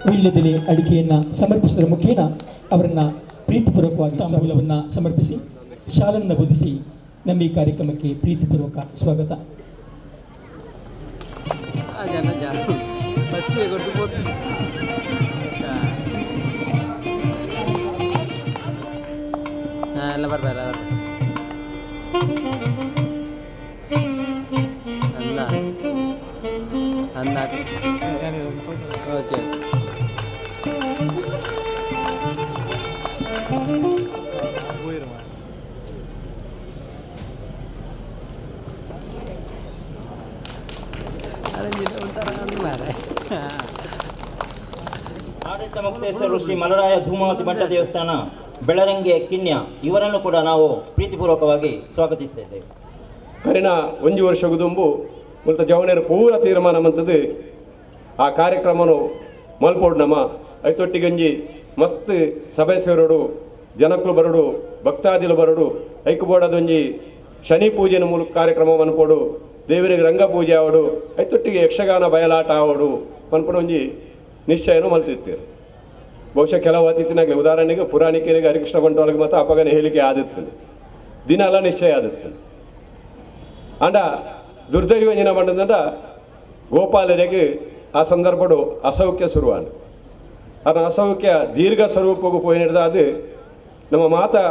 ವೀಳ್ಯದೆಲೆ ಅಡಿಕೆಯನ್ನು ಸಮರ್ಪಿಸುವುದರ ಮುಖೇನ ಅವರನ್ನು ಪ್ರೀತಿಪೂರ್ವಕವಾಗಿ ತಾಂಬೂಲವನ್ನು ಸಮರ್ಪಿಸಿ ಶಾಲನ್ನು ಬೋಧಿಸಿ ನಮ್ಮ ಈ ಕಾರ್ಯಕ್ರಮಕ್ಕೆ ಪ್ರೀತಿಪೂರ್ವಕ ಸ್ವಾಗತ. ಎಲ್ಲ ಬರ್ತಾರೆ ಅನ್ನ ಓಕೆ ಆಡಳಿತ ಮುಕ್ತೇಶ್ವರರು ಶ್ರೀ ಮಲರಾಯ ಧೂಮಾವತಿ ಮಠ ದೇವಸ್ಥಾನ ಬೆಳರಂಗೆ ಕಿಣ್ಯ ಇವರನ್ನು ಕೂಡ ನಾವು ಪ್ರೀತಿಪೂರ್ವಕವಾಗಿ ಸ್ವಾಗತಿಸ್ತಾ ಇದ್ದೇವೆ. ಕರಿನ ಒಂಜಿ ವರ್ಷಗುದುಂಬು ಮುಲ್ತ ಜವನೇರು ಪೂರ ತೀರ್ಮಾನ ಮಂತದ್ದು ಆ ಕಾರ್ಯಕ್ರಮನು ಮಲ್ಪೋಡು ನಮ್ಮ ಐತೊಟ್ಟಿಗಂಜಿ ಮಸ್ತ್ ಸಭೆ ಸೇರೋಡು ಜನಕ್ಕಳು ಬರೋಡು ಭಕ್ತಾದಿಲು ಬರೋಡು ಐಕುಬೋಡದೊಂಜಿ ಶನಿ ಪೂಜೆನ ಮೂಲಕ ಕಾರ್ಯಕ್ರಮ ಮನ್ಪೋಡು ದೇವರಿಗೆ ರಂಗ ಪೂಜೆ ಆವಡು ಐತೊಟ್ಟಿಗೆ ಯಕ್ಷಗಾನ ಬಯಲಾಟ ಆವಡು ಮನ್ಪೋಡು ಒಂಜಿ ನಿಶ್ಚಯನೂ ಮಲ್ತಿರ್ತೀರಿ. ಬಹುಶಃ ಕೆಲವು ಅತಿಥಿನಾಗಲಿ ಉದಾಹರಣೆಗೆ ಪುರಾಣಿಕರಿಗೆ ಹರಿಕೃಷ್ಣ ಬಂಟ್ವಾಳಗೆ ಮತ್ತು ಅಪಗನ ಹೇಳಿಕೆ ಆದಿರ್ತದೆ ದಿನ ಎಲ್ಲ ನಿಶ್ಚಯ ಆದಿರ್ತದೆ. ಅಂಡ ದುರ್ದೈವಜನ ಬಂಡದಂಡ ಗೋಪಾಲರಿಗೆ ಆ ಸಂದರ್ಭಡು ಅಸೌಖ್ಯ ಶುರುವಾನ ಅದರ ಅಸೌಖ್ಯ ದೀರ್ಘ ಸ್ವರೂಪಗೂ ಪೋಯಿ ನಡೆದ ಅದು ನಮ್ಮ ಮಾತಾ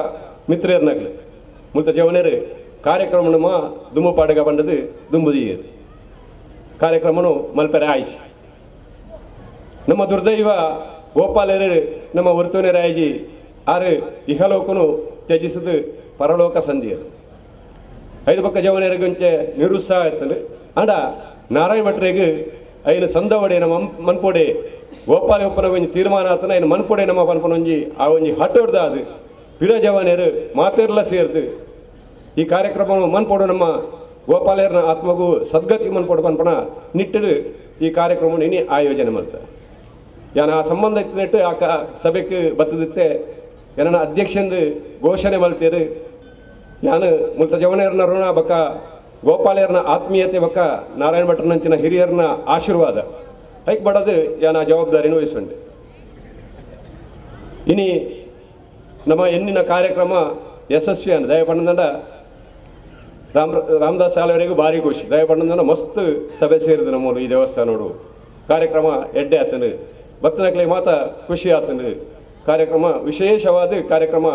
ಮಿತ್ರರ್ನಾಗಲಿ ಮುಲ್ತ ಜವನರು ಕಾರ್ಯಕ್ರಮ ನಮ್ಮ ದುಂಬುಪಾಡಿಗ ಬಂಡದು ದುಂಬುದಿಯರು ಕಾರ್ಯಕ್ರಮನು ಮಲ್ಪೆರೆ ಆಯ್ತು. ನಮ್ಮ ದುರ್ದೈವ ಗೋಪಾಲರು ನಮ್ಮ ವರ್ತುನೆ ರಾಯಜಿ ಆರು ಇಹಲೋಕನು ತ್ಯಜಿಸಿದು ಪರಲೋಕ ಸಂಧಿಯರು ಐದು ಪಕ್ಕ ಜವನರಿಗೊಂಚೆ ನಿರುತ್ಸಾಹ ಇರ್ತದೆ. ಅಂಡ ನಾರಾಯಣ ಭಟ್ರಿಗೆ ಐನು ಸಂದವಡೆ ನಮ್ಮ ಮನ್ಪೊಡೆ ಗೋಪಾಲ ಒಪ್ಪನ ಒಂಜಿ ತೀರ್ಮಾನ ಆತನ ಐನು ಮನ್ಪೊಡೆ ನಮ್ಮ ಪನ್ಪನೊಂಜಿ ಆ ಒಂಜಿ ಹಟ್ಟೋಡ್ದ ಅದು ಪಿರ ಜವನರು ಮಾತೆರ್ಲ ಸೇರ್ದು ಈ ಕಾರ್ಯಕ್ರಮ ಮನ್ಪೊಡು ನಮ್ಮ ಗೋಪಾಲರನ ಆತ್ಮಗೂ ಸದ್ಗತಿ ಮನ್ಪೊಡು ಪನ್ಪನ ನಿಟ್ಟರು ಈ ಕಾರ್ಯಕ್ರಮ ಇನಿ ಆಯೋಜನೆ ಮಾಡ್ತಾರೆ. ಯಾನ ಆ ಸಂಬಂಧ ಇಟ್ಟಿಟ್ಟು ಆ ಸಭೆಗೆ ಬತ್ತದಿತ್ತೆ ಏನನ್ನ ಅಧ್ಯಕ್ಷಂದು ಘೋಷಣೆ ಮಲ್ತೀರು ಯಾನು ಮುಲ್ತ ಜವನೇರನ ಋಣ ಬಕ್ಕ ಗೋಪಾಲಯರ್ನ ಆತ್ಮೀಯತೆ ಬಕ್ಕ ನಾರಾಯಣ ಭಟ್ರನಂಚಿನ ಹಿರಿಯರನ್ನ ಆಶೀರ್ವಾದ ಐಕ್ ಬಡದು ಯಾನ ಜವಾಬ್ದಾರಿನ ವಹಿಸ್ಕೊಂಡೆ. ಇನಿ ನಮ್ಮ ಎನ್ನಿನ ಕಾರ್ಯಕ್ರಮ ಯಶಸ್ವಿ ಅನ್ನ ದಯಪಣ್ಣದಂಡ ರಾಮದಾಸ್ ಶಾಲೆವರೆಗೂ ಭಾರಿ ಖುಷಿ ದಯಪಣ್ಣದಂಡ ಮಸ್ತ್ ಸಭೆ ಸೇರಿದ ನಮ್ಮೂರು ಈ ದೇವಸ್ಥಾನೋಡು ಕಾರ್ಯಕ್ರಮ ಎಡ್ಡೆ ಆತನು ಭಕ್ತನಕ್ಲೆ ಮಾತ ಖುಷಿ ಆತನು ಕಾರ್ಯಕ್ರಮ ವಿಶೇಷವಾದ ಕಾರ್ಯಕ್ರಮ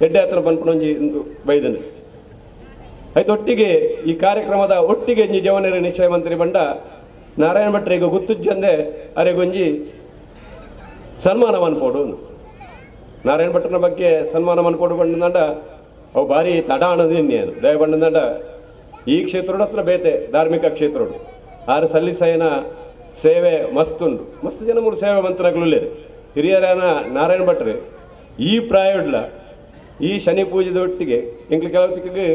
ಎಡ್ಡೆ ಆತನ ಪನ್ಪಣೊಂಜಿ ಬೈದನು ಆಯ್ತು. ಒಟ್ಟಿಗೆ ಈ ಕಾರ್ಯಕ್ರಮದ ಒಟ್ಟಿಗೆ ಒಂಜಿ ಜವನರ ನಿಶ್ಚಯ ಮಂತ್ರಿ ಬಂಡ ನಾರಾಯಣ ಭಟ್ರಿಗೆ ಗುತ್ತುಜ್ಜಂದೆ ಅರೆಗೊಂಜಿ ಸನ್ಮಾನ ಮನ್ಪೋಡು ನಾರಾಯಣ ಭಟ್ರನ ಬಗ್ಗೆ ಸನ್ಮಾನ ಮನ್ಪೋಡು ಬಂಡದಂಡ ಅವು ಭಾರಿ ತಡ ಅನ್ನೋದಿನ್ನೇನು ದಯ ಬಂಡದಂಡ ಈ ಕ್ಷೇತ್ರದ ಹತ್ರ ಬೇತೆ ಧಾರ್ಮಿಕ ಕ್ಷೇತ್ರಡು ಆರು ಸಲ್ಲಿಸಯನ ಸೇವೆ ಮಸ್ತ್ ಉಂಟು ಮಸ್ತ್ ಜನ ಮೂರು ಸೇವೆ ಮಂತ್ರಗಳುಳ್ಳೇ ಹಿರಿಯರನ ನಾರಾಯಣ ಭಟ್ರೆ ಈ ಪ್ರಾಯಡ್ಲ ಈ ಶನಿ ಪೂಜೆದ ಒಟ್ಟಿಗೆ ಇಂಕ್ಲು ಕೆಲವು ಚಿಕ್ಕಗೆ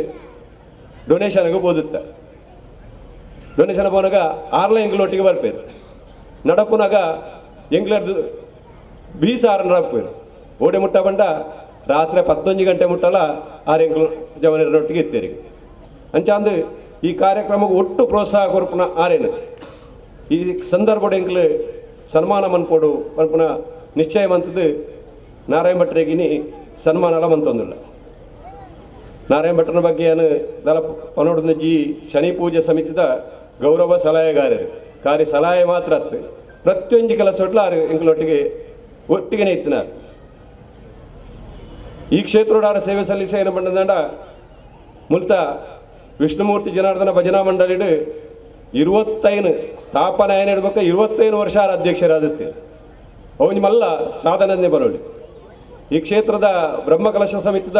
ಡೊನೇಷನ್ಗೆ ಬೋದುತ್ತ ಡೊನೇಷನ್ ಪೋನಾಗ ಆರ್ಲ ಎಂಕ್ಲೊಟ್ಟಿಗೆ ಬರ್ಪೇರು ನಡಪುನಾಗ ಎಂಕ್ಲರ್ದು ಬೀಸ ಆರನ್ನ ಹಾಕ್ಪೇರು ಓಡೆ ಮುಟ್ಟ ಬಂಡ ರಾತ್ರಿ 11 ಗಂಟೆ ಮುಟ್ಟಲ್ಲ ಆರು ಎಂಕ್ಲು ಜವನರೊಟ್ಟಿಗೆ ಇತ್ತೇರಿ ಅಂಚಾಂದು ಈ ಕಾರ್ಯಕ್ರಮಕ್ಕೆ ಒಟ್ಟು ಪ್ರೋತ್ಸಾಹ ಕೊರ್ಪುನ ಆರೇನು ಈ ಸಂದರ್ಭದ ಎಂಕ್ಲು ಸನ್ಮಾನ ಮನ್ಪೋಡು ಮನ್ಪುನ ನಿಶ್ಚಯ ಮಂತದ್ದು ನಾರಾಯಣ ಭಟ್ರಿಗಿನಿ ಸನ್ಮಾನ ಮಂತೊಂದಿಲ್ಲ. ನಾರಾಯಣ ಭಟ್ರನ ಬಗ್ಗೆ ಏನು ದಲ ಪನೋಡಿದ ಜಿ ಶನಿ ಪೂಜೆ ಸಮಿತಿದ ಗೌರವ ಸಲಹೆಗಾರರು ಕಾರ್ಯ ಸಲಹೆ ಮಾತ್ರ ಅತ್ತು ಪ್ರತಿಯೊಂದು ಕೆಲಸ ಒಟ್ಲ ಆರು ಎಂಕ್ಲೊಟ್ಟಿಗೆ ಒಟ್ಟಿಗೆ ಇತ್ತಿನಾರು ಈ ಕ್ಷೇತ್ರೋಡಾರ ಸೇವೆ ಸಲ್ಲಿಸಿ ಏನು ಬಂಡದಂಡ ಮುಲ್ತ ವಿಷ್ಣುಮೂರ್ತಿ ಜನಾರ್ದನ ಭಜನಾ ಮಂಡಳಿಡು 25 ಸ್ಥಾಪನೆ ಏನು ಹೇಳ್ಬೇಕು 25 ವರ್ಷ ಅಧ್ಯಕ್ಷರಾದಿರ್ತೀವಿ ಅವನಿ ಮಲ್ಲ ಸಾಧನೆ ಬರೋಳಿ. ಈ ಕ್ಷೇತ್ರದ ಬ್ರಹ್ಮಕಲಶ ಸಮಿತಿದ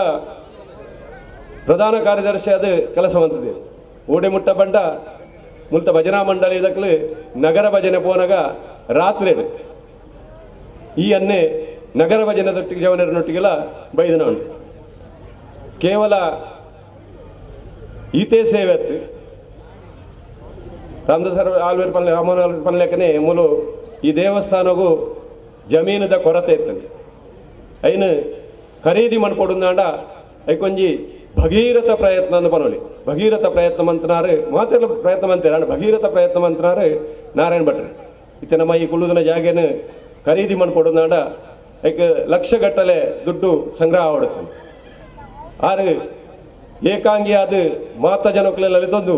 ಪ್ರಧಾನ ಕಾರ್ಯದರ್ಶಿ ಅದು ಕೆಲಸ ಮಂತಿದೆ ಓಡೆ ಮುಟ್ಟ ಬಂಡ ಮುಲ್ತ ಭಜನಾ ಮಂಡಳಿ ಇದಕ್ಕಲು ನಗರ ಭಜನೆ ಪೋನಾಗ ರಾತ್ರಿ ಈ ಅನ್ನೆ ನಗರ ಭಜನದೊಟ್ಟಿಗೆ ಜವನರನೊಟ್ಟಿಗೆಲ್ಲ ಬೈದನ ಉಂಟು ಕೇವಲ ಈತೇ ಸೇವೆ ಅತ್ತು ರಾಮದಾಸರ ಆಲ್ವೇರ್ ಪಲ್ಲೆ ರಾಮನ ಪಲ್ಲೆಕನೇ ಮೂಲು ಈ ದೇವಸ್ಥಾನಗೂ ಜಮೀನದ ಕೊರತೆ ಇರ್ತದೆ ಐನು ಖರೀದಿ ಮಾಡ್ಕೊಡುಂದಾಂಡ ಐಕೊಂಜಿ ಭಗೀರಥ ಪ್ರಯತ್ನ ಅಂದು ಪನೋಲಿ ಭಗೀರಥ ಪ್ರಯತ್ನ ಮಂತನಾರು ಮಾತೆಲ್ಲ ಪ್ರಯತ್ನ ಮಂತೀರ ಭಗೀರಥ ಪ್ರಯತ್ನ ಮಂತನಾರು ನಾರಾಯಣ ಭಟ್ರು ಇತ್ತೆ ನಮ್ಮ ಈ ಕುಳ್ಳುದನ ಜಾಗೇನು ಖರೀದಿ ಮಾಡ್ಕೊಡೋದಾಂಡ ಅದಕ್ಕೆ ಲಕ್ಷಗಟ್ಟಲೆ ದುಡ್ಡು ಸಂಗ್ರಹ ಆಡುತ್ತೆ. ಆರು ಏಕಾಂಗಿ ಅದು ಮಾತ ಜನಕ್ಕಳೆಲ್ಲ ಅಳಿತೊಂದು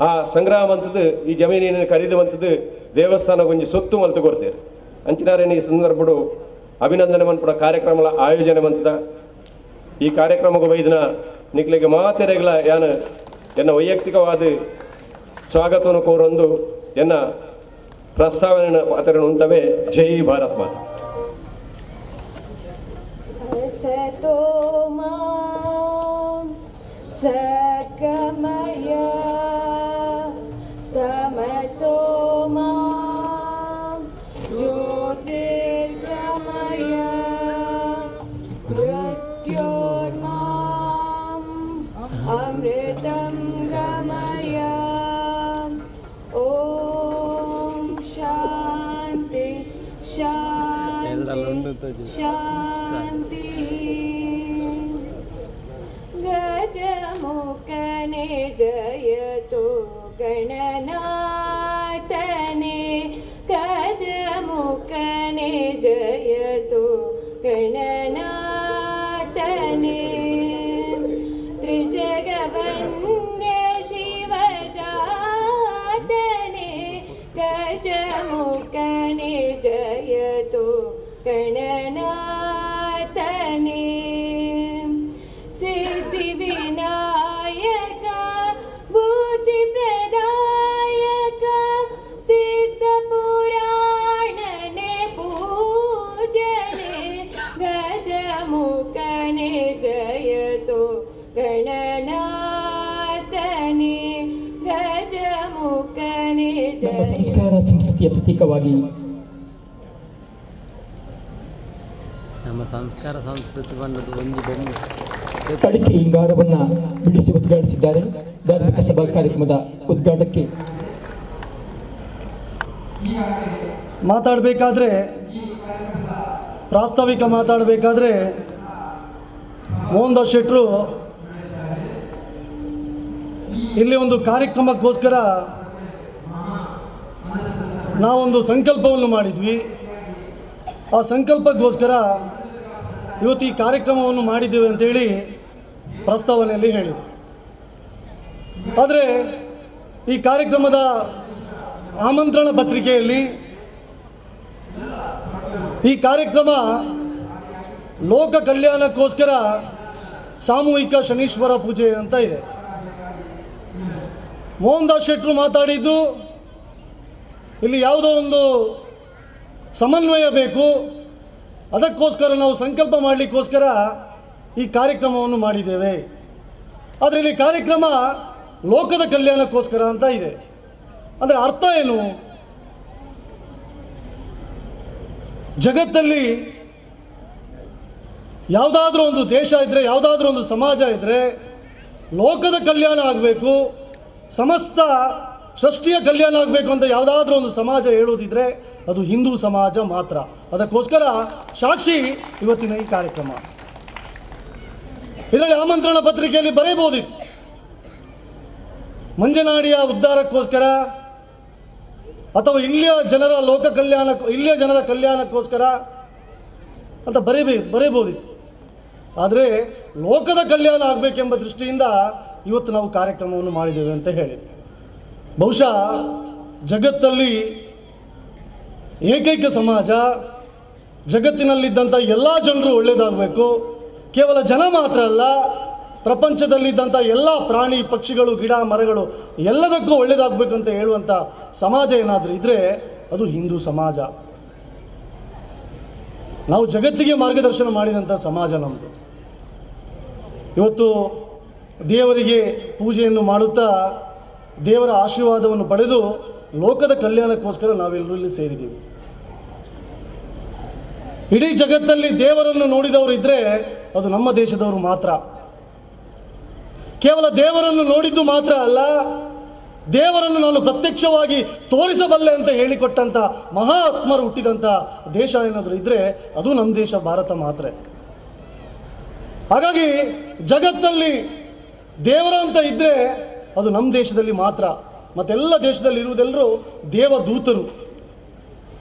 ಆ ಸಂಗ್ರಹ ಮಂತದ್ದು ಈ ಜಮೀನಿನ ಖರೀದಿ ಮಂತದ್ದು ದೇವಸ್ಥಾನ ಕೊಂಚ ಸೊತ್ತು ಮಲ್ತು ಕೊಡ್ತೇವೆ. ಅಂಚಿನಾರೇನು ಈ ಸಂದರ್ಭಡು ಅಭಿನಂದನೆ ಮನ್ಪಡ ಕಾರ್ಯಕ್ರಮಗಳ ಆಯೋಜನೆ ಮಂತದ ಈ ಕಾರ್ಯಕ್ರಮಕ್ಕೆ ಬೈದಿನ ನಿಕ್ಲಿಗೆ ಮಾತೆರೆಗಳ ಯಾನು ಎನ್ನ ವೈಯಕ್ತಿಕವಾದ ಸ್ವಾಗತವನ್ನು ಕೋರೊಂದು ಎನ್ನ ಪ್ರಸ್ತಾವನೆ ಮಾತೆರನ್ನು ಉಂಟವೇ. ಜೈ ಭಾರತ್ ಮಾತಾ. ಸಗಮಯ ತಮಸೋ ಜ್ಯೋತಿರ್ಗಮಯ ಮೃತ್ಯೋರ್ಮಾಂ ಅಮೃತಂ ಗಮಯ. ಓಂ ಶಾಂತಿ ಶಾಂತಿ ಶಾಂತಿ. ಗಜಮುಖನೆ ಜಯತು ಗಣನಾಥನೆ, ಗಜಮುಖನೆ ಜಯತು ಗಣನಾಥನೆ. ತ್ರಿಜಗವನ್ಯ ಶಿವಜಾತನೆ, ಗಜಮುಖನೆ ಜಯತು ಗಣನಾಥನೆ. ಸಿದ್ಧಿ ವಿನಾಯಕ ಬುದ್ಧಿ ಪ್ರದಾಯಕ ಸಿದ್ಧ ಪುರಾಣನೆ ಪೂಜನೆ, ಗಜಮುಖನೆ ಜಯತು ಗಣನಾಥನೆ, ಗಜಮುಖನೆ ನಮ್ಮ ಜಯ. ಸಂಸ್ಕಾರ ಸಂಸ್ಕೃತಿಯ ಪ್ರತೀಕವಾಗಿ ನಮ್ಮ ಸಂಸ್ಕಾರ ಸಂಸ್ಕೃತಿ ಬಂದದ್ದು ಒಂದು ಬೊಮ್ಮೆ ಅಡಿಕೆ ಹಿಂಗಾರವನ್ನು ಬಿಡಿಸಿ ಉದ್ಘಾಟಿಸಿದ್ದಾರೆ. ಧಾರ್ಮಿಕ ಸಭಾ ಕಾರ್ಯಕ್ರಮದ ಉದ್ಘಾಟಕ್ಕೆ ಮಾತಾಡಬೇಕಾದ್ರೆ, ಪ್ರಾಸ್ತಾವಿಕ ಮಾತಾಡಬೇಕಾದ್ರೆ ಮೋಹನ್ ದಾಸ್ ಶೆಟ್ಟರು ಇಲ್ಲಿ ಒಂದು ಕಾರ್ಯಕ್ರಮಕ್ಕೋಸ್ಕರ ನಾವೊಂದು ಸಂಕಲ್ಪವನ್ನು ಮಾಡಿದ್ವಿ. ಆ ಸಂಕಲ್ಪಕ್ಕೋಸ್ಕರ ಇವತ್ತು ಈ ಕಾರ್ಯಕ್ರಮವನ್ನು ಮಾಡಿದ್ದೇವೆ ಅಂತೇಳಿ ಪ್ರಸ್ತಾವನೆಯಲ್ಲಿ ಹೇಳಿದರು. ಆದರೆ ಈ ಕಾರ್ಯಕ್ರಮದ ಆಮಂತ್ರಣ ಪತ್ರಿಕೆಯಲ್ಲಿ ಈ ಕಾರ್ಯಕ್ರಮ ಲೋಕ ಕಲ್ಯಾಣಕ್ಕೋಸ್ಕರ ಸಾಮೂಹಿಕ ಶನೀಶ್ವರ ಪೂಜೆ ಅಂತ ಇದೆ. ಮೋಹನ್ ದಾಸ್ ಶೆಟ್ಟರು ಮಾತಾಡಿದ್ದು ಇಲ್ಲಿ ಯಾವುದೋ ಒಂದು ಸಮನ್ವಯ ಬೇಕು, ಅದಕ್ಕೋಸ್ಕರ ನಾವು ಸಂಕಲ್ಪ ಮಾಡಲಿಕ್ಕೋಸ್ಕರ ಈ ಕಾರ್ಯಕ್ರಮವನ್ನು ಮಾಡಿದ್ದೇವೆ. ಆದರೆ ಇಲ್ಲಿ ಕಾರ್ಯಕ್ರಮ ಲೋಕದ ಕಲ್ಯಾಣಕ್ಕೋಸ್ಕರ ಅಂತ ಇದೆ. ಅಂದರೆ ಅರ್ಥ ಏನು? ಜಗತ್ತಲ್ಲಿ ಯಾವುದಾದ್ರೂ ಒಂದು ದೇಶ ಇದ್ದರೆ, ಯಾವುದಾದ್ರೂ ಒಂದು ಸಮಾಜ ಇದ್ದರೆ ಲೋಕದ ಕಲ್ಯಾಣ ಆಗಬೇಕು, ಸಮಸ್ತ ಸೃಷ್ಟಿಯ ಕಲ್ಯಾಣ ಆಗಬೇಕು ಅಂತ ಯಾವುದಾದ್ರೂ ಒಂದು ಸಮಾಜ ಹೇಳುವುದಿದ್ರೆ ಅದು ಹಿಂದೂ ಸಮಾಜ ಮಾತ್ರ. ಅದಕ್ಕೋಸ್ಕರ ಸಾಕ್ಷಿ ಇವತ್ತಿನ ಈ ಕಾರ್ಯಕ್ರಮ. ಇದರಲ್ಲಿ ಆಮಂತ್ರಣ ಪತ್ರಿಕೆಯಲ್ಲಿ ಬರೆಯಬಹುದಿತ್ತು, ಮಂಜನಾಡಿಯ ಉದ್ಧಾರಕ್ಕೋಸ್ಕರ ಅಥವಾ ಇಲ್ಲಿಯ ಜನರ ಲೋಕ ಕಲ್ಯಾಣ, ಇಲ್ಲಿಯ ಜನರ ಕಲ್ಯಾಣಕ್ಕೋಸ್ಕರ ಅಂತ ಬರೆಯಬಹುದಿತ್ತು. ಆದರೆ ಲೋಕದ ಕಲ್ಯಾಣ ಆಗಬೇಕೆಂಬ ದೃಷ್ಟಿಯಿಂದ ಇವತ್ತು ನಾವು ಕಾರ್ಯಕ್ರಮವನ್ನು ಮಾಡಿದ್ದೇವೆ ಅಂತ ಹೇಳಿದ್ವಿ. ಬಹುಶಃ ಜಗತ್ತಲ್ಲಿ ಏಕೈಕ ಸಮಾಜ, ಜಗತ್ತಿನಲ್ಲಿದ್ದಂಥ ಎಲ್ಲ ಜನರು ಒಳ್ಳೆಯದಾಗಬೇಕು, ಕೇವಲ ಜನ ಮಾತ್ರ ಅಲ್ಲ, ಪ್ರಪಂಚದಲ್ಲಿದ್ದಂಥ ಎಲ್ಲ ಪ್ರಾಣಿ ಪಕ್ಷಿಗಳು ಗಿಡ ಮರಗಳು ಎಲ್ಲದಕ್ಕೂ ಒಳ್ಳೆಯದಾಗಬೇಕು ಅಂತ ಹೇಳುವಂಥ ಸಮಾಜ ಏನಾದರೂ ಇದ್ದರೆ ಅದು ಹಿಂದೂ ಸಮಾಜ. ನಾವು ಜಗತ್ತಿಗೆ ಮಾರ್ಗದರ್ಶನ ಮಾಡಿದಂಥ ಸಮಾಜ ನಮ್ಮದು. ಇವತ್ತು ದೇವರಿಗೆ ಪೂಜೆಯನ್ನು ಮಾಡುತ್ತಾ ದೇವರ ಆಶೀರ್ವಾದವನ್ನು ಪಡೆದು ಲೋಕದ ಕಲ್ಯಾಣಕ್ಕೋಸ್ಕರ ನಾವೆಲ್ಲರೂ ಇಲ್ಲಿ ಸೇರಿದ್ದೀವಿ. ಇಡೀ ಜಗತ್ತಲ್ಲಿ ದೇವರನ್ನು ನೋಡಿದವರು ಇದ್ದರೆ ಅದು ನಮ್ಮ ದೇಶದವರು ಮಾತ್ರ. ಕೇವಲ ದೇವರನ್ನು ನೋಡಿದ್ದು ಮಾತ್ರ ಅಲ್ಲ, ದೇವರನ್ನು ನಾನು ಪ್ರತ್ಯಕ್ಷವಾಗಿ ತೋರಿಸಬಲ್ಲೆ ಅಂತ ಹೇಳಿಕೊಟ್ಟಂಥ ಮಹಾತ್ಮರು ಹುಟ್ಟಿದಂಥ ದೇಶ ಏನಾದರೂ ಇದ್ದರೆ ಅದು ನಮ್ಮ ದೇಶ ಭಾರತ ಮಾತ್ರ. ಹಾಗಾಗಿ ಜಗತ್ತಲ್ಲಿ ದೇವರ ಅಂತ ಇದ್ದರೆ ಅದು ನಮ್ಮ ದೇಶದಲ್ಲಿ ಮಾತ್ರ. ಮತ್ತೆಲ್ಲ ದೇಶದಲ್ಲಿ ಇರುವುದೆಲ್ಲರೂ ದೇವದೂತರು.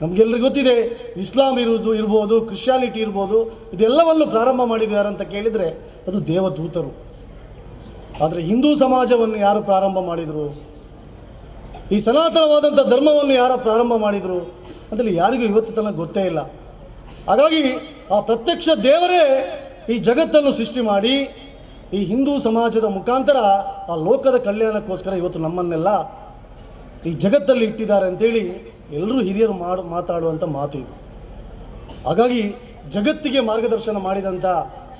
ನಮಗೆಲ್ಲರಿಗೂ ಗೊತ್ತಿದೆ, ಇಸ್ಲಾಂ ಇರ್ಬೋದು, ಕ್ರಿಶ್ಚಿಯಾನಿಟಿ ಇರ್ಬೋದು, ಇದೆಲ್ಲವನ್ನು ಪ್ರಾರಂಭ ಮಾಡಿದ್ರು ಯಾರಂತ ಕೇಳಿದರೆ ಅದು ದೇವದೂತರು. ಆದರೆ ಹಿಂದೂ ಸಮಾಜವನ್ನು ಯಾರು ಪ್ರಾರಂಭ ಮಾಡಿದರು, ಈ ಸನಾತನವಾದಂಥ ಧರ್ಮವನ್ನು ಯಾರು ಪ್ರಾರಂಭ ಮಾಡಿದರು ಅಂತೇಳಿ ಯಾರಿಗೂ ಇವತ್ತು ತನಕ ಗೊತ್ತೇ ಇಲ್ಲ. ಹಾಗಾಗಿ ಆ ಪ್ರತ್ಯಕ್ಷ ದೇವರೇ ಈ ಜಗತ್ತನ್ನು ಸೃಷ್ಟಿ ಮಾಡಿ ಈ ಹಿಂದೂ ಸಮಾಜದ ಮುಖಾಂತರ ಆ ಲೋಕದ ಕಲ್ಯಾಣಕ್ಕೋಸ್ಕರ ಇವತ್ತು ನಮ್ಮನ್ನೆಲ್ಲ ಈ ಜಗತ್ತಲ್ಲಿ ಇಟ್ಟಿದ್ದಾರೆ ಅಂತೇಳಿ ಎಲ್ಲರೂ ಹಿರಿಯರು ಮಾತಾಡುವಂಥ ಮಾತು ಇದು. ಹಾಗಾಗಿ ಜಗತ್ತಿಗೆ ಮಾರ್ಗದರ್ಶನ ಮಾಡಿದಂಥ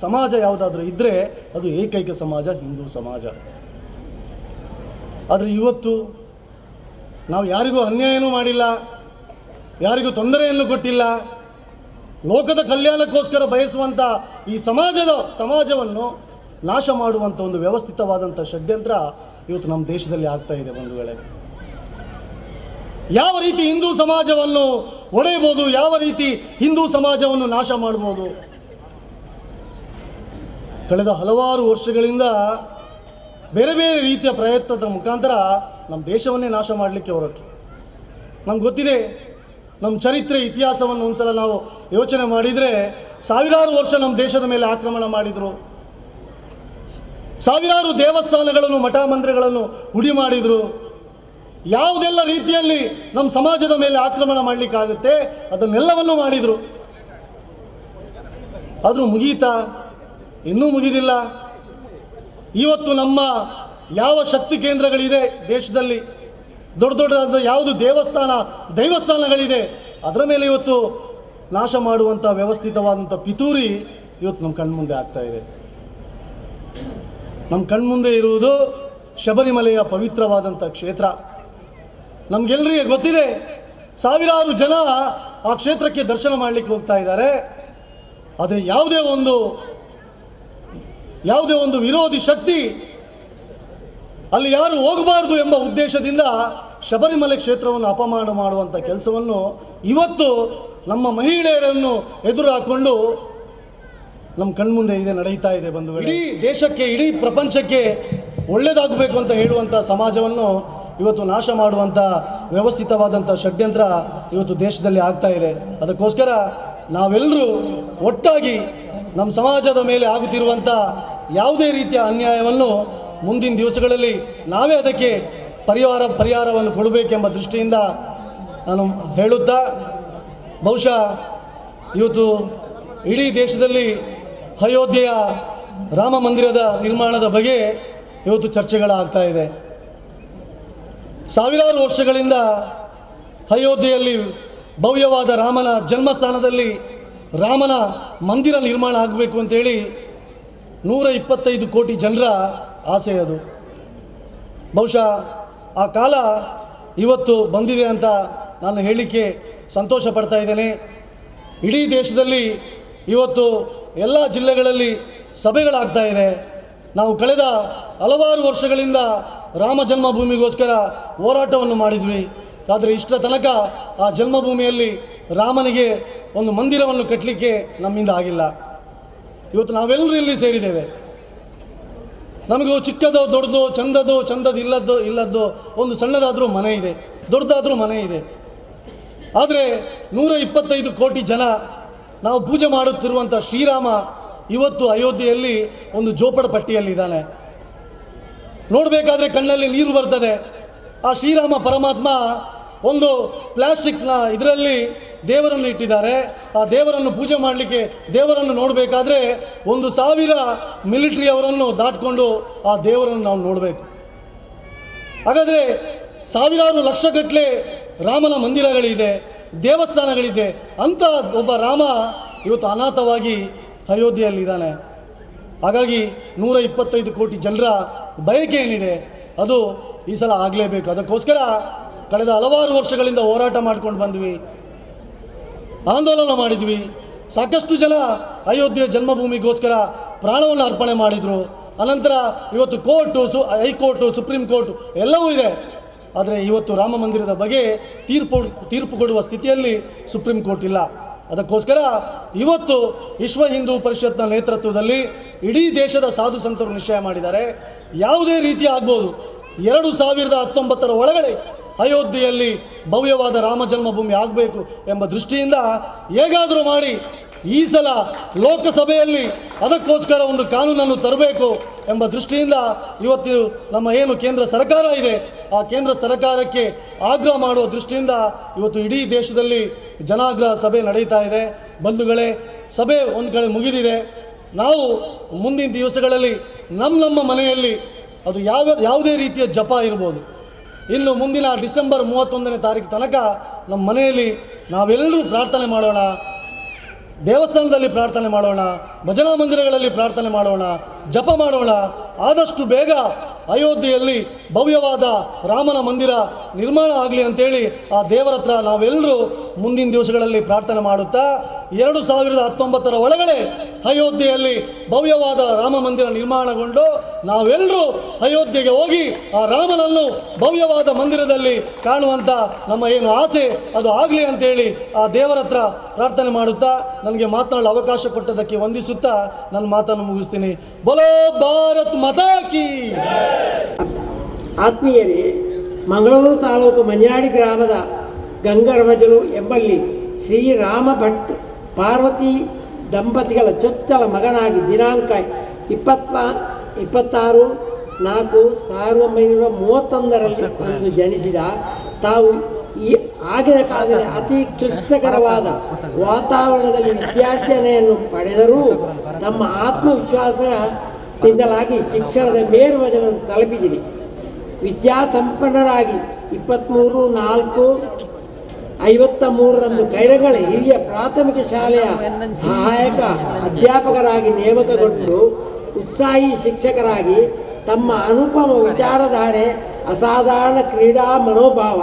ಸಮಾಜ ಯಾವುದಾದ್ರೂ ಇದ್ದರೆ ಅದು ಏಕೈಕ ಸಮಾಜ ಹಿಂದೂ ಸಮಾಜ. ಆದರೆ ಇವತ್ತು ನಾವು ಯಾರಿಗೂ ಅನ್ಯಾಯನೂ ಮಾಡಿಲ್ಲ, ಯಾರಿಗೂ ತೊಂದರೆಯನ್ನು ಕೊಟ್ಟಿಲ್ಲ. ಲೋಕದ ಕಲ್ಯಾಣಕ್ಕೋಸ್ಕರ ಬಯಸುವಂಥ ಈ ಸಮಾಜವನ್ನು ನಾಶ ಮಾಡುವಂಥ ಒಂದು ವ್ಯವಸ್ಥಿತವಾದಂಥ ಷಡ್ಯಂತ್ರ ಇವತ್ತು ನಮ್ಮ ದೇಶದಲ್ಲಿ ಆಗ್ತಾ ಇದೆ ಬಂಧುಗಳೇ. ಯಾವ ರೀತಿ ಹಿಂದೂ ಸಮಾಜವನ್ನು ಒಡೆಯಬಹುದು, ಯಾವ ರೀತಿ ಹಿಂದೂ ಸಮಾಜವನ್ನು ನಾಶ ಮಾಡ್ಬೋದು? ಕಳೆದ ಹಲವಾರು ವರ್ಷಗಳಿಂದ ಬೇರೆ ಬೇರೆ ರೀತಿಯ ಪ್ರಯತ್ನದ ಮುಖಾಂತರ ನಮ್ಮ ದೇಶವನ್ನೇ ನಾಶ ಮಾಡಲಿಕ್ಕೆ ಹೊರಟು. ನಮ್ಗೆ ಗೊತ್ತಿದೆ, ನಮ್ಮ ಚರಿತ್ರೆ ಇತಿಹಾಸವನ್ನು ಒಂದ್ಸಲ ನಾವು ಯೋಚನೆ ಮಾಡಿದರೆ ಸಾವಿರಾರು ವರ್ಷ ನಮ್ಮ ದೇಶದ ಮೇಲೆ ಆಕ್ರಮಣ ಮಾಡಿದರು. ಸಾವಿರಾರು ದೇವಸ್ಥಾನಗಳನ್ನು, ಮಠ ಮಂದಿರಗಳನ್ನು ಉಡಿ ಮಾಡಿದರು. ಯಾವುದೆಲ್ಲ ರೀತಿಯಲ್ಲಿ ನಮ್ಮ ಸಮಾಜದ ಮೇಲೆ ಆಕ್ರಮಣ ಮಾಡಲಿಕ್ಕಾಗುತ್ತೆ ಅದನ್ನೆಲ್ಲವನ್ನು ಮಾಡಿದರು. ಆದರೂ ಮುಗೀತಾ? ಇನ್ನೂ ಮುಗಿದಿಲ್ಲ. ಇವತ್ತು ನಮ್ಮ ಯಾವ ಶಕ್ತಿ ಕೇಂದ್ರಗಳಿದೆ ದೇಶದಲ್ಲಿ, ದೊಡ್ಡ ದೊಡ್ಡದಾದ ಯಾವುದು ದೈವಸ್ಥಾನಗಳಿದೆ, ಅದರ ಮೇಲೆ ಇವತ್ತು ನಾಶ ಮಾಡುವಂಥ ವ್ಯವಸ್ಥಿತವಾದಂಥ ಪಿತೂರಿ ಇವತ್ತು ನಮ್ಮ ಕಣ್ಮುಂದೆ ಆಗ್ತಾ ಇದೆ. ನಮ್ಮ ಕಣ್ಮುಂದೆ ಇರುವುದು ಶಬರಿಮಲೆಯ ಪವಿತ್ರವಾದಂಥ ಕ್ಷೇತ್ರ. ನಮಗೆಲ್ಲರಿಗೆ ಗೊತ್ತಿದೆ, ಸಾವಿರಾರು ಜನ ಆ ಕ್ಷೇತ್ರಕ್ಕೆ ದರ್ಶನ ಮಾಡಲಿಕ್ಕೆ ಹೋಗ್ತಾ ಇದ್ದಾರೆ. ಆದರೆ ಯಾವುದೇ ಒಂದು ವಿರೋಧಿ ಶಕ್ತಿ ಅಲ್ಲಿ ಯಾರು ಹೋಗಬಾರ್ದು ಎಂಬ ಉದ್ದೇಶದಿಂದ ಶಬರಿಮಲೆ ಕ್ಷೇತ್ರವನ್ನು ಅಪಮಾನ ಮಾಡುವಂಥ ಕೆಲಸವನ್ನು ಇವತ್ತು ನಮ್ಮ ಮಹಿಳೆಯರನ್ನು ಎದುರು ಹಾಕ್ಕೊಂಡು ನಮ್ಮ ಕಣ್ಮುಂದೆ ಇದೆ, ನಡೀತಾ ಇದೆ ಬಂಧುಗಳೇ. ಇಡೀ ದೇಶಕ್ಕೆ, ಇಡೀ ಪ್ರಪಂಚಕ್ಕೆ ಒಳ್ಳೆಯದಾಗಬೇಕು ಅಂತ ಹೇಳುವಂಥ ಸಮಾಜವನ್ನು ಇವತ್ತು ನಾಶ ಮಾಡುವಂಥ ವ್ಯವಸ್ಥಿತವಾದಂಥ ಷಡ್ಯಂತ್ರ ಇವತ್ತು ದೇಶದಲ್ಲಿ ಆಗ್ತಾ ಇದೆ. ಅದಕ್ಕೋಸ್ಕರ ನಾವೆಲ್ಲರೂ ಒಟ್ಟಾಗಿ ನಮ್ಮ ಸಮಾಜದ ಮೇಲೆ ಆಗುತ್ತಿರುವಂಥ ಯಾವುದೇ ರೀತಿಯ ಅನ್ಯಾಯವನ್ನು ಮುಂದಿನ ದಿವಸಗಳಲ್ಲಿ ನಾವೇ ಅದಕ್ಕೆ ಪರಿಹಾರವನ್ನು ಕೊಡಬೇಕೆಂಬ ದೃಷ್ಟಿಯಿಂದ ನಾನು ಹೇಳುತ್ತಾ, ಬಹುಶಃ ಇವತ್ತು ಇಡೀ ದೇಶದಲ್ಲಿ ಅಯೋಧ್ಯೆಯ ರಾಮ ಮಂದಿರದ ನಿರ್ಮಾಣದ ಬಗ್ಗೆ ಇವತ್ತು ಚರ್ಚೆಗಳಾಗ್ತಾ ಇದೆ. ಸಾವಿರಾರು ವರ್ಷಗಳಿಂದ ಅಯೋಧ್ಯೆಯಲ್ಲಿ ಭವ್ಯವಾದ ರಾಮನ ಜನ್ಮಸ್ಥಾನದಲ್ಲಿ ರಾಮನ ಮಂದಿರ ನಿರ್ಮಾಣ ಆಗಬೇಕು ಅಂತೇಳಿ 125 ಕೋಟಿ ಜನರ ಆಸೆ ಅದು. ಬಹುಶಃ ಆ ಕಾಲ ಇವತ್ತು ಬಂದಿದೆ ಅಂತ ನಾನು ಹೇಳಲಿಕ್ಕೆ ಸಂತೋಷ ಪಡ್ತಾ ಇದ್ದೇನೆ. ಇಡೀ ದೇಶದಲ್ಲಿ ಇವತ್ತು ಎಲ್ಲ ಜಿಲ್ಲೆಗಳಲ್ಲಿ ಸಭೆಗಳಾಗ್ತಾ ಇದೆ. ನಾವು ಕಳೆದ ಹಲವಾರು ವರ್ಷಗಳಿಂದ ರಾಮ ಜನ್ಮಭೂಮಿಗೋಸ್ಕರ ಹೋರಾಟವನ್ನು ಮಾಡಿದ್ವಿ. ಆದರೆ ಇಷ್ಟರ ತನಕ ಆ ಜನ್ಮಭೂಮಿಯಲ್ಲಿ ರಾಮನಿಗೆ ಒಂದು ಮಂದಿರವನ್ನು ಕಟ್ಟಲಿಕ್ಕೆ ನಮ್ಮಿಂದ ಆಗಿಲ್ಲ. ಇವತ್ತು ನಾವೆಲ್ಲರೂ ಇಲ್ಲಿ ಸೇರಿದ್ದೇವೆ. ನಮಗೂ ಚಿಕ್ಕದೋ ದೊಡ್ಡದೋ, ಚಂದದ್ದು ಇಲ್ಲದ್ದು ಒಂದು ಸಣ್ಣದಾದರೂ ಮನೆ ಇದೆ, ದೊಡ್ಡದಾದರೂ ಮನೆ ಇದೆ. ಆದರೆ 125 ಕೋಟಿ ಜನ ನಾವು ಪೂಜೆ ಮಾಡುತ್ತಿರುವಂಥ ಶ್ರೀರಾಮ ಇವತ್ತು ಅಯೋಧ್ಯೆಯಲ್ಲಿ ಒಂದು ಜೋಪಡ ಪಟ್ಟಿಯಲ್ಲಿದ್ದಾನೆ. ನೋಡಬೇಕಾದ್ರೆ ಕಣ್ಣಲ್ಲಿ ನೀರು ಬರ್ತದೆ. ಆ ಶ್ರೀರಾಮ ಪರಮಾತ್ಮ ಒಂದು ಪ್ಲಾಸ್ಟಿಕ್ನ ಇದರಲ್ಲಿ ದೇವರನ್ನು ಇಟ್ಟಿದ್ದಾರೆ. ಆ ದೇವರನ್ನು ಪೂಜೆ ಮಾಡಲಿಕ್ಕೆ, ದೇವರನ್ನು ನೋಡಬೇಕಾದ್ರೆ 1,000 ಮಿಲಿಟರಿಯವರನ್ನು ದಾಟ್ಕೊಂಡು ಆ ದೇವರನ್ನು ನಾವು ನೋಡಬೇಕು. ಹಾಗಾದರೆ ಸಾವಿರಾರು ಲಕ್ಷಗಟ್ಟಲೆ ರಾಮನ ಮಂದಿರಗಳಿದೆ, ದೇವಸ್ಥಾನಗಳಿದೆ. ಅಂಥ ಒಬ್ಬ ರಾಮ ಇವತ್ತು ಅನಾಥವಾಗಿ ಅಯೋಧ್ಯೆಯಲ್ಲಿದ್ದಾನೆ. ಹಾಗಾಗಿ 125 ಕೋಟಿ ಜನರ ಬಯಕೆ ಏನಿದೆ ಅದು ಈ ಸಲ ಆಗಲೇಬೇಕು. ಅದಕ್ಕೋಸ್ಕರ ಕಳೆದ ಹಲವಾರು ವರ್ಷಗಳಿಂದ ಹೋರಾಟ ಮಾಡ್ಕೊಂಡು ಬಂದ್ವಿ, ಆಂದೋಲನ ಮಾಡಿದ್ವಿ. ಸಾಕಷ್ಟು ಜನ ಅಯೋಧ್ಯೆ ಜನ್ಮಭೂಮಿಗೋಸ್ಕರ ಪ್ರಾಣವನ್ನು ಅರ್ಪಣೆ ಮಾಡಿದರು. ಅನಂತರ ಇವತ್ತು ಕೋರ್ಟು, ಹೈಕೋರ್ಟು, ಸುಪ್ರೀಂ ಕೋರ್ಟ್ ಎಲ್ಲವೂ ಇದೆ. ಆದರೆ ಇವತ್ತು ರಾಮ ಮಂದಿರದ ಬಗ್ಗೆ ತೀರ್ಪು ಕೊಡುವ ಸ್ಥಿತಿಯಲ್ಲಿ ಸುಪ್ರೀಂ ಕೋರ್ಟ್ ಇಲ್ಲ. ಅದಕ್ಕೋಸ್ಕರ ಇವತ್ತು ವಿಶ್ವ ಹಿಂದೂ ಪರಿಷತ್ನ ನೇತೃತ್ವದಲ್ಲಿ ಇಡೀ ದೇಶದ ಸಾಧು ಸಂತರು ನಿಶ್ಚಯ ಮಾಡಿದ್ದಾರೆ, ಯಾವುದೇ ರೀತಿ ಆಗ್ಬೋದು 2019 ಒಳಗಡೆ ಅಯೋಧ್ಯೆಯಲ್ಲಿ ಭವ್ಯವಾದ ರಾಮ ಜನ್ಮಭೂಮಿ ಆಗಬೇಕು ಎಂಬ ದೃಷ್ಟಿಯಿಂದ ಹೇಗಾದರೂ ಮಾಡಿ ಈ ಸಲ ಲೋಕಸಭೆಯಲ್ಲಿ ಅದಕ್ಕೋಸ್ಕರ ಒಂದು ಕಾನೂನನ್ನು ತರಬೇಕು ಎಂಬ ದೃಷ್ಟಿಯಿಂದ ಇವತ್ತು ನಮ್ಮ ಏನು ಕೇಂದ್ರ ಸರ್ಕಾರ ಇದೆ ಆ ಕೇಂದ್ರ ಸರ್ಕಾರಕ್ಕೆ ಆಗ್ರಹ ಮಾಡುವ ದೃಷ್ಟಿಯಿಂದ ಇವತ್ತು ಇಡೀ ದೇಶದಲ್ಲಿ ಜನಾಗ್ರಹ ಸಭೆ ನಡೀತಾ ಇದೆ. ಬಂಧುಗಳೇ, ಸಭೆ ಒಂದು ಕಡೆ ಮುಗಿದಿದೆ. ನಾವು ಮುಂದಿನ ದಿವಸಗಳಲ್ಲಿ ನಮ್ಮ ಮನೆಯಲ್ಲಿ ಅದು ಯಾವುದೇ ರೀತಿಯ ಜಪ ಇರ್ಬೋದು. ಇನ್ನು ಮುಂದಿನ ಡಿಸೆಂಬರ್ 31ನೇ ತಾರೀಕು ತನಕ ನಮ್ಮ ಮನೆಯಲ್ಲಿ ನಾವೆಲ್ಲರೂ ಪ್ರಾರ್ಥನೆ ಮಾಡೋಣ, ದೇವಸ್ಥಾನದಲ್ಲಿ ಪ್ರಾರ್ಥನೆ ಮಾಡೋಣ, ಭಜನಾ ಮಂದಿರಗಳಲ್ಲಿ ಪ್ರಾರ್ಥನೆ ಮಾಡೋಣ, ಜಪ ಮಾಡೋಣ. ಆದಷ್ಟು ಬೇಗ ಅಯೋಧ್ಯೆಯಲ್ಲಿ ಭವ್ಯವಾದ ರಾಮನ ಮಂದಿರ ನಿರ್ಮಾಣ ಆಗಲಿ ಅಂತೇಳಿ ಆ ದೇವರ ಹತ್ರ ನಾವೆಲ್ಲರೂ ಮುಂದಿನ ದಿವಸಗಳಲ್ಲಿ ಪ್ರಾರ್ಥನೆ ಮಾಡುತ್ತಾ 2019ರ ಒಳಗಡೆ ಅಯೋಧ್ಯೆಯಲ್ಲಿ ಭವ್ಯವಾದ ರಾಮ ಮಂದಿರ ನಿರ್ಮಾಣಗೊಂಡು ನಾವೆಲ್ಲರೂ ಅಯೋಧ್ಯೆಗೆ ಹೋಗಿ ಆ ರಾಮನನ್ನು ಭವ್ಯವಾದ ಮಂದಿರದಲ್ಲಿ ಕಾಣುವಂಥ ನಮ್ಮ ಏನು ಆಸೆ ಅದು ಆಗಲಿ ಅಂತೇಳಿ ಆ ದೇವರ ಹತ್ರ ಪ್ರಾರ್ಥನೆ ಮಾಡುತ್ತಾ ನನಗೆ ಮಾತನಾಡಲು ಅವಕಾಶ ಕೊಟ್ಟದಕ್ಕೆ ವಂದಿಸುತ್ತಾ ನನ್ನ ಮಾತನ್ನು ಮುಗಿಸ್ತೀನಿ. ಬೋಲೋ ಭಾರತ್ ಮಾತಾ ಕಿ. ಆತ್ಮೀಯರೇ, ಮಂಗಳೂರು ತಾಲೂಕು ಮಂಜಾಡಿ ಗ್ರಾಮದ ಗಂಗರಮಜಲು ಎಂಬಲ್ಲಿ ಶ್ರೀರಾಮ ಭಟ್ ಪಾರ್ವತಿ ದಂಪತಿಗಳ ಚೊಚ್ಚಲ ಮಗನಾಗಿ ದಿನಾಂಕ 26/4/1931 ಜನಿಸಿದ ತಾವು ಈ ಆಗಿನ ಕಾಲದಲ್ಲಿ ಅತಿ ಕ್ಲಿಷ್ಟಕರವಾದ ವಾತಾವರಣದಲ್ಲಿ ವಿದ್ಯಾರ್ಜನೆಯನ್ನು ಪಡೆದರೂ ತಮ್ಮ ಆತ್ಮವಿಶ್ವಾಸದಿಂದಲಾಗಿ ಶಿಕ್ಷಣದ ಮೇರುಮಜಲನ್ನು ತಲುಪಿದಿರಿ. ವಿದ್ಯಾಸಂಪನ್ನರಾಗಿ 23/4/53 ಕೈರಂಗಳ ಹಿರಿಯ ಪ್ರಾಥಮಿಕ ಶಾಲೆಯ ಸಹಾಯಕ ಅಧ್ಯಾಪಕರಾಗಿ ನೇಮಕಗೊಂಡು ಉತ್ಸಾಹಿ ಶಿಕ್ಷಕರಾಗಿ ತಮ್ಮ ಅನುಪಮ ವಿಚಾರಧಾರೆ, ಅಸಾಧಾರಣ ಕ್ರೀಡಾ ಮನೋಭಾವ,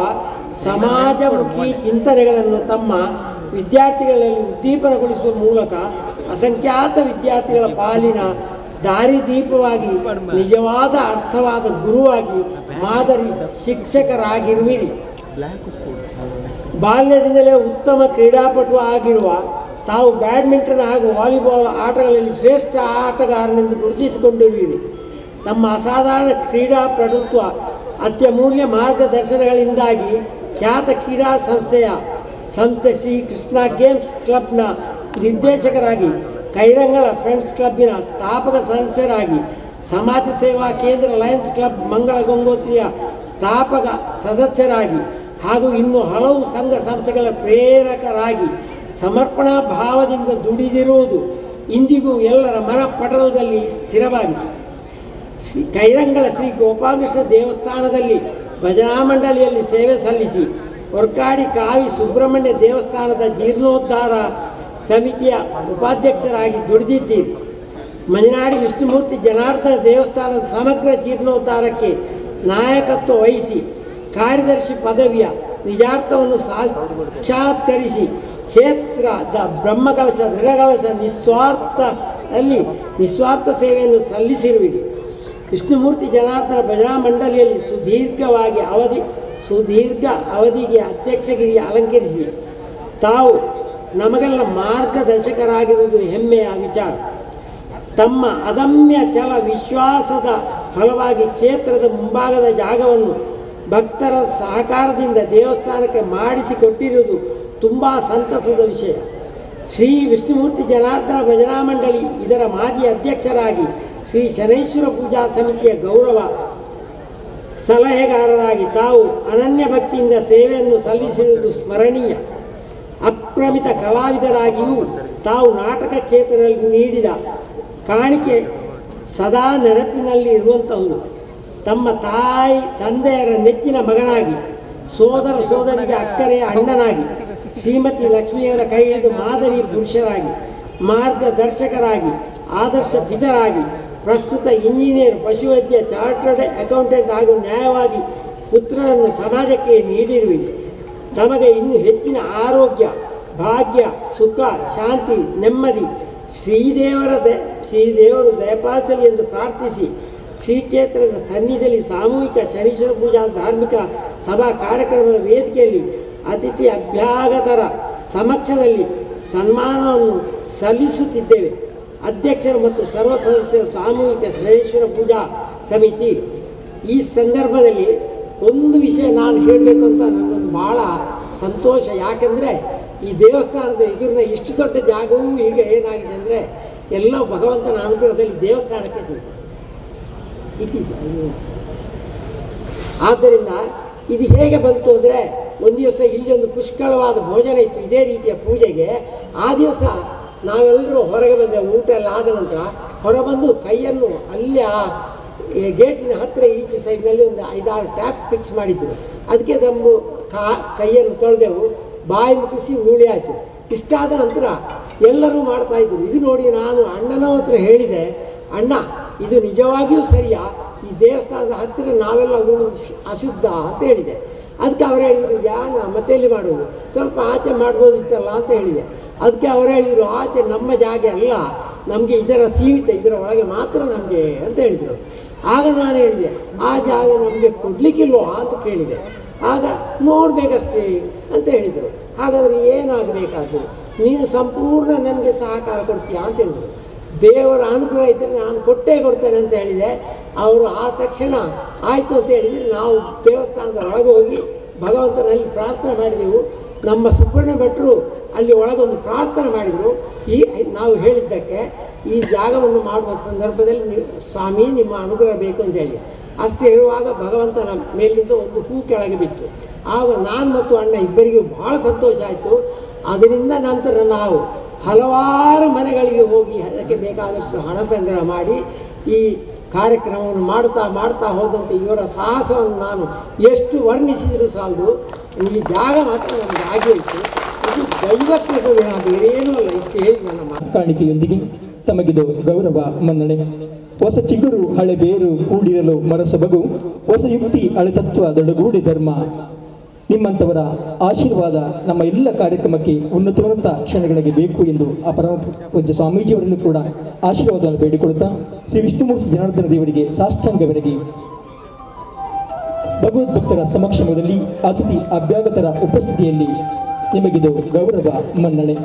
ಸಮಾಜಮುಖಿ ಚಿಂತನೆಗಳನ್ನು ತಮ್ಮ ವಿದ್ಯಾರ್ಥಿಗಳಲ್ಲಿ ಉದ್ದೀಪನಗೊಳಿಸುವ ಮೂಲಕ ಅಸಂಖ್ಯಾತ ವಿದ್ಯಾರ್ಥಿಗಳ ಪಾಲಿನ ದಾರಿದೀಪವಾಗಿ, ನಿಜವಾದ ಅರ್ಥವಾದ ಗುರುವಾಗಿ, ಮಾದರಿ ಶಿಕ್ಷಕರಾಗಿರುವಿರಿ. ಬಾಲ್ಯದಿಂದಲೇ ಉತ್ತಮ ಕ್ರೀಡಾಪಟು ಆಗಿರುವ ತಾವು ಬ್ಯಾಡ್ಮಿಂಟನ್ ಹಾಗೂ ವಾಲಿಬಾಲ್ ಆಟಗಳಲ್ಲಿ ಶ್ರೇಷ್ಠ ಆಟಗಾರನೆಂದು ಗುರುತಿಸಿಕೊಂಡಿರುವಿರಿ. ತಮ್ಮ ಅಸಾಧಾರಣ ಕ್ರೀಡಾಪಟುತ್ವ, ಅತ್ಯಮೂಲ್ಯ ಮಾರ್ಗದರ್ಶನಗಳಿಂದಾಗಿ ಖ್ಯಾತ ಕ್ರೀಡಾ ಸಂಸ್ಥೆ ಶ್ರೀ ಕೃಷ್ಣ ಗೇಮ್ಸ್ ಕ್ಲಬ್ನ ನಿರ್ದೇಶಕರಾಗಿ, ಕೈರಂಗಳ ಫ್ರೆಂಡ್ಸ್ ಕ್ಲಬ್ಬಿನ ಸ್ಥಾಪಕ ಸದಸ್ಯರಾಗಿ, ಸಮಾಜ ಸೇವಾ ಕೇಂದ್ರ ಲಯನ್ಸ್ ಕ್ಲಬ್ ಮಂಗಳ ಗಂಗೋತ್ರಿಯ ಸ್ಥಾಪಕ ಸದಸ್ಯರಾಗಿ ಹಾಗೂ ಇನ್ನು ಹಲವು ಸಂಘ ಸಂಸ್ಥೆಗಳ ಪ್ರೇರಕರಾಗಿ ಸಮರ್ಪಣಾ ಭಾವದಿಂದ ದುಡಿದಿರುವುದು ಇಂದಿಗೂ ಎಲ್ಲರ ಮನಪಟಲದಲ್ಲಿ ಸ್ಥಿರವಾಗಿದೆ. ಕೈರಂಗಳ ಶ್ರೀ ಗೋಪಾಲಕೃಷ್ಣ ದೇವಸ್ಥಾನದಲ್ಲಿ ಭಜನಾ ಮಂಡಳಿಯಲ್ಲಿ ಸೇವೆ ಸಲ್ಲಿಸಿ, ಹೊರ್ಕಾಡಿ ಕಾವಿ ಸುಬ್ರಹ್ಮಣ್ಯ ದೇವಸ್ಥಾನದ ಜೀರ್ಣೋದ್ಧಾರ ಸಮಿತಿಯ ಉಪಾಧ್ಯಕ್ಷರಾಗಿ ದುಡಿದಿದ್ದೀರಿ. ಮಂಜನಾಡಿ ವಿಷ್ಣುಮೂರ್ತಿ ಜನಾರ್ದನ ದೇವಸ್ಥಾನದ ಸಮಗ್ರ ಜೀರ್ಣೋದ್ಧಾರಕ್ಕೆ ನಾಯಕತ್ವ ವಹಿಸಿ ಕಾರ್ಯದರ್ಶಿ ಪದವಿಯ ನಿಜಾರ್ಥವನ್ನು ಸಾಕ್ಷಾತ್ಕರಿಸಿ ಕ್ಷೇತ್ರದ ಬ್ರಹ್ಮಕಲಶ ದೃಢಕಲಶ ನಿಸ್ವಾರ್ಥ ಸೇವೆಯನ್ನು ಸಲ್ಲಿಸಿರುವಿರಿ. ವಿಷ್ಣುಮೂರ್ತಿ ಜನಾರ್ದನ ಭಜನಾ ಮಂಡಳಿಯಲ್ಲಿ ಸುದೀರ್ಘ ಅವಧಿಗೆ ಅಧ್ಯಕ್ಷಗಿರಿ ಅಲಂಕರಿಸಿ ತಾವು ನಮಗೆಲ್ಲ ಮಾರ್ಗದರ್ಶಕರಾಗಿರುವುದು ಹೆಮ್ಮೆಯ ವಿಚಾರ. ತಮ್ಮ ಅದಮ್ಯ ಛಲ ವಿಶ್ವಾಸದ ಫಲವಾಗಿ ಕ್ಷೇತ್ರದ ಮುಂಭಾಗದ ಜಾಗವನ್ನು ಭಕ್ತರ ಸಹಕಾರದಿಂದ ದೇವಸ್ಥಾನಕ್ಕೆ ಮಾಡಿಸಿಕೊಟ್ಟಿರುವುದು ತುಂಬ ಸಂತಸದ ವಿಷಯ. ಶ್ರೀ ವಿಷ್ಣುಮೂರ್ತಿ ಜನಾರ್ದನ ಭಜನಾ ಮಂಡಳಿ ಇದರ ಮಾಜಿ ಅಧ್ಯಕ್ಷರಾಗಿ, ಶ್ರೀ ಶನೈಶ್ವರ ಪೂಜಾ ಸಮಿತಿಯ ಗೌರವ ಸಲಹೆಗಾರರಾಗಿ ತಾವು ಅನನ್ಯ ಭಕ್ತಿಯಿಂದ ಸೇವೆಯನ್ನು ಸಲ್ಲಿಸಿರುವುದು ಸ್ಮರಣೀಯ. ಅಪ್ರಮಿತ ಕಲಾವಿದರಾಗಿಯೂ ತಾವು ನಾಟಕ ಕ್ಷೇತ್ರದಲ್ಲಿ ನೀಡಿದ ಕಾಣಿಕೆ ಸದಾ ನೆನಪಿನಲ್ಲಿ ಇರುವಂತಹುದು. ತಮ್ಮ ತಂದೆಯರ ನೆಚ್ಚಿನ ಮಗನಾಗಿ, ಸೋದರ ಸೋದರಿಗೆ ಅಕ್ಕರೆಯ ಅಣ್ಣನಾಗಿ, ಶ್ರೀಮತಿ ಲಕ್ಷ್ಮಿಯವರ ಕೈ ಹಿಡಿದು ಮಾದರಿ ಪುರುಷರಾಗಿ, ಮಾರ್ಗದರ್ಶಕರಾಗಿ, ಆದರ್ಶ ಪಿತರಾಗಿ, ಪ್ರಸ್ತುತ ಇಂಜಿನಿಯರ್, ಪಶುವೈದ್ಯ, ಚಾರ್ಟರ್ಡ್ ಅಕೌಂಟೆಂಟ್ ಹಾಗೂ ನ್ಯಾಯವಾದಿ ಪುತ್ರರನ್ನು ಸಮಾಜಕ್ಕೆ ನೀಡಿರುವಿರಿ. ತಮಗೆ ಇನ್ನೂ ಹೆಚ್ಚಿನ ಆರೋಗ್ಯ, ಭಾಗ್ಯ, ಸುಖ, ಶಾಂತಿ, ನೆಮ್ಮದಿ ಶ್ರೀದೇವರು ದಯಪಾಲಿಸಲಿ ಎಂದು ಪ್ರಾರ್ಥಿಸಿ, ಶ್ರೀಕ್ಷೇತ್ರದ ಸನ್ನಿಧಿಯಲ್ಲಿ ಸಾಮೂಹಿಕ ಶನೀಶ್ವರ ಪೂಜಾ ಧಾರ್ಮಿಕ ಸಭಾ ಕಾರ್ಯಕ್ರಮದ ವೇದಿಕೆಯಲ್ಲಿ ಅತಿಥಿ ಅಭ್ಯಾಗತರ ಸಮಕ್ಷದಲ್ಲಿ ಸನ್ಮಾನವನ್ನು ಸಲ್ಲಿಸುತ್ತಿದ್ದೇವೆ. ಅಧ್ಯಕ್ಷರು ಮತ್ತು ಸರ್ವ ಸದಸ್ಯರು ಸಾಮೂಹಿಕ ಶನೀಶ್ವರ ಪೂಜಾ ಸಮಿತಿ. ಈ ಸಂದರ್ಭದಲ್ಲಿ ಒಂದು ವಿಷಯ ನಾನು ಹೇಳಬೇಕು ಅಂತ ನನ್ನೊಂದು ಭಾಳ ಸಂತೋಷ. ಯಾಕೆಂದರೆ ಈ ದೇವಸ್ಥಾನದ ಎದುರಿನ ಇಷ್ಟು ದೊಡ್ಡ ಜಾಗವೂ ಈಗ ಏನಾಗಿದೆ ಅಂದರೆ ಎಲ್ಲ ಭಗವಂತನ ಅನುಗ್ರಹದಲ್ಲಿ ದೇವಸ್ಥಾನಕ್ಕೆ ಇಟ್ಟಿದ್ದು. ಆದ್ದರಿಂದ ಇದು ಹೇಗೆ ಬಂತು ಅಂದರೆ ಒಂದು ದಿವಸ ಇಲ್ಲಿ ಒಂದು ಪುಷ್ಕಳವಾದ ಭೋಜನ ಇತ್ತು ಇದೇ ರೀತಿಯ ಪೂಜೆಗೆ. ಆ ದಿವಸ ನಾವೆಲ್ಲರೂ ಹೊರಗೆ ಬಂದೆವು. ಊಟ ಎಲ್ಲ ಆದ ನಂತರ ಹೊರಬಂದು ಕೈಯನ್ನು ಅಲ್ಲಿ ಆ ಗೇಟಿನ ಹತ್ತಿರ ಈಚೆ ಸೈಡ್ನಲ್ಲಿ ಒಂದು 5-6 ಟ್ಯಾಪ್ ಫಿಕ್ಸ್ ಮಾಡಿದ್ರು. ಅದಕ್ಕೆ ನಮ್ಮ ಕೈಯನ್ನು ತೊಳೆದೆವು, ಬಾಯಿ ಮುಗಿಸಿ ಹೂಳಿ ಆಯಿತು. ಇಷ್ಟಾದ ನಂತರ ಎಲ್ಲರೂ ಮಾಡ್ತಾಯಿದ್ರು. ಇದು ನೋಡಿ ನಾನು ಅಣ್ಣನ ಹತ್ರ ಹೇಳಿದೆ, ಅಣ್ಣ ಇದು ನಿಜವಾಗಿಯೂ ಸರಿಯಾ, ಈ ದೇವಸ್ಥಾನದ ಹತ್ತಿರ ನಾವೆಲ್ಲ ಹೂಳುವುದು ಅಶುದ್ಧ ಅಂತ ಹೇಳಿದೆ. ಅದಕ್ಕೆ ಅವರು ಹೇಳಿದರು, ಯಾನ ಮತ್ತೆ ಎಲ್ಲಿ ಮಾಡೋದು, ಸ್ವಲ್ಪ ಆಚೆ ಮಾಡ್ಬೋದಿತ್ತಲ್ಲ ಅಂತ ಹೇಳಿದೆ. ಅದಕ್ಕೆ ಅವರು ಹೇಳಿದರು, ಆಚೆ ನಮ್ಮ ಜಾಗ ಅಲ್ಲ, ನಮಗೆ ಇದರ ಸೀಮಿತ, ಇದರ ಒಳಗೆ ಮಾತ್ರ ನಮಗೆ ಅಂತ ಹೇಳಿದರು. ಆಗ ನಾನು ಹೇಳಿದೆ, ಆ ಜಾಗ ನಮಗೆ ಕೊಡಲಿಕ್ಕಿಲ್ವೋ ಅಂತ ಕೇಳಿದೆ. ಆಗ ನೋಡಬೇಕಷ್ಟೇ ಅಂತ ಹೇಳಿದರು. ಹಾಗಾದರೆ ಏನಾಗಬೇಕಾದ್ರು, ನೀನು ಸಂಪೂರ್ಣ ನನಗೆ ಸಹಕಾರ ಕೊಡ್ತೀಯಾ ಅಂತ ಹೇಳಿದರು. ದೇವರ ಅನುಗ್ರಹ ಇದ್ದರೆ ನಾನು ಕೊಟ್ಟೇ ಕೊಡ್ತೇನೆ ಅಂತ ಹೇಳಿದೆ. ಅವರು ಆ ತಕ್ಷಣ ಆಯಿತು ಅಂತ ಹೇಳಿದರೆ ನಾವು ದೇವಸ್ಥಾನದ ಒಳಗೆ ಹೋಗಿ ಭಗವಂತನಲ್ಲಿ ಪ್ರಾರ್ಥನೆ ಮಾಡಿದೆವು. ನಮ್ಮ ಸುಬ್ರಹ್ಮಣ್ಯ ಭಟ್ರು ಅಲ್ಲಿ ಒಳಗೊಂದು ಪ್ರಾರ್ಥನೆ ಮಾಡಿದರು. ಈ ನಾವು ಹೇಳಿದ್ದಕ್ಕೆ ಈ ಜಾಗವನ್ನು ಮಾಡುವ ಸಂದರ್ಭದಲ್ಲಿ ಸ್ವಾಮಿ ನಿಮ್ಮ ಅನುಗ್ರಹ ಬೇಕು ಅಂತ ಹೇಳಿ ಅಷ್ಟು ಹೇಳುವಾಗ ಭಗವಂತನ ಮೇಲಿಂದ ಒಂದು ಹೂ ಕೆಳಗೆ ಬಿತ್ತು. ಆಗ ನಾನು ಮತ್ತು ಅಣ್ಣ ಇಬ್ಬರಿಗೂ ಭಾಳ ಸಂತೋಷ ಆಯಿತು. ಅದರಿಂದ ನಂತರ ನಾವು ಹಲವಾರು ಮನೆಗಳಿಗೆ ಹೋಗಿ ಅದಕ್ಕೆ ಬೇಕಾದಷ್ಟು ಹಣ ಸಂಗ್ರಹ ಮಾಡಿ ಈ ಕಾರ್ಯಕ್ರಮವನ್ನು ಮಾಡ್ತಾ ಹೋದಂತೆ ಇವರ ಸಾಹಸವನ್ನು ನಾನು ಎಷ್ಟು ವರ್ಣಿಸಿದರೂ ಸಾಲದು. ಈ ಜಾಗ ಮಾತ್ರ ನಮಗೆ ಆಗಿತ್ತು. ಇದು ದೈವತ್ವದ ಬೇರೇನೂ ಅಲ್ಲ. ಇಷ್ಟು ಹೇಳಿ ನನ್ನ ಮಾತು. ಕಾಣಿಕೆಯೊಂದಿಗೆ ತಮಗಿದು ಗೌರವ ಮನ್ನಣೆ. ಹೊಸ ಚಿಗುರು ಹಳೆ ಬೇರು ಕೂಡಿರಲು ಮರಸೊಬಗು, ಹೊಸ ಯುಕ್ತಿ ಹಳೆತತ್ವ ದೊಡ್ಡಗೂಡಿ ಧರ್ಮ. ನಿಮ್ಮಂಥವರ ಆಶೀರ್ವಾದ ನಮ್ಮ ಎಲ್ಲ ಕಾರ್ಯಕ್ರಮಕ್ಕೆ ಉನ್ನತ ಕ್ಷಣಗಳಿಗೆ ಬೇಕು ಎಂದು ಆ ಪರಮ ಪೂಜ್ಯ ಸ್ವಾಮೀಜಿಯವರನ್ನು ಕೂಡ ಆಶೀರ್ವಾದವನ್ನು ಬೇಡಿಕೊಳ್ಳುತ್ತಾ ಶ್ರೀ ವಿಷ್ಣುಮೂರ್ತಿ ಜನಾರ್ದನ ದೇವರಿಗೆ ಸಾಷ್ಟಾಂಗವರೆಗೆ ಭಗವದ್ಭಕ್ತರ ಸಮಕ್ಷಮದಲ್ಲಿ ಅತಿಥಿ ಅಭ್ಯಾಗತರ ಉಪಸ್ಥಿತಿಯಲ್ಲಿ ನಿಮಗಿದು ಗೌರವ ಮನ್ನಣೆ.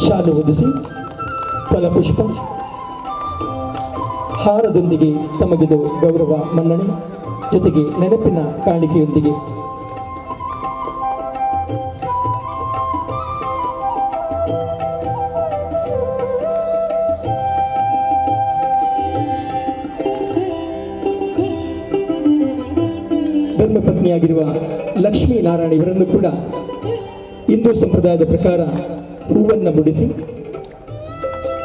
ಶಾಲು ಹೊದಿಸಿ ಫಲಪುಷ್ಪ ಹಾರದೊಂದಿಗೆ ತಮಗಿದು ಗೌರವ ಮನ್ನಣೆ, ಜೊತೆಗೆ ನೆನಪಿನ ಕಾಣಿಕೆಯೊಂದಿಗೆ. ಧರ್ಮಪತ್ನಿಯಾಗಿರುವ ಲಕ್ಷ್ಮೀನಾರಾಯಣ ಇವರನ್ನು ಕೂಡ ಹಿಂದೂ ಸಂಪ್ರದಾಯದ ಪ್ರಕಾರ ಹೂವನ್ನು ಮುಡಿಸಿ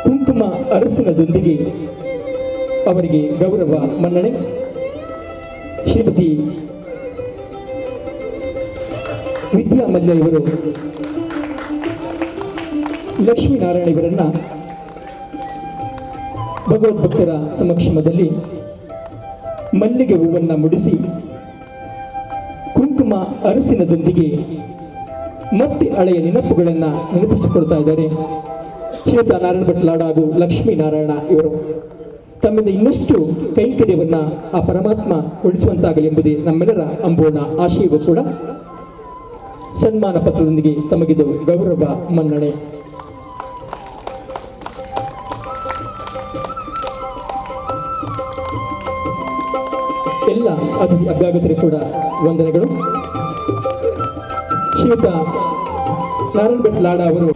ಕುಂಕುಮ ಅರಸಿನದೊಂದಿಗೆ ಅವರಿಗೆ ಗೌರವ ಮನ್ನಣೆ. ಶ್ರೀಮತಿ ವಿದ್ಯಾಮಲ್ಯ ಇವರು ಲಕ್ಷ್ಮೀನಾರಾಯಣ ಇವರನ್ನ ಭಗವದ್ಭಕ್ತರ ಸಮಕ್ಷಮದಲ್ಲಿ ಮಲ್ಲಿಗೆ ಹೂವನ್ನು ಮುಡಿಸಿ ಕುಂಕುಮ ಅರಸಿನದೊಂದಿಗೆ ಮತ್ತೆ ಹಳೆಯ ನೆನಪುಗಳನ್ನು ನೆನಪಿಸಿಕೊಳ್ತಾ ಇದ್ದಾರೆ. ಶ್ರೀಯುತ ನಾರಾಯಣ ಭಟ್ ಲಾಡ ಹಾಗೂ ಲಕ್ಷ್ಮೀನಾರಾಯಣ ಇವರು ತಮ್ಮಿಂದ ಇನ್ನಷ್ಟು ಕೈಂಕರ್ಯವನ್ನ ಆ ಪರಮಾತ್ಮ ಉಳಿಸುವಂತಾಗಲಿ ಎಂಬುದೇ ನಮ್ಮೆಲ್ಲರ ಅಂಬೋಣ ಆಶಯವೂ ಕೂಡ. ಸನ್ಮಾನ ಪತ್ರದೊಂದಿಗೆ ತಮಗಿದು ಗೌರವ ಮನ್ನಣೆ. ಎಲ್ಲ ಅತಿಥಿ ಅಭ್ಯಾಗತರಿಗೆ ಕೂಡ ವಂದನೆಗಳು. ಶ್ರೀಯುತ ನಾರಾಯಣ ಭಟ್ ಲಾಡ ಅವರು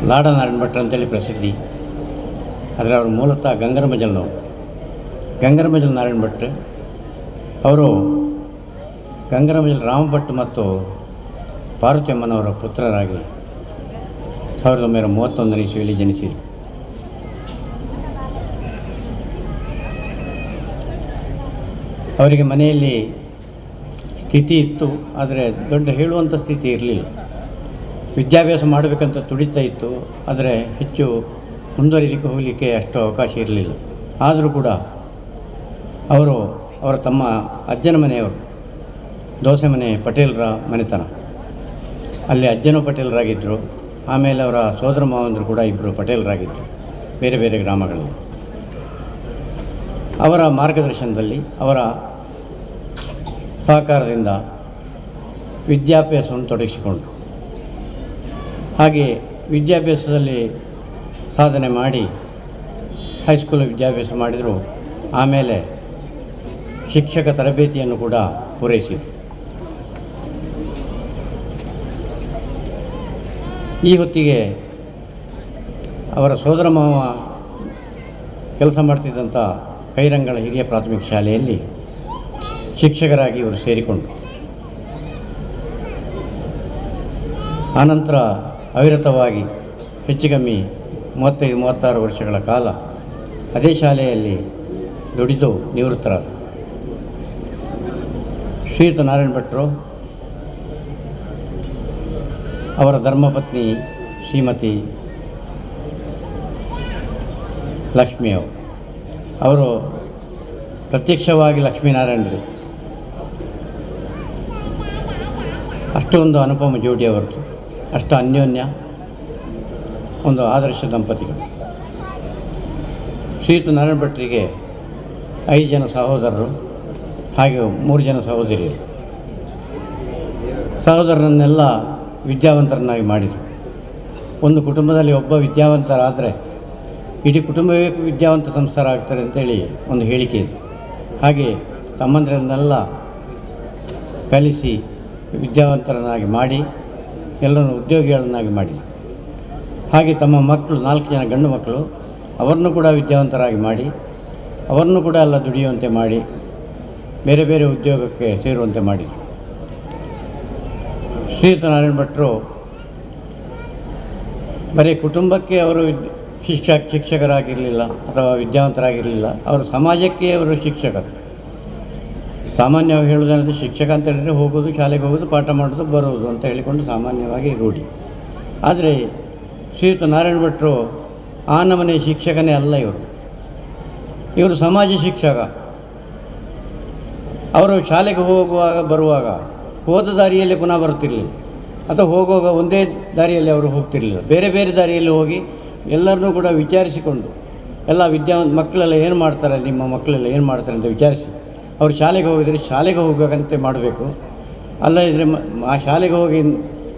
ಲಾಡ ನಾರಾಯಣ ಭಟ್ರು ಅಂತೇಳಿ ಪ್ರಸಿದ್ಧಿ. ಆದರೆ ಅವರು ಮೂಲತಃ ಗಂಗರಮಜಲ್ನವರು. ಗಂಗರಮಜಲ್ ನಾರಾಯಣ ಭಟ್ ಅವರು ಗಂಗರಮಜಲ್ ರಾಮಭಟ್ ಮತ್ತು ಪಾರ್ವತಿಯಮ್ಮನವರ ಪುತ್ರರಾಗಿ 1931 ಇಸವಿಯಲ್ಲಿ ಜನಿಸಿದರು. ಅವರಿಗೆ ಮನೆಯಲ್ಲಿ ಸ್ಥಿತಿ ಇತ್ತು, ಆದರೆ ದೊಡ್ಡ ಹೇಳುವಂಥ ಸ್ಥಿತಿ ಇರಲಿಲ್ಲ. ವಿದ್ಯಾಭ್ಯಾಸ ಮಾಡಬೇಕಂತ ತುಡಿತಾ ಇತ್ತು, ಆದರೆ ಹೆಚ್ಚು ಮುಂದುವರಿಲಿಕ್ಕೆ ಹೋಗಲಿಕ್ಕೆ ಅಷ್ಟು ಅವಕಾಶ ಇರಲಿಲ್ಲ. ಆದರೂ ಕೂಡ ಅವರ ತಮ್ಮ ಅಜ್ಜನ ಮನೆಯವರು ದೋಸೆ ಮನೆ ಪಟೇಲರ ಮನೆತನ, ಅಲ್ಲಿ ಅಜ್ಜನೂ ಪಟೇಲರಾಗಿದ್ದರು. ಆಮೇಲೆ ಅವರ ಸೋದರ ಮಾವಂದರು ಕೂಡ ಇಬ್ಬರು ಪಟೇಲರಾಗಿದ್ದರು ಬೇರೆ ಬೇರೆ ಗ್ರಾಮಗಳಲ್ಲಿ. ಅವರ ಮಾರ್ಗದರ್ಶನದಲ್ಲಿ ಅವರ ಸಹಕಾರದಿಂದ ವಿದ್ಯಾಭ್ಯಾಸವನ್ನು ತೊಡಗಿಸಿಕೊಂಡರು. ಹಾಗೆ ವಿದ್ಯಾಭ್ಯಾಸದಲ್ಲಿ ಸಾಧನೆ ಮಾಡಿ ಹೈಸ್ಕೂಲ್ ವಿದ್ಯಾಭ್ಯಾಸ ಮಾಡಿದರು. ಆಮೇಲೆ ಶಿಕ್ಷಕ ತರಬೇತಿಯನ್ನು ಕೂಡ ಪೂರೈಸಿದರು. ಈ ಹೊತ್ತಿಗೆ ಅವರ ಸೋದರ ಮಾವ ಕೆಲಸ ಮಾಡ್ತಿದ್ದಂಥ ಕೈರಂಗಳ ಹಿರಿಯ ಪ್ರಾಥಮಿಕ ಶಾಲೆಯಲ್ಲಿ ಶಿಕ್ಷಕರಾಗಿ ಇವರು ಸೇರಿಕೊಂಡರು. ಆನಂತರ ಅವಿರತವಾಗಿ ಹೆಚ್ಚು ಕಮ್ಮಿ 35-36 ವರ್ಷಗಳ ಕಾಲ ಅದೇ ಶಾಲೆಯಲ್ಲಿ ದುಡಿದು ನಿವೃತ್ತರಾದರು. ಶ್ರೀಯುತ ನಾರಾಯಣ ಭಟ್ರು ಅವರ ಧರ್ಮಪತ್ನಿ ಶ್ರೀಮತಿ ಲಕ್ಷ್ಮಿಯವರು ಪ್ರತ್ಯಕ್ಷವಾಗಿ ಲಕ್ಷ್ಮೀನಾರಾಯಣರು. ಅಷ್ಟೊಂದು ಅನುಪಮ ಜೋಡಿ ಅವರದು, ಅಷ್ಟು ಅನ್ಯೋನ್ಯ, ಒಂದು ಆದರ್ಶ ದಂಪತಿಗಳು. ಶ್ರೀಯುತ ನಾರಾಯಣ ಭಟ್ರಿಗೆ 5 ಜನ ಸಹೋದರರು ಹಾಗೆ 3 ಜನ ಸಹೋದರಿಯರು. ಸಹೋದರರನ್ನೆಲ್ಲ ವಿದ್ಯಾವಂತರನ್ನಾಗಿ ಮಾಡಿದರು. ಒಂದು ಕುಟುಂಬದಲ್ಲಿ ಒಬ್ಬ ವಿದ್ಯಾವಂತರಾದರೆ ಇಡೀ ಕುಟುಂಬವೇ ವಿದ್ಯಾವಂತ ಸಂಸಾರ ಆಗ್ತಾರೆ ಅಂತೇಳಿ ಒಂದು ಹೇಳಿಕೆ ಇದೆ. ಹಾಗೆ ತಮ್ಮಂದಿರನ್ನೆಲ್ಲ ಕಲಿಸಿ ವಿದ್ಯಾವಂತರನ್ನಾಗಿ ಮಾಡಿ ಎಲ್ಲರನ್ನು ಉದ್ಯೋಗಿಗಳನ್ನಾಗಿ ಮಾಡಿದರು. ಹಾಗೆ ತಮ್ಮ ಮಕ್ಕಳು 4 ಜನ ಗಂಡು ಮಕ್ಕಳು, ಅವರನ್ನು ಕೂಡ ವಿದ್ಯಾವಂತರಾಗಿ ಮಾಡಿ ಅವರನ್ನು ಕೂಡ ಎಲ್ಲ ದುಡಿಯುವಂತೆ ಮಾಡಿ ಬೇರೆ ಬೇರೆ ಉದ್ಯೋಗಕ್ಕೆ ಸೇರುವಂತೆ ಮಾಡಿದರು. ಶ್ರೀಯುತ ನಾರಾಯಣ ಭಟ್ರು ಬರೀ ಕುಟುಂಬಕ್ಕೆ ಅವರು ಶಿಕ್ಷಕರಾಗಿರಲಿಲ್ಲ ಅಥವಾ ವಿದ್ಯಾವಂತರಾಗಿರಲಿಲ್ಲ, ಅವರು ಸಮಾಜಕ್ಕೆ ಅವರು ಶಿಕ್ಷಕರು. ಸಾಮಾನ್ಯವಾಗಿ ಹೇಳೋದೇನಂದರೆ ಶಿಕ್ಷಕ ಅಂತ ಹೇಳಿದರೆ ಹೋಗೋದು, ಶಾಲೆಗೆ ಹೋಗೋದು, ಪಾಠ ಮಾಡೋದು, ಬರೋದು ಅಂತ ಹೇಳಿಕೊಂಡು ಸಾಮಾನ್ಯವಾಗಿ ರೂಢಿ. ಆದರೆ ಶ್ರೀಯುತ ನಾರಾಯಣ ಭಟ್ರು ಆ ನಮನೆ ಶಿಕ್ಷಕನೇ ಅಲ್ಲ. ಇವರು ಸಮಾಜ ಶಿಕ್ಷಕ. ಅವರು ಶಾಲೆಗೆ ಹೋಗುವಾಗ ಬರುವಾಗ ಹೋದ ದಾರಿಯಲ್ಲಿ ಪುನಃ ಬರುತ್ತಿರಲಿಲ್ಲ, ಅಥವಾ ಹೋಗುವಾಗ ಒಂದೇ ದಾರಿಯಲ್ಲಿ ಅವರು ಹೋಗ್ತಿರಲಿಲ್ಲ. ಬೇರೆ ಬೇರೆ ದಾರಿಯಲ್ಲಿ ಹೋಗಿ ಎಲ್ಲರನ್ನೂ ಕೂಡ ವಿಚಾರಿಸಿಕೊಂಡು ಎಲ್ಲ ಮಕ್ಕಳೆಲ್ಲ ಏನು ಮಾಡ್ತಾರೆ, ನಿಮ್ಮ ಮಕ್ಕಳೆಲ್ಲ ಏನು ಮಾಡ್ತಾರೆ ಅಂತ ವಿಚಾರಿಸಿ ಅವರು ಶಾಲೆಗೆ ಹೋಗಿದರೆ ಶಾಲೆಗೆ ಹೋಗಬೇಕಂತೆ ಮಾಡಬೇಕು. ಅಲ್ಲ ಇದ್ದರೆ ಆ ಶಾಲೆಗೆ ಹೋಗಿ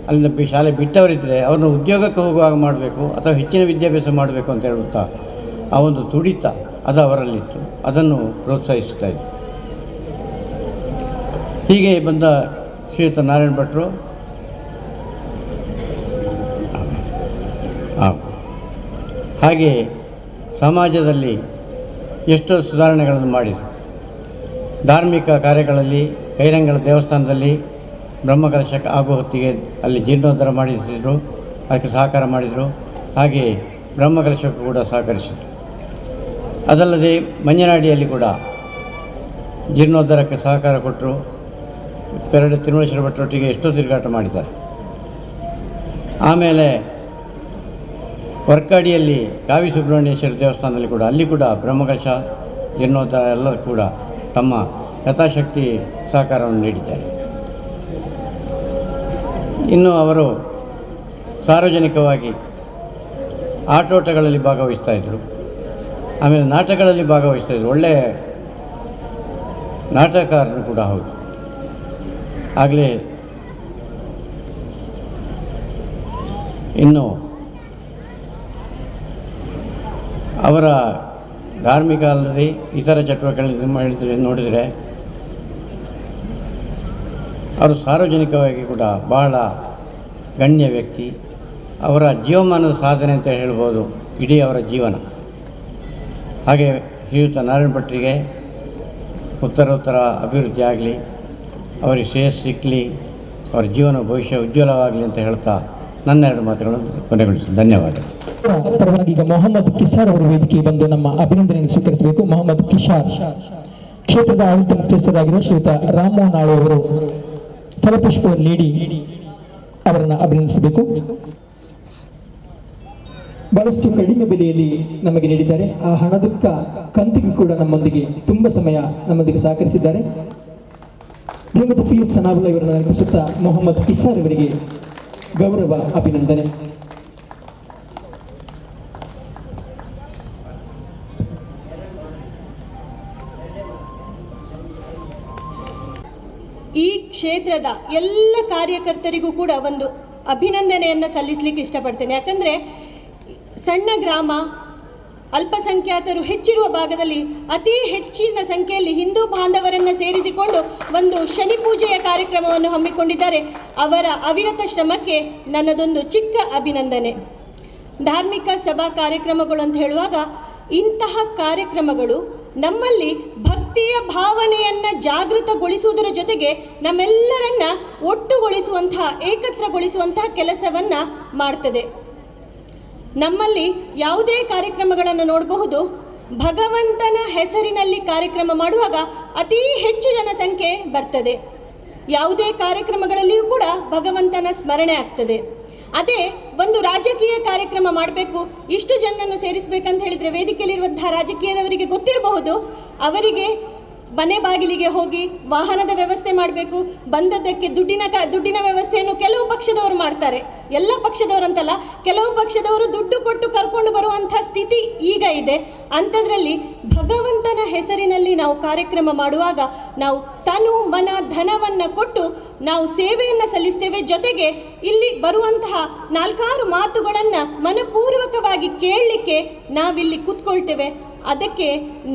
ಅಲ್ಲಿಂದ ಶಾಲೆ ಬಿಟ್ಟವರಿದ್ದರೆ ಅವ್ರನ್ನ ಉದ್ಯೋಗಕ್ಕೆ ಹೋಗುವಾಗ ಮಾಡಬೇಕು ಅಥವಾ ಹೆಚ್ಚಿನ ವಿದ್ಯಾಭ್ಯಾಸ ಮಾಡಬೇಕು ಅಂತ ಹೇಳುತ್ತಾ ಆ ಒಂದು ತುಡಿತ ಅದು ಅವರಲ್ಲಿತ್ತು. ಅದನ್ನು ಪ್ರೋತ್ಸಾಹಿಸ್ತಾ ಇದ್ದರು. ಹೀಗೆ ಬಂದ ಶ್ರೀಯುತ ನಾರಾಯಣ ಭಟ್ರು ಹಾಗೆ ಸಮಾಜದಲ್ಲಿ ಎಷ್ಟೋ ಸುಧಾರಣೆಗಳನ್ನು ಮಾಡಿದರು. ಧಾರ್ಮಿಕ ಕಾರ್ಯಗಳಲ್ಲಿ ಕೈರಂಗಳ ದೇವಸ್ಥಾನದಲ್ಲಿ ಬ್ರಹ್ಮಕಲಶ ಆಗುವ ಹೊತ್ತಿಗೆ ಅಲ್ಲಿ ಜೀರ್ಣೋದ್ಧಾರ ಮಾಡಿಸಿದರು, ಅದಕ್ಕೆ ಸಹಕಾರ ಮಾಡಿದರು. ಹಾಗೆ ಬ್ರಹ್ಮಕಲಶಕ್ಕೂ ಕೂಡ ಸಹಕರಿಸಿದರು. ಅದಲ್ಲದೆ ಮಂಜನಾಡಿಯಲ್ಲಿ ಕೂಡ ಜೀರ್ಣೋದ್ಧಾರಕ್ಕೆ ಸಹಕಾರ ಕೊಟ್ಟರು. ಪೆರಡೆ ತಿರುಮಲೇಶ್ವರ ಭಟ್ರೊಟ್ಟಿಗೆ ಎಷ್ಟೋ ತಿರುಗಾಟ ಮಾಡಿದ್ದಾರೆ. ಆಮೇಲೆ ವರ್ಕಾಡಿಯಲ್ಲಿ ಕಾವಿ ಸುಬ್ರಹ್ಮಣ್ಯೇಶ್ವರ ದೇವಸ್ಥಾನದಲ್ಲಿ ಕೂಡ ಅಲ್ಲಿ ಕೂಡ ಬ್ರಹ್ಮಕಲಶ ಜೀರ್ಣೋದ್ಧಾರ ಎಲ್ಲರೂ ಕೂಡ ತಮ್ಮ ಯಥಾಶಕ್ತಿ ಸಹಕಾರವನ್ನು ನೀಡಿದ್ದಾರೆ. ಇನ್ನು ಅವರು ಸಾರ್ವಜನಿಕವಾಗಿ ಆಟೋಟಗಳಲ್ಲಿ ಭಾಗವಹಿಸ್ತಾಯಿದ್ರು. ಆಮೇಲೆ ನಾಟಕಗಳಲ್ಲಿ ಭಾಗವಹಿಸ್ತಾಯಿದ್ರು. ಒಳ್ಳೆಯ ನಾಟಕಕಾರರು ಕೂಡ ಹೌದು. ಆಗಲೇ ಇನ್ನು ಅವರ ಧಾರ್ಮಿಕ ಅಲ್ಲದೆ ಇತರ ಚಟುವಟಿಕೆಗಳನ್ನು ಮಾಡಿದರೆ ನೋಡಿದರೆ ಅವರು ಸಾರ್ವಜನಿಕವಾಗಿ ಕೂಡ ಬಹಳ ಗಣ್ಯ ವ್ಯಕ್ತಿ. ಅವರ ಜೀವಮಾನದ ಸಾಧನೆ ಅಂತ ಹೇಳ್ಬೋದು ಇಡೀ ಅವರ ಜೀವನ. ಹಾಗೆ ಶ್ರೀಯುತ ನಾರಾಯಣ ಭಟ್ರಿಗೆ ಉತ್ತರೋತ್ತರ ಅಭಿವೃದ್ಧಿ ಆಗಲಿ, ಅವರಿಗೆ ಶ್ರೇಯಸ್ಸು ಸಿಕ್ಕಲಿ, ಅವರ ಜೀವನ ಭವಿಷ್ಯ ಉಜ್ವಲವಾಗಲಿ ಅಂತ ಹೇಳ್ತಾ ನನ್ನ 2 ಮಾತುಗಳನ್ನು ಕೊನೆಗೊಳಿಸಿ ಧನ್ಯವಾದಗಳು. ಪರವಾಗಿ ಈಗ ಮೊಹಮ್ಮದ್ ಕಿಸಾರ್ ಅವರು ವೇದಿಕೆ ಬಂದು ನಮ್ಮ ಅಭಿನಂದನೆಯನ್ನು ಸ್ವೀಕರಿಸಬೇಕು. ಮೊಹಮ್ಮದ್ ಕಿಸಾರ್ ಕ್ಷೇತ್ರದ ಆಡಳಿತ ಮುಖ್ಯಸ್ಥರಾಗಿರುವ ಶ್ರೀಯುತ ರಾಮಮೋಹನ್ ಆಳು ಅವರು ಫಲಪುಷ್ಪವನ್ನು ನೀಡಿ ಅವರನ್ನು ಅಭಿನಂದಿಸಬೇಕು. ಬಹಳಷ್ಟು ಕಡಿಮೆ ಬೆಲೆಯಲ್ಲಿ ನಮಗೆ ನೀಡಿದ್ದಾರೆ. ಆ ಹಣದ ಕಂತಿಗೂ ಕೂಡ ನಮ್ಮೊಂದಿಗೆ ತುಂಬ ಸಮಯ ನಮ್ಮೊಂದಿಗೆ ಸಹಕರಿಸಿದ್ದಾರೆ. ಶ್ರೀಮತಿ PS ಸನಾವುಲ್ಲಾ ಇವರನ್ನು ನೆನಪಿಸುತ್ತಾ ಮೊಹಮ್ಮದ್ ಕಿಸಾರ್ ಅವರಿಗೆ ಗೌರವ ಅಭಿನಂದನೆ. ಈ ಕ್ಷೇತ್ರದ ಎಲ್ಲ ಕಾರ್ಯಕರ್ತರಿಗೂ ಕೂಡ ಒಂದು ಅಭಿನಂದನೆಯನ್ನು ಸಲ್ಲಿಸಲಿಕ್ಕೆ ಇಷ್ಟಪಡ್ತೇನೆ. ಯಾಕಂದರೆ ಸಣ್ಣ ಗ್ರಾಮ, ಅಲ್ಪಸಂಖ್ಯಾತರು ಹೆಚ್ಚಿರುವ ಭಾಗದಲ್ಲಿ ಅತಿ ಹೆಚ್ಚಿನ ಸಂಖ್ಯೆಯಲ್ಲಿ ಹಿಂದೂ ಬಾಂಧವರನ್ನು ಸೇರಿಸಿಕೊಂಡು ಒಂದು ಶನಿ ಪೂಜೆಯ ಕಾರ್ಯಕ್ರಮವನ್ನು ಹಮ್ಮಿಕೊಂಡಿದ್ದಾರೆ. ಅವರ ಅವಿರತ ಶ್ರಮಕ್ಕೆ ನನ್ನದೊಂದು ಚಿಕ್ಕ ಅಭಿನಂದನೆ. ಧಾರ್ಮಿಕ ಸಭಾ ಕಾರ್ಯಕ್ರಮಗಳು ಅಂತ ಹೇಳುವಾಗ ಇಂತಹ ಕಾರ್ಯಕ್ರಮಗಳು ನಮ್ಮಲ್ಲಿ ಭಕ್ತಿಯ ಭಾವನೆಯನ್ನು ಜಾಗೃತಗೊಳಿಸುವುದರ ಜೊತೆಗೆ ನಮ್ಮೆಲ್ಲರನ್ನ ಒಟ್ಟುಗೊಳಿಸುವಂತಹ, ಏಕತ್ರಗೊಳಿಸುವಂತಹ ಕೆಲಸವನ್ನು ಮಾಡ್ತದೆ. ನಮ್ಮಲ್ಲಿ ಯಾವುದೇ ಕಾರ್ಯಕ್ರಮಗಳನ್ನು ನೋಡಬಹುದು, ಭಗವಂತನ ಹೆಸರಿನಲ್ಲಿ ಕಾರ್ಯಕ್ರಮ ಮಾಡುವಾಗ ಅತಿ ಹೆಚ್ಚು ಜನಸಂಖ್ಯೆ ಬರ್ತದೆ. ಯಾವುದೇ ಕಾರ್ಯಕ್ರಮಗಳಲ್ಲಿಯೂ ಕೂಡ ಭಗವಂತನ ಸ್ಮರಣೆ ಆಗ್ತದೆ. ಅದೇ ಒಂದು ರಾಜಕೀಯ ಕಾರ್ಯಕ್ರಮ ಮಾಡಬೇಕು, ಇಷ್ಟು ಜನರನ್ನು ಸೇರಿಸಬೇಕಂತ ಹೇಳಿದರೆ ವೇದಿಕೆಯಲ್ಲಿರುವಂತಹ ರಾಜಕೀಯದವರಿಗೆ ಗೊತ್ತಿರಬಹುದು, ಅವರಿಗೆ ಮನೆ ಬಾಗಿಲಿಗೆ ಹೋಗಿ ವಾಹನದ ವ್ಯವಸ್ಥೆ ಮಾಡಬೇಕು, ಬಂದದ್ದಕ್ಕೆ ದುಡ್ಡಿನ ವ್ಯವಸ್ಥೆಯನ್ನು ಕೆಲವು ಪಕ್ಷದವರು ಮಾಡ್ತಾರೆ. ಎಲ್ಲ ಪಕ್ಷದವರಂತಲ್ಲ, ಕೆಲವು ಪಕ್ಷದವರು ದುಡ್ಡು ಕೊಟ್ಟು ಕರ್ಕೊಂಡು ಬರುವಂಥ ಸ್ಥಿತಿ ಈಗ ಇದೆ. ಅಂಥದ್ರಲ್ಲಿ ಭಗವಂತನ ಹೆಸರಿನಲ್ಲಿ ನಾವು ಕಾರ್ಯಕ್ರಮ ಮಾಡುವಾಗ ನಾವು ತನು ಮನ ಧನವನ್ನು ಕೊಟ್ಟು ನಾವು ಸೇವೆಯನ್ನು ಸಲ್ಲಿಸ್ತೇವೆ. ಜೊತೆಗೆ ಇಲ್ಲಿ ಬರುವಂತಹ 4-6 ಮಾತುಗಳನ್ನು ಮನಪೂರ್ವಕವಾಗಿ ಕೇಳಲಿಕ್ಕೆ ನಾವಿಲ್ಲಿ ಕೂತ್ಕೊಳ್ತೇವೆ. ಅದಕ್ಕೆ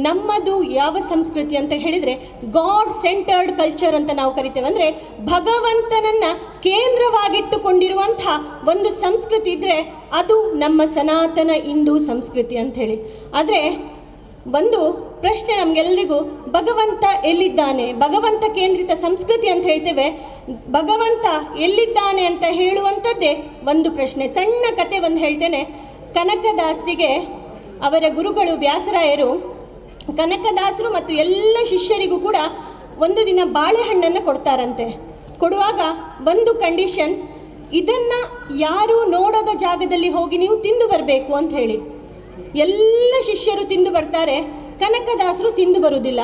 ನಮ್ಮದು ಯಾವ ಸಂಸ್ಕೃತಿ ಅಂತ ಹೇಳಿದರೆ ಗಾಡ್ ಸೆಂಟರ್ಡ್ ಕಲ್ಚರ್ ಅಂತ ನಾವು ಕರಿತೇವೆ. ಅಂದರೆ ಭಗವಂತನನ್ನು ಕೇಂದ್ರವಾಗಿಟ್ಟುಕೊಂಡಿರುವಂತಹ ಒಂದು ಸಂಸ್ಕೃತಿ ಇದ್ದರೆ ಅದು ನಮ್ಮ ಸನಾತನ ಹಿಂದೂ ಸಂಸ್ಕೃತಿ ಅಂಥೇಳಿ. ಆದರೆ ಒಂದು ಪ್ರಶ್ನೆ ನಮಗೆಲ್ಲರಿಗೂ, ಭಗವಂತ ಎಲ್ಲಿದ್ದಾನೆ? ಭಗವಂತ ಕೇಂದ್ರಿತ ಸಂಸ್ಕೃತಿ ಅಂತ ಹೇಳ್ತೇವೆ, ಭಗವಂತ ಎಲ್ಲಿದ್ದಾನೆ ಅಂತ ಹೇಳುವಂಥದ್ದೇ ಒಂದು ಪ್ರಶ್ನೆ. ಸಣ್ಣ ಕತೆ ಒಂದು ಹೇಳ್ತೇನೆ. ಕನಕದಾಸರಿಗೆ ಅವರ ಗುರುಗಳು ವ್ಯಾಸರಾಯರು ಕನಕದಾಸರು ಮತ್ತು ಎಲ್ಲ ಶಿಷ್ಯರಿಗೂ ಕೂಡ ಒಂದು ದಿನ ಬಾಳೆಹಣ್ಣನ್ನು ಕೊಡ್ತಾರಂತೆ. ಕೊಡುವಾಗ ಒಂದು ಕಂಡೀಷನ್, ಇದನ್ನು ಯಾರೂ ನೋಡೋದ ಜಾಗದಲ್ಲಿ ಹೋಗಿ ನೀವು ತಿಂದು ಬರಬೇಕು ಅಂತ ಹೇಳಿ. ಎಲ್ಲ ಶಿಷ್ಯರು ತಿಂದು ಬರ್ತಾರೆ, ಕನಕದಾಸರು ತಿಂದು ಬರುವುದಿಲ್ಲ.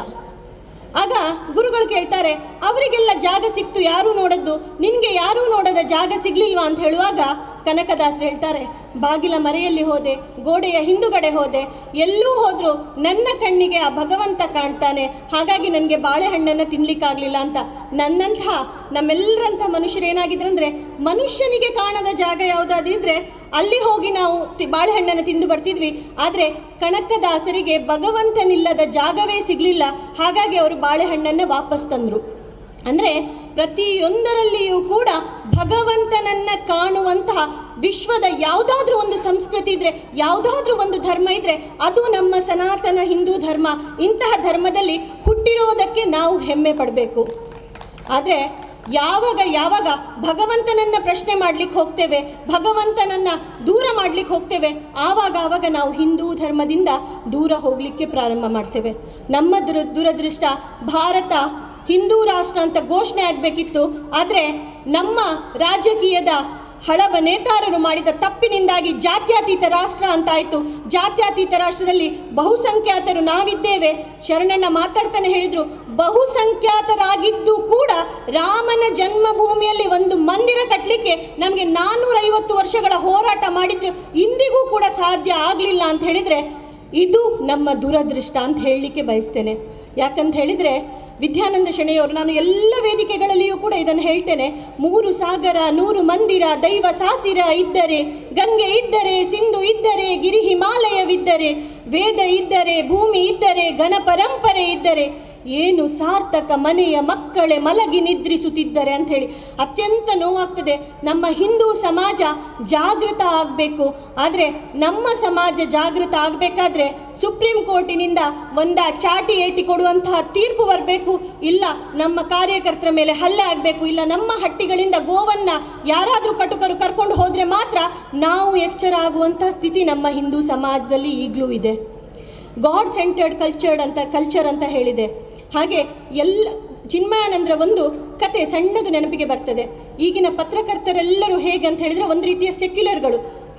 ಆಗ ಗುರುಗಳು ಕೇಳ್ತಾರೆ, ಅವರಿಗೆಲ್ಲ ಜಾಗ ಸಿಕ್ತು, ಯಾರೂ ನೋಡದ್ದು, ನಿನಗೆ ಯಾರೂ ನೋಡದ ಜಾಗ ಸಿಗ್ಲಿಲ್ವಾ ಅಂತ ಹೇಳುವಾಗ ಕನಕದಾಸರು ಹೇಳ್ತಾರೆ, ಬಾಗಿಲ ಮರೆಯಲ್ಲಿ ಹೋದೆ, ಗೋಡೆಯ ಹಿಂದುಗಡೆ ಹೋದೆ, ಎಲ್ಲೂ ಹೋದರೂ ನನ್ನ ಕಣ್ಣಿಗೆ ಆ ಭಗವಂತ ಕಾಣ್ತಾನೆ, ಹಾಗಾಗಿ ನನಗೆ ಬಾಳೆಹಣ್ಣನ್ನು ತಿನ್ಲಿಕ್ಕಾಗಲಿಲ್ಲ ಅಂತ. ನಮ್ಮೆಲ್ಲರಂಥ ಮನುಷ್ಯರು ಏನಾಗಿದ್ರು ಅಂದರೆ, ಮನುಷ್ಯನಿಗೆ ಕಾಣದ ಜಾಗ ಯಾವುದಾದಿದ್ರೆ ಅಲ್ಲಿ ಹೋಗಿ ನಾವು ಬಾಳೆಹಣ್ಣನ್ನು ತಿಂದು ಬರ್ತಿದ್ವಿ. ಆದರೆ ಕನಕದಾಸರಿಗೆ ಭಗವಂತನಿಲ್ಲದ ಜಾಗವೇ ಸಿಗಲಿಲ್ಲ, ಹಾಗಾಗಿ ಅವರು ಬಾಳೆಹಣ್ಣನ್ನು ವಾಪಸ್ ತಂದರು. ಅಂದರೆ ಪ್ರತಿಯೊಂದರಲ್ಲಿಯೂ ಕೂಡ ಭಗವಂತನನ್ನು ಕಾಣುವಂತಹ ವಿಶ್ವದ ಯಾವುದಾದ್ರೂ ಒಂದು ಸಂಸ್ಕೃತಿ ಇದ್ದರೆ, ಯಾವುದಾದ್ರೂ ಒಂದು ಧರ್ಮ ಇದ್ದರೆ ಅದು ನಮ್ಮ ಸನಾತನ ಹಿಂದೂ ಧರ್ಮ. ಇಂತಹ ಧರ್ಮದಲ್ಲಿ ಹುಟ್ಟಿರೋದಕ್ಕೆ ನಾವು ಹೆಮ್ಮೆ ಪಡಬೇಕು. ಆದರೆ ಯಾವಾಗ ಭಗವಂತನನ್ನು ಪ್ರಶ್ನೆ ಮಾಡಲಿಕ್ಕೆ ಹೋಗ್ತೇವೆ, ಭಗವಂತನನ್ನು ದೂರ ಮಾಡಲಿಕ್ಕೆ ಹೋಗ್ತೇವೆ, ಆವಾಗ ನಾವು ಹಿಂದೂ ಧರ್ಮದಿಂದ ದೂರ ಹೋಗಲಿಕ್ಕೆ ಪ್ರಾರಂಭ ಮಾಡ್ತೇವೆ. ನಮ್ಮ ದುರದೃಷ್ಟ, ಭಾರತ ಹಿಂದೂ ರಾಷ್ಟ್ರ ಅಂತ ಘೋಷಣೆ ಆಗಬೇಕಿತ್ತು. ಆದರೆ ನಮ್ಮ ರಾಜಕೀಯದ ಹಳಬ ನೇತಾರರು ಮಾಡಿದ ತಪ್ಪಿನಿಂದಾಗಿ ಜಾತ್ಯತೀತ ರಾಷ್ಟ್ರ ಅಂತಾಯಿತು. ಜಾತ್ಯತೀತ ರಾಷ್ಟ್ರದಲ್ಲಿ ಬಹುಸಂಖ್ಯಾತರು ನಾವಿದ್ದೇವೆ. ಶರಣಣ್ಣ ಮಾತಾಡ್ತಾನೆ ಹೇಳಿದರು, ಬಹುಸಂಖ್ಯಾತರಾಗಿದ್ದು ಕೂಡ ರಾಮನ ಜನ್ಮಭೂಮಿಯಲ್ಲಿ ಒಂದು ಮಂದಿರ ಕಟ್ಟಲಿಕ್ಕೆ ನಮಗೆ 450 ವರ್ಷಗಳ ಹೋರಾಟ ಮಾಡಿದ್ರೆ ಇಂದಿಗೂ ಕೂಡ ಸಾಧ್ಯ ಆಗಲಿಲ್ಲ ಅಂತ ಹೇಳಿದರೆ ಇದು ನಮ್ಮ ದುರದೃಷ್ಟ ಅಂತ ಹೇಳಲಿಕ್ಕೆ ಬಯಸ್ತೇನೆ. ಯಾಕಂತ ಹೇಳಿದರೆ ವಿದ್ಯಾನಂದ ಶೆಣೆಯವರು, ನಾನು ಎಲ್ಲ ವೇದಿಕೆಗಳಲ್ಲಿಯೂ ಕೂಡ ಇದನ್ನು ಹೇಳ್ತೇನೆ, 3 ಸಾಗರ 100 ಮಂದಿರ ದೈವ ಸಾಸಿರ ಇದ್ದರೆ, ಗಂಗೆ ಇದ್ದರೆ, ಸಿಂಧು ಇದ್ದರೆ, ಗಿರಿ ಹಿಮಾಲಯವಿದ್ದರೆ, ವೇದ ಇದ್ದರೆ, ಭೂಮಿ ಇದ್ದರೆ, ಘನ ಪರಂಪರೆ ಇದ್ದರೆ, ಏನು ಸಾರ್ಥಕ ಮನೆಯ ಮಕ್ಕಳೇ ಮಲಗಿ ನಿದ್ರಿಸುತ್ತಿದ್ದರೆ ಅಂಥೇಳಿ. ಅತ್ಯಂತ ನೋವಾಗ್ತದೆ. ನಮ್ಮ ಹಿಂದೂ ಸಮಾಜ ಜಾಗೃತ ಆಗಬೇಕು. ಆದರೆ ನಮ್ಮ ಸಮಾಜ ಜಾಗೃತ ಆಗಬೇಕಾದ್ರೆ ಸುಪ್ರೀಂ ಕೋರ್ಟಿನಿಂದ ಚಾಟಿ ಏಟಿ ಕೊಡುವಂತಹ ತೀರ್ಪು ಬರಬೇಕು, ಇಲ್ಲ ನಮ್ಮ ಕಾರ್ಯಕರ್ತರ ಮೇಲೆ ಹಲ್ಲೆ ಆಗಬೇಕು, ಇಲ್ಲ ನಮ್ಮ ಹಟ್ಟಿಗಳಿಂದ ಗೋವನ್ನು ಯಾರಾದರೂ ಕಟುಕರು ಕರ್ಕೊಂಡು ಹೋದರೆ ಮಾತ್ರ ನಾವು ಎಚ್ಚರ ಆಗುವಂತಹ ಸ್ಥಿತಿ ನಮ್ಮ ಹಿಂದೂ ಸಮಾಜದಲ್ಲಿ ಈಗಲೂ ಇದೆ. ಗಾಡ್ ಸೆಂಟರ್ಡ್ ಕಲ್ಚರ್ ಅಂತ ಹೇಳಿದೆ. ಹಾಗೆ ಚಿನ್ಮಯಾನಂದರ ಒಂದು ಕತೆ ಸಣ್ಣದು ನೆನಪಿಗೆ ಬರ್ತದೆ. ಈಗಿನ ಪತ್ರಕರ್ತರೆಲ್ಲರೂ ಹೇಗೆ ಅಂತ ಹೇಳಿದರೆ ಒಂದು ರೀತಿಯ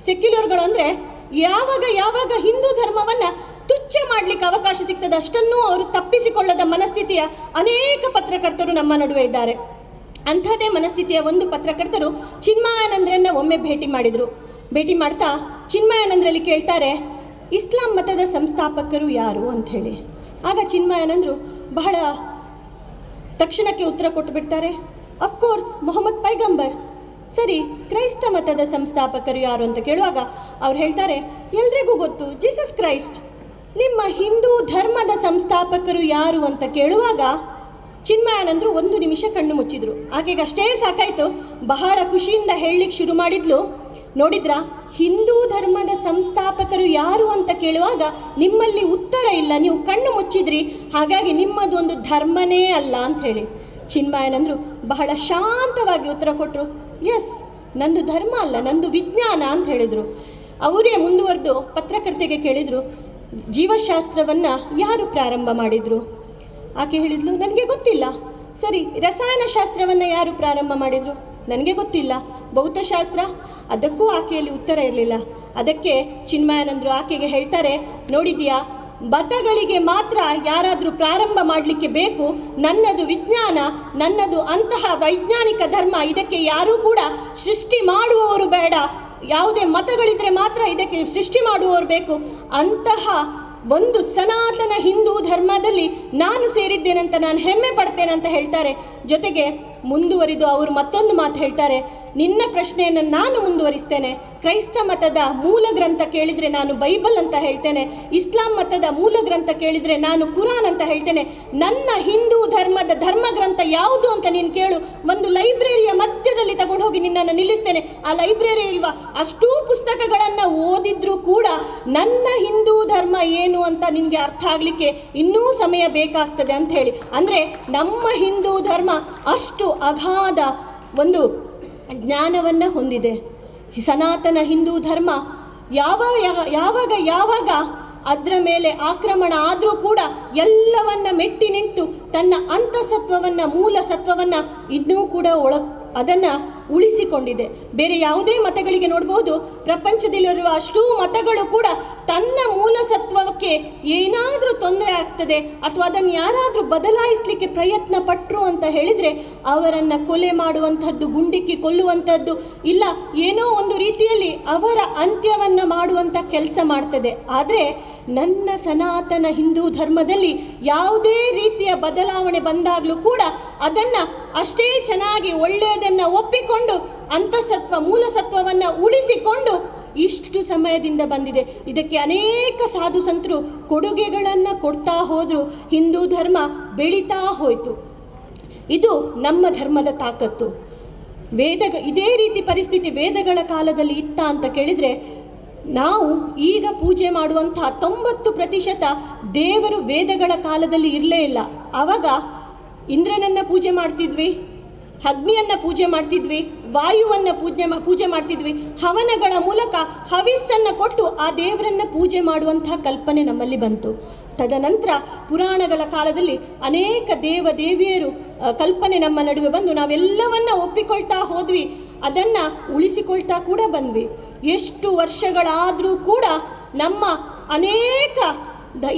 ಸೆಕ್ಯುಲರ್ಗಳು ಅಂದರೆ ಯಾವಾಗ ಹಿಂದೂ ಧರ್ಮವನ್ನು ತುಚ್ಛ ಮಾಡಲಿಕ್ಕೆ ಅವಕಾಶ ಸಿಗ್ತದೆ ಅಷ್ಟನ್ನೂ ಅವರು ತಪ್ಪಿಸಿಕೊಳ್ಳದ ಮನಸ್ಥಿತಿಯ ಅನೇಕ ಪತ್ರಕರ್ತರು ನಮ್ಮ ನಡುವೆ ಇದ್ದಾರೆ. ಅಂಥದ್ದೇ ಮನಸ್ಥಿತಿಯ ಒಂದು ಪತ್ರಕರ್ತರು ಚಿನ್ಮಯಾನಂದರನ್ನು ಒಮ್ಮೆ ಭೇಟಿ ಮಾಡ್ತಾ ಚಿನ್ಮಯಾನಂದರಲ್ಲಿ ಕೇಳ್ತಾರೆ, ಇಸ್ಲಾಂ ಮತದ ಸಂಸ್ಥಾಪಕರು ಯಾರು ಅಂಥೇಳಿ. ಆಗ ಚಿನ್ಮಯಾನಂದರು ಬಹಳ ತಕ್ಷಣಕ್ಕೆ ಉತ್ತರ ಕೊಟ್ಟು ಬಿಡ್ತಾರೆ, ಅಫ್ಕೋರ್ಸ್ ಮೊಹಮ್ಮದ್ ಪೈಗಂಬರ್. ಸರಿ, ಕ್ರೈಸ್ತ ಮತದ ಸಂಸ್ಥಾಪಕರು ಯಾರು ಅಂತ ಕೇಳುವಾಗ ಅವ್ರು ಹೇಳ್ತಾರೆ, ಎಲ್ರಿಗೂ ಗೊತ್ತು ಜೀಸಸ್ ಕ್ರೈಸ್ಟ್. ನಿಮ್ಮ ಹಿಂದೂ ಧರ್ಮದ ಸಂಸ್ಥಾಪಕರು ಯಾರು ಅಂತ ಕೇಳುವಾಗ ಚಿನ್ಮಯಾನಂದರು 1 ನಿಮಿಷ ಕಣ್ಣು ಮುಚ್ಚಿದ್ರು. ಆಕೆಗೆ ಅಷ್ಟೇ ಸಾಕಾಯಿತು. ಬಹಳ ಖುಷಿಯಿಂದ ಹೇಳಲಿಕ್ಕೆ ಶುರು ಮಾಡಿದ್ಲು, ನೋಡಿದ್ರಾ, ಹಿಂದೂ ಧರ್ಮದ ಸಂಸ್ಥಾಪಕರು ಯಾರು ಅಂತ ಕೇಳುವಾಗ ನಿಮ್ಮಲ್ಲಿ ಉತ್ತರ ಇಲ್ಲ, ನೀವು ಕಣ್ಣು ಮುಚ್ಚಿದ್ರಿ, ಹಾಗಾಗಿ ನಿಮ್ಮದೊಂದು ಧರ್ಮನೇ ಅಲ್ಲ ಅಂತ ಹೇಳಿ. ಚಿನ್ಮಯಾನಂದರು ಬಹಳ ಶಾಂತವಾಗಿ ಉತ್ತರ ಕೊಟ್ಟರು, ಎಸ್, ನಂದು ಧರ್ಮ ಅಲ್ಲ, ನಂದು ವಿಜ್ಞಾನ ಅಂತ ಹೇಳಿದರು. ಅವರೇ ಮುಂದುವರೆದು ಪತ್ರಕರ್ತೆಗೆ ಕೇಳಿದರು, ಜೀವಶಾಸ್ತ್ರವನ್ನು ಯಾರು ಪ್ರಾರಂಭ ಮಾಡಿದರು? ಆಕೆ ಹೇಳಿದ್ಲು, ನನಗೆ ಗೊತ್ತಿಲ್ಲ. ಸರಿ, ರಸಾಯನಶಾಸ್ತ್ರವನ್ನು ಯಾರು ಪ್ರಾರಂಭ ಮಾಡಿದರು? ನನಗೆ ಗೊತ್ತಿಲ್ಲ. ಭೌತಶಾಸ್ತ್ರ? ಅದಕ್ಕೂ ಆಕೆಯಲ್ಲಿ ಉತ್ತರ ಇರಲಿಲ್ಲ. ಅದಕ್ಕೆ ಚಿನ್ಮಯಾನಂದರು ಆಕೆಗೆ ಹೇಳ್ತಾರೆ, ನೋಡಿದ್ಯಾ, ಮತಗಳಿಗೆ ಮಾತ್ರ ಯಾರಾದರೂ ಪ್ರಾರಂಭ ಮಾಡಲಿಕ್ಕೆ ಬೇಕು, ನನ್ನದು ವಿಜ್ಞಾನ, ನನ್ನದು ಅಂತಹ ವೈಜ್ಞಾನಿಕ ಧರ್ಮ, ಇದಕ್ಕೆ ಯಾರೂ ಕೂಡ ಸೃಷ್ಟಿ ಮಾಡುವವರು ಬೇಡ, ಯಾವುದೇ ಮತಗಳಿದ್ರೆ ಮಾತ್ರ ಇದಕ್ಕೆ ಸೃಷ್ಟಿ ಮಾಡುವವರು ಬೇಕು. ಅಂತಹ ಒಂದು ಸನಾತನ ಹಿಂದೂ ಧರ್ಮದಲ್ಲಿ ನಾನು ಸೇರಿದ್ದೇನಂತ ನಾನು ಹೆಮ್ಮೆ ಪಡ್ತೇನೆ ಅಂತ ಹೇಳ್ತಾರೆ. ಜೊತೆಗೆ ಮುಂದುವರಿದು ಅವರು ಮತ್ತೊಂದು ಮಾತು ಹೇಳ್ತಾರೆ, ನಿನ್ನ ಪ್ರಶ್ನೆಯನ್ನು ನಾನು ಮುಂದುವರಿಸ್ತೇನೆ. ಕ್ರೈಸ್ತ ಮತದ ಮೂಲ ಗ್ರಂಥ ಕೇಳಿದರೆ ನಾನು ಬೈಬಲ್ ಅಂತ ಹೇಳ್ತೇನೆ, ಇಸ್ಲಾಂ ಮತದ ಮೂಲ ಗ್ರಂಥ ಕೇಳಿದರೆ ನಾನು ಕುರಾನ್ ಅಂತ ಹೇಳ್ತೇನೆ. ನನ್ನ ಹಿಂದೂ ಧರ್ಮದ ಧರ್ಮ ಗ್ರಂಥ ಯಾವುದು ಅಂತ ನೀನು ಕೇಳು, ಒಂದು ಲೈಬ್ರರಿಯ ಮಧ್ಯದಲ್ಲಿ ತಗೊಂಡು ಹೋಗಿ ನಿನ್ನನ್ನು ನಿಲ್ಲಿಸ್ತೇನೆ. ಆ ಲೈಬ್ರರಿ ಇಲ್ವಾ, ಅಷ್ಟೂ ಪುಸ್ತಕಗಳನ್ನು ಓದಿದ್ರೂ ಕೂಡ ನನ್ನ ಹಿಂದೂ ಧರ್ಮ ಏನು ಅಂತ ನಿನಗೆ ಅರ್ಥ ಆಗಲಿಕ್ಕೆ ಇನ್ನೂ ಸಮಯ ಬೇಕಾಗ್ತದೆ ಅಂತ ಹೇಳಿ. ಅಂದರೆ ನಮ್ಮ ಹಿಂದೂ ಧರ್ಮ ಅಷ್ಟು ಅಗಾಧ ಒಂದು ಜ್ಞಾನವನ್ನು ಹೊಂದಿದೆ. ಸನಾತನ ಹಿಂದೂ ಧರ್ಮ ಯಾವಾಗ ಅದರ ಮೇಲೆ ಆಕ್ರಮಣ ಆದರೂ ಕೂಡ ಎಲ್ಲವನ್ನ ಮೆಟ್ಟಿ ನಿಂತು ತನ್ನ ಅಂತಸತ್ವವನ್ನು, ಮೂಲ ಸತ್ವವನ್ನು ಇನ್ನೂ ಕೂಡ ಅದನ್ನು ಉಳಿಸಿಕೊಂಡಿದೆ. ಬೇರೆ ಯಾವುದೇ ಮತಗಳಿಗೆ ನೋಡ್ಬೋದು, ಪ್ರಪಂಚದಲ್ಲಿರುವ ಅಷ್ಟೂ ಮತಗಳು ಕೂಡ ತನ್ನ ಮೂಲ ಸತ್ವಕ್ಕೆ ಏನಾದರೂ ತೊಂದರೆ ಆಗ್ತದೆ ಅಥವಾ ಅದನ್ನು ಯಾರಾದರೂ ಬದಲಾಯಿಸಲಿಕ್ಕೆ ಪ್ರಯತ್ನ ಪಟ್ಟರು ಅಂತ ಹೇಳಿದರೆ ಅವರನ್ನು ಕೊಲೆ ಮಾಡುವಂಥದ್ದು, ಗುಂಡಿಕ್ಕಿ ಕೊಲ್ಲುವಂಥದ್ದು, ಇಲ್ಲ ಏನೋ ಒಂದು ರೀತಿಯಲ್ಲಿ ಅವರ ಅಂತ್ಯವನ್ನು ಮಾಡುವಂಥ ಕೆಲಸ ಮಾಡ್ತದೆ. ಆದರೆ ನನ್ನ ಸನಾತನ ಹಿಂದೂ ಧರ್ಮದಲ್ಲಿ ಯಾವುದೇ ರೀತಿಯ ಬದಲಾವಣೆ ಬಂದಾಗಲೂ ಕೂಡ ಅದನ್ನು ಅಷ್ಟೇ ಚೆನ್ನಾಗಿ ಒಳ್ಳೆಯದನ್ನು ಒಪ್ಪಿಕೊಂಡು ಅಂತಸತ್ವ, ಮೂಲಸತ್ವವನ್ನು ಉಳಿಸಿಕೊಂಡು ಇಷ್ಟು ಸಮಯದಿಂದ ಬಂದಿದೆ. ಇದಕ್ಕೆ ಅನೇಕ ಸಾಧು ಸಂತರು ಕೊಡುಗೆಗಳನ್ನು ಕೊಡ್ತಾ ಹೋದರು, ಹಿಂದೂ ಧರ್ಮ ಬೆಳೀತಾ ಹೋಯಿತು. ಇದು ನಮ್ಮ ಧರ್ಮದ ತಾಕತ್ತು. ಇದೇ ರೀತಿ ಪರಿಸ್ಥಿತಿ ವೇದಗಳ ಕಾಲದಲ್ಲಿ ಇತ್ತ ಅಂತ ಕೇಳಿದರೆ, ನಾವು ಈಗ ಪೂಜೆ ಮಾಡುವಂತಹ 90% ದೇವರು ವೇದಗಳ ಕಾಲದಲ್ಲಿ ಇರಲೇ ಇಲ್ಲ. ಆವಾಗ ಇಂದ್ರನನ್ನು ಪೂಜೆ ಮಾಡ್ತಿದ್ವಿ, ಅಗ್ನಿಯನ್ನು ಪೂಜೆ ಮಾಡ್ತಿದ್ವಿ, ವಾಯುವನ್ನು ಪೂಜೆ ಮಾಡ್ತಿದ್ವಿ, ಹವನಗಳ ಮೂಲಕ ಹವಿಸ್ಸನ್ನು ಕೊಟ್ಟು ಆ ದೇವರನ್ನು ಪೂಜೆ ಮಾಡುವಂತಹ ಕಲ್ಪನೆ ನಮ್ಮಲ್ಲಿ ಬಂತು. ತದನಂತರ ಪುರಾಣಗಳ ಕಾಲದಲ್ಲಿ ಅನೇಕ ದೇವಿಯರು ಕಲ್ಪನೆ ನಮ್ಮ ನಡುವೆ ಬಂದು ನಾವೆಲ್ಲವನ್ನ ಒಪ್ಪಿಕೊಳ್ತಾ ಹೋದ್ವಿ, ಅದನ್ನು ಉಳಿಸಿಕೊಳ್ತಾ ಕೂಡ ಬಂದ್ವಿ. ಎಷ್ಟು ವರ್ಷಗಳಾದರೂ ಕೂಡ ನಮ್ಮ ಅನೇಕ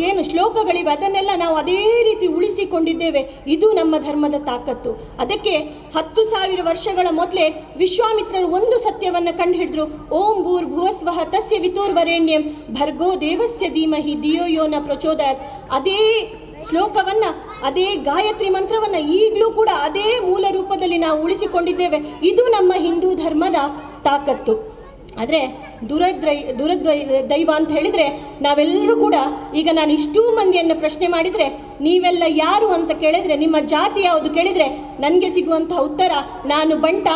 ಏನು ಶ್ಲೋಕಗಳಿವೆ ಅದನ್ನೆಲ್ಲ ನಾವು ಅದೇ ರೀತಿ ಉಳಿಸಿಕೊಂಡಿದ್ದೇವೆ. ಇದು ನಮ್ಮ ಧರ್ಮದ ತಾಕತ್ತು. ಅದಕ್ಕೆ 10,000 ವರ್ಷಗಳ ಮೊದಲೇ ವಿಶ್ವಾಮಿತ್ರರು ಒಂದು ಸತ್ಯವನ್ನು ಕಂಡುಹಿಡಿದ್ರು, ಓಂ ಭೂರ್ಭುವಸ್ವಃ ತಸ್ಯ ವಿತುರ್ವರೆಣ್ಯಂ ಭರ್ಗೋ ದೇವಸ್ಯ ಧೀಮಹಿ ಧಿಯೋ ಯೋ ನ ಪ್ರಚೋದಯಾತ್. ಅದೇ ಶ್ಲೋಕವನ್ನು, ಅದೇ ಗಾಯತ್ರಿ ಮಂತ್ರವನ್ನು ಈಗಲೂ ಕೂಡ ಅದೇ ಮೂಲ ರೂಪದಲ್ಲಿ ನಾವು ಉಳಿಸಿಕೊಂಡಿದ್ದೇವೆ. ಇದು ನಮ್ಮ ಹಿಂದೂ ಧರ್ಮದ ತಾಕತ್ತು. ಆದರೆ ದೈವ ಅಂತ ಹೇಳಿದರೆ ನಾವೆಲ್ಲರೂ ಕೂಡ, ಈಗ ನಾನು ಇಷ್ಟೂ ಮಂದಿಯನ್ನು ಪ್ರಶ್ನೆ ಮಾಡಿದರೆ ನೀವೆಲ್ಲ ಯಾರು ಅಂತ ಕೇಳಿದರೆ, ನಿಮ್ಮ ಜಾತಿ ಯಾವುದು ಕೇಳಿದರೆ ನನಗೆ ಸಿಗುವಂತಹ ಉತ್ತರ, ನಾನು ಬಂಟ,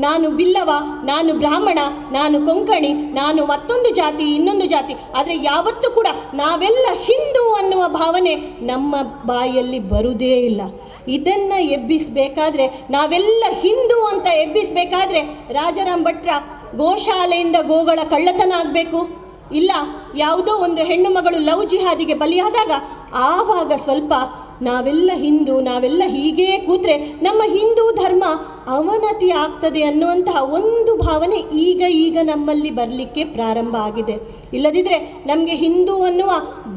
ನಾನು ಬಿಲ್ಲವ, ನಾನು ಬ್ರಾಹ್ಮಣ, ನಾನು ಕೊಂಕಣಿ, ನಾನು ಮತ್ತೊಂದು ಜಾತಿ, ಇನ್ನೊಂದು ಜಾತಿ. ಆದರೆ ಯಾವತ್ತೂ ಕೂಡ ನಾವೆಲ್ಲ ಹಿಂದೂ ಅನ್ನುವ ಭಾವನೆ ನಮ್ಮ ಬಾಯಲ್ಲಿ ಬರುವುದೇ ಇಲ್ಲ. ಇದನ್ನು ಎಬ್ಬಿಸಬೇಕಾದ್ರೆ, ನಾವೆಲ್ಲ ಹಿಂದೂ ಅಂತ ಎಬ್ಬಿಸಬೇಕಾದ್ರೆ ರಾಜಾರಾಮ್ ಭಟ್ರ ಗೋಶಾಲೆಯಿಂದ ಗೋಗಳ ಕಳ್ಳತನ ಆಗಬೇಕು, ಇಲ್ಲ ಯಾವುದೋ ಒಂದು ಹೆಣ್ಣು ಮಗಳು ಲವ್ ಜಿಹಾದಿಗೆ ಬಲಿಯಾದಾಗ ಆವಾಗ ಸ್ವಲ್ಪ ನಾವೆಲ್ಲ ಹಿಂದೂ, ನಾವೆಲ್ಲ ಹೀಗೇ ಕೂತ್ರೆ ನಮ್ಮ ಹಿಂದೂ ಧರ್ಮ ಅವನತಿ ಆಗ್ತದೆ ಅನ್ನುವಂತಹ ಒಂದು ಭಾವನೆ ಈಗ ನಮ್ಮಲ್ಲಿ ಬರಲಿಕ್ಕೆ ಪ್ರಾರಂಭ ಆಗಿದೆ. ಇಲ್ಲದಿದ್ದರೆ ನಮಗೆ ಹಿಂದೂ ಅನ್ನುವ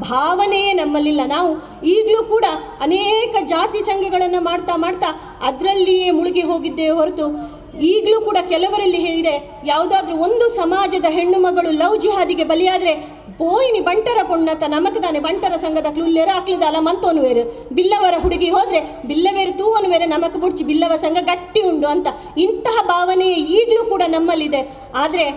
ಭಾವನೆಯೇ ನಮ್ಮಲ್ಲಿಲ್ಲ. ನಾವು ಈಗಲೂ ಕೂಡ ಅನೇಕ ಜಾತಿ ಸಂಘಗಳನ್ನು ಮಾಡ್ತಾ ಅದರಲ್ಲಿಯೇ ಮುಳುಗಿ ಹೋಗಿದ್ದೇವೆ ಹೊರತು, ಈಗಲೂ ಕೂಡ ಕೆಲವರಲ್ಲಿ ಹೇಳಿದೆ, ಯಾವುದಾದ್ರೂ ಒಂದು ಸಮಾಜದ ಹೆಣ್ಣು ಮಗಳು ಲವ್ ಜಿಹಾದಿಗೆ ಬಲಿಯಾದರೆ ಪೋಯಿನಿ ಬಂಟರ ಪೊಣ್ಣತ ನಮಕ್ ತಾನೆ ಬಂಟರ ಸಂಘದ ಕ್ಲುಲ್ಲೇರ ಅಕ್ಲಿದಲ್ಲ ಮಂತೋನು ವೇರು ಬಿಲ್ಲವರ ಹುಡುಗಿ ಹೋದ್ರೆ ಬಿಲ್ಲವೇರು ತೂವನು ಬೇರೆ ನಮಕ್ ಬುಡ್ಚಿ ಬಿಲ್ಲವ ಸಂಘ ಗಟ್ಟಿ ಉಂಡು ಅಂತ ಇಂತಹ ಭಾವನೆ ಈಗಲೂ ಕೂಡ ನಮ್ಮಲ್ಲಿದೆ. ಆದರೆ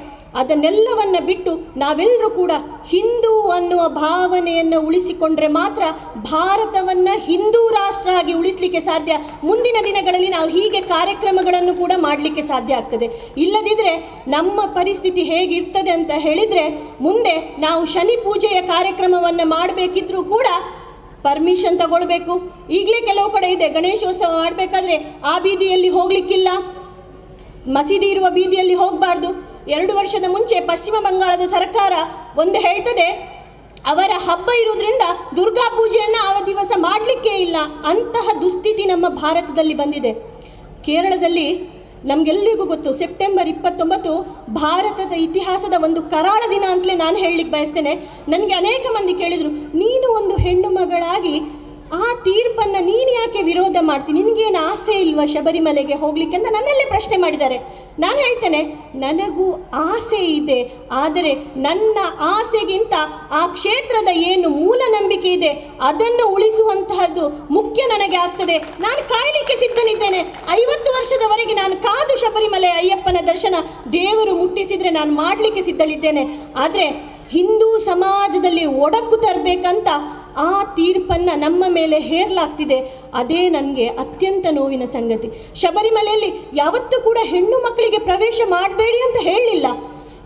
ಅದನ್ನೆಲ್ಲವನ್ನ ಬಿಟ್ಟು ನಾವೆಲ್ಲರೂ ಕೂಡ ಹಿಂದೂ ಅನ್ನುವ ಭಾವನೆಯನ್ನು ಉಳಿಸಿಕೊಂಡ್ರೆ ಮಾತ್ರ ಭಾರತವನ್ನು ಹಿಂದೂ ರಾಷ್ಟ್ರ ಆಗಿ ಉಳಿಸಲಿಕ್ಕೆ ಸಾಧ್ಯ. ಮುಂದಿನ ದಿನಗಳಲ್ಲಿ ನಾವು ಹೀಗೆ ಕಾರ್ಯಕ್ರಮಗಳನ್ನು ಕೂಡ ಮಾಡಲಿಕ್ಕೆ ಸಾಧ್ಯ ಆಗ್ತದೆ. ಇಲ್ಲದಿದ್ದರೆ ನಮ್ಮ ಪರಿಸ್ಥಿತಿ ಹೇಗಿರ್ತದೆ ಅಂತ ಹೇಳಿದರೆ, ಮುಂದೆ ನಾವು ಶನಿ ಪೂಜೆಯ ಕಾರ್ಯಕ್ರಮವನ್ನು ಮಾಡಬೇಕಿದ್ರೂ ಕೂಡ ಪರ್ಮಿಷನ್ ತಗೊಳ್ಬೇಕು. ಈಗಲೇ ಕೆಲವು ಕಡೆ ಇದೆ, ಗಣೇಶೋತ್ಸವ ಮಾಡಬೇಕಾದ್ರೆ ಆ ಬೀದಿಯಲ್ಲಿ ಹೋಗಲಿಕ್ಕಿಲ್ಲ, ಮಸೀದಿ ಇರುವ ಬೀದಿಯಲ್ಲಿ ಹೋಗಬಾರ್ದು. 2 ವರ್ಷದ ಮುಂಚೆ ಪಶ್ಚಿಮ ಬಂಗಾಳದ ಸರ್ಕಾರ ಒಂದು ಹೇಳ್ತದೆ, ಅವರ ಹಬ್ಬ ಇರುವುದರಿಂದ ದುರ್ಗಾ ಪೂಜೆಯನ್ನು ಆ ದಿವಸ ಮಾಡಲಿಕ್ಕೇ ಇಲ್ಲ. ಅಂತಹ ದುಸ್ಥಿತಿ ನಮ್ಮ ಭಾರತದಲ್ಲಿ ಬಂದಿದೆ. ಕೇರಳದಲ್ಲಿ ನಮಗೆಲ್ಲರಿಗೂ ಗೊತ್ತು, ಸೆಪ್ಟೆಂಬರ್ 29 ಭಾರತದ ಇತಿಹಾಸದ ಒಂದು ಕರಾಳ ದಿನ ಅಂತಲೇ ನಾನು ಹೇಳಲಿಕ್ಕೆ ಬಯಸ್ತೇನೆ. ನನಗೆ ಅನೇಕ ಮಂದಿ ಕೇಳಿದರು, ನೀನು ಒಂದು ಹೆಣ್ಣು ಮಗಳಾಗಿ ಆ ತೀರ್ಪನ್ನು ನೀನು ಯಾಕೆ ವಿರೋಧ ಮಾಡ್ತೀನಿ, ನಿನಗೇನು ಆಸೆ ಇಲ್ವಾ ಶಬರಿಮಲೆಗೆ ಹೋಗಲಿಕ್ಕೆ ಅಂತ ನನ್ನಲ್ಲೇ ಪ್ರಶ್ನೆ ಮಾಡಿದ್ದಾರೆ. ನಾನು ಹೇಳ್ತೇನೆ, ನನಗೂ ಆಸೆ ಇದೆ, ಆದರೆ ನನ್ನ ಆಸೆಗಿಂತ ಆ ಕ್ಷೇತ್ರದ ಏನು ಮೂಲ ನಂಬಿಕೆ ಇದೆ ಅದನ್ನು ಉಳಿಸುವಂತಹದ್ದು ಮುಖ್ಯ ನನಗೆ ಆಗ್ತದೆ. ನಾನು ಕಾಯಲಿಕ್ಕೆ ಸಿದ್ಧನಿದ್ದೇನೆ. 50 ವರ್ಷದವರೆಗೆ ನಾನು ಕಾದು ಶಬರಿಮಲೆ ಅಯ್ಯಪ್ಪನ ದರ್ಶನ ದೇವರು ಮುಟ್ಟಿಸಿದರೆ ನಾನು ಮಾಡಲಿಕ್ಕೆ ಸಿದ್ಧಳಿದ್ದೇನೆ. ಆದರೆ ಹಿಂದೂ ಸಮಾಜದಲ್ಲಿ ಒಡಕು ತರಬೇಕಂತ ಆ ತೀರ್ಪನ್ನು ನಮ್ಮ ಮೇಲೆ ಹೇರಲಾಗ್ತಿದೆ. ಅದೇ ನನಗೆ ಅತ್ಯಂತ ನೋವಿನ ಸಂಗತಿ. ಶಬರಿಮಲೆಯಲ್ಲಿ ಯಾವತ್ತೂ ಕೂಡ ಹೆಣ್ಣು ಮಕ್ಕಳಿಗೆ ಪ್ರವೇಶ ಮಾಡಬೇಡಿ ಅಂತ ಹೇಳಲಿಲ್ಲ.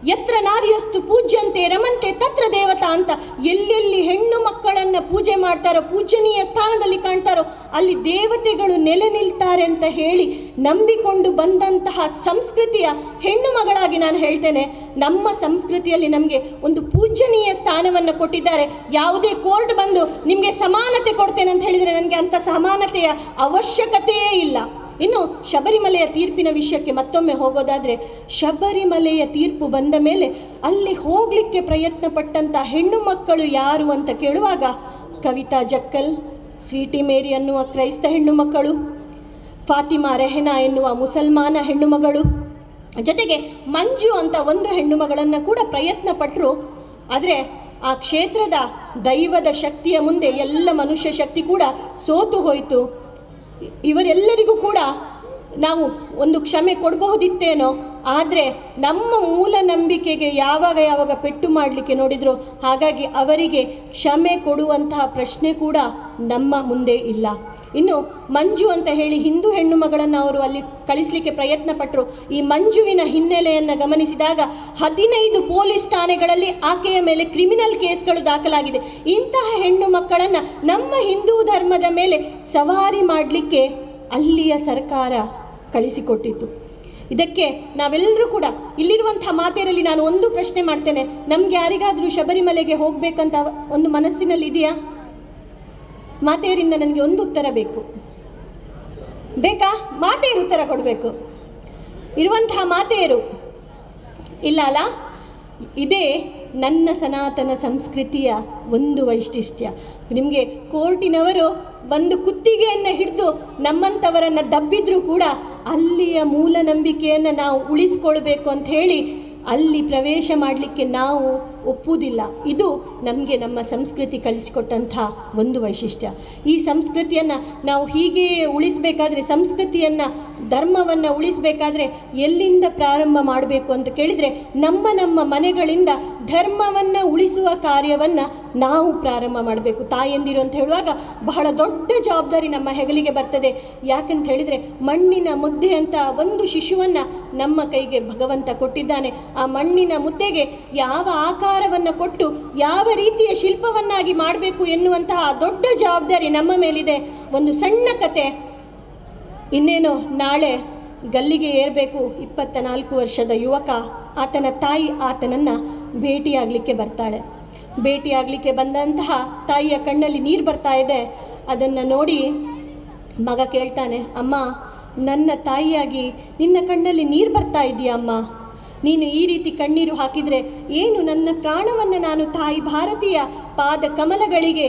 ಯತ್ರ ನಾರ್ಯಸ್ತು ಪೂಜ್ಯಂತೆ ರಮಂತೆ ತತ್ರ ದೇವತಾ ಅಂತ ಎಲ್ಲೆಲ್ಲಿ ಹೆಣ್ಣು ಮಕ್ಕಳನ್ನು ಪೂಜೆ ಮಾಡ್ತಾರೋ, ಪೂಜನೀಯ ಸ್ಥಾನದಲ್ಲಿ ಕಾಣ್ತಾರೋ ಅಲ್ಲಿ ದೇವತೆಗಳು ನೆಲೆ ನಿಲ್ತಾರೆ ಅಂತ ಹೇಳಿ ನಂಬಿಕೊಂಡು ಬಂದಂತಹ ಸಂಸ್ಕೃತಿಯ ಹೆಣ್ಣು ಮಗಳಾಗಿ ನಾನು ಹೇಳ್ತೇನೆ, ನಮ್ಮ ಸಂಸ್ಕೃತಿಯಲ್ಲಿ ನಮಗೆ ಒಂದು ಪೂಜನೀಯ ಸ್ಥಾನವನ್ನು ಕೊಟ್ಟಿದ್ದಾರೆ. ಯಾವುದೇ ಕೋರ್ಟ್ ಬಂದು ನಿಮಗೆ ಸಮಾನತೆ ಕೊಡ್ತೇನೆ ಅಂತ ಹೇಳಿದರೆ ನನಗೆ ಅಂಥ ಸಮಾನತೆಯ ಅವಶ್ಯಕತೆಯೇ ಇಲ್ಲ. ಇನ್ನು ಶಬರಿಮಲೆಯ ತೀರ್ಪಿನ ವಿಷಯಕ್ಕೆ ಮತ್ತೊಮ್ಮೆ ಹೋಗೋದಾದರೆ, ಶಬರಿಮಲೆಯ ತೀರ್ಪು ಬಂದ ಮೇಲೆ ಅಲ್ಲಿ ಹೋಗಲಿಕ್ಕೆ ಪ್ರಯತ್ನ ಪಟ್ಟಂಥ ಹೆಣ್ಣು ಮಕ್ಕಳು ಯಾರು ಅಂತ ಕೇಳುವಾಗ, ಕವಿತಾ ಜಕ್ಕಲ್, ಸ್ವೀಟಿ ಮೇರಿ ಅನ್ನುವ ಕ್ರೈಸ್ತ ಹೆಣ್ಣು ಮಕ್ಕಳು, ಫಾತಿಮಾ ರೆಹನಾ ಎನ್ನುವ ಮುಸಲ್ಮಾನ ಹೆಣ್ಣು ಮಗಳು, ಜೊತೆಗೆ ಮಂಜು ಅಂತ ಒಂದು ಹೆಣ್ಣು ಮಗಳನ್ನು ಕೂಡ ಪ್ರಯತ್ನ ಪಟ್ಟರು. ಆದರೆ ಆ ಕ್ಷೇತ್ರದ ದೈವದ ಶಕ್ತಿಯ ಮುಂದೆ ಎಲ್ಲ ಮನುಷ್ಯ ಶಕ್ತಿ ಕೂಡ ಸೋತು ಹೋಯಿತು. ಇವರೆಲ್ಲರಿಗೂ ಕೂಡ ನಾವು ಒಂದು ಕ್ಷಮೆ ಕೊಡಬಹುದಿತ್ತೇನೋ, ಆದರೆ ನಮ್ಮ ಮೂಲ ನಂಬಿಕೆಗೆ ಯಾವಾಗ ಪೆಟ್ಟು ಮಾಡಲಿಕ್ಕೆ ನೋಡಿದ್ರು. ಹಾಗಾಗಿ ಅವರಿಗೆ ಕ್ಷಮೆ ಕೊಡುವಂತಹ ಪ್ರಶ್ನೆ ಕೂಡ ನಮ್ಮ ಮುಂದೆ ಇಲ್ಲ. ಇನ್ನು ಮಂಜು ಅಂತ ಹೇಳಿ ಹಿಂದೂ ಹೆಣ್ಣು ಮಗಳನ್ನು ಅವರು ಅಲ್ಲಿ ಕಳಿಸಲಿಕ್ಕೆ ಪ್ರಯತ್ನ ಪಟ್ಟರು. ಈ ಮಂಜುವಿನ ಹಿನ್ನೆಲೆಯನ್ನು ಗಮನಿಸಿದಾಗ 15 ಪೊಲೀಸ್ ಠಾಣೆಗಳಲ್ಲಿ ಆಕೆಯ ಮೇಲೆ ಕ್ರಿಮಿನಲ್ ಕೇಸ್ಗಳು ದಾಖಲಾಗಿದೆ. ಇಂತಹ ಹೆಣ್ಣು ಮಕ್ಕಳನ್ನು ನಮ್ಮ ಹಿಂದೂ ಧರ್ಮದ ಮೇಲೆ ಸವಾರಿ ಮಾಡಲಿಕ್ಕೆ ಅಲ್ಲಿಯ ಸರ್ಕಾರ ಕಳಿಸಿಕೊಟ್ಟಿತ್ತು. ಇದಕ್ಕೆ ನಾವೆಲ್ಲರೂ ಕೂಡ ಇಲ್ಲಿರುವಂಥ ಮಾತೆಯರಲ್ಲಿ ನಾನು ಒಂದು ಪ್ರಶ್ನೆ ಮಾಡ್ತೇನೆ, ನಮ್ಗೆ ಯಾರಿಗಾದರೂ ಶಬರಿಮಲೆಗೆ ಹೋಗಬೇಕಂತ ಒಂದು ಮನಸ್ಸಿನಲ್ಲಿ ಇದೆಯಾ? ಮಾತೆಯರಿಂದ ನನಗೆ ಒಂದು ಉತ್ತರ ಬೇಕಾ? ಮಾತೆಯರು ಉತ್ತರ ಕೊಡಬೇಕು. ಇರುವಂತಹ ಮಾತೆಯರು ಇಲ್ಲ ಅಲ್ಲ? ಇದೇ ನನ್ನ ಸನಾತನ ಸಂಸ್ಕೃತಿಯ ಒಂದು ವೈಶಿಷ್ಟ್ಯ. ನಿಮಗೆ ಕೋರ್ಟಿನವರು ಒಂದು ಕುತ್ತಿಗೆಯನ್ನು ಹಿಡಿದು ನಮ್ಮಂಥವರನ್ನು ದಬ್ಬಿದ್ರೂ ಕೂಡ ಅಲ್ಲಿಯ ಮೂಲ ನಂಬಿಕೆಯನ್ನು ನಾವು ಉಳಿಸ್ಕೊಳ್ಬೇಕು ಅಂತ ಹೇಳಿ ಅಲ್ಲಿ ಪ್ರವೇಶ ಮಾಡಲಿಕ್ಕೆ ನಾವು ಒಪ್ಪುವುದಿಲ್ಲ. ಇದು ನಮಗೆ ನಮ್ಮ ಸಂಸ್ಕೃತಿ ಕಲಿಸಿಕೊಟ್ಟಂಥ ಒಂದು ವೈಶಿಷ್ಟ್ಯ. ಈ ಸಂಸ್ಕೃತಿಯನ್ನು ನಾವು ಹೀಗೆಯೇ ಉಳಿಸಬೇಕಾದ್ರೆ, ಸಂಸ್ಕೃತಿಯನ್ನು ಧರ್ಮವನ್ನು ಉಳಿಸಬೇಕಾದ್ರೆ ಎಲ್ಲಿಂದ ಪ್ರಾರಂಭ ಮಾಡಬೇಕು ಅಂತ ಕೇಳಿದರೆ, ನಮ್ಮ ಮನೆಗಳಿಂದ ಧರ್ಮವನ್ನು ಉಳಿಸುವ ಕಾರ್ಯವನ್ನು ನಾವು ಪ್ರಾರಂಭ ಮಾಡಬೇಕು. ತಾಯಂದಿರು ಅಂತ ಹೇಳುವಾಗ ಬಹಳ ದೊಡ್ಡ ಜವಾಬ್ದಾರಿ ನಮ್ಮ ಹೆಗಲಿಗೆ ಬರ್ತದೆ. ಯಾಕಂತ ಹೇಳಿದರೆ, ಮಣ್ಣಿನ ಮುದ್ದೆ ಅಂತ ಒಂದು ಶಿಶುವನ್ನು ನಮ್ಮ ಕೈಗೆ ಭಗವಂತ ಕೊಟ್ಟಿದ್ದಾನೆ. ಆ ಮಣ್ಣಿನ ಮುದ್ದೆಗೆ ಯಾವ ಆಕಾರವನ್ನು ಕೊಟ್ಟು ಯಾವ ರೀತಿಯ ಶಿಲ್ಪವನ್ನಾಗಿ ಮಾಡಬೇಕು ಎನ್ನುವಂತಹ ದೊಡ್ಡ ಜವಾಬ್ದಾರಿ ನಮ್ಮ ಮೇಲಿದೆ. ಒಂದು ಸಣ್ಣ ಕತೆ. ಇನ್ನೇನು ನಾಳೆ ಗಲ್ಲಿಗೆ ಏರಬೇಕು 24 ವರ್ಷದ ಯುವಕ. ಆತನ ತಾಯಿ ಆತನನ್ನು ಭೇಟಿಯಾಗಲಿಕ್ಕೆ ಬರ್ತಾಳೆ. ಭೇಟಿಯಾಗಲಿಕ್ಕೆ ಬಂದಂತಹ ತಾಯಿಯ ಕಣ್ಣಲ್ಲಿ ನೀರು ಬರ್ತಾ ಇದೆ. ಅದನ್ನು ನೋಡಿ ಮಗ ಕೇಳ್ತಾನೆ, ಅಮ್ಮ, ನನ್ನ ತಾಯಿಯಾಗಿ ನಿನ್ನ ಕಣ್ಣಲ್ಲಿ ನೀರು ಬರ್ತಾ ಇದೆಯಾ ಅಮ್ಮ? ನೀನು ಈ ರೀತಿ ಕಣ್ಣೀರು ಹಾಕಿದರೆ ಏನು? ನನ್ನ ಪ್ರಾಣವನ್ನು ನಾನು ತಾಯಿ ಭಾರತೀಯ ಪಾದ ಕಮಲಗಳಿಗೆ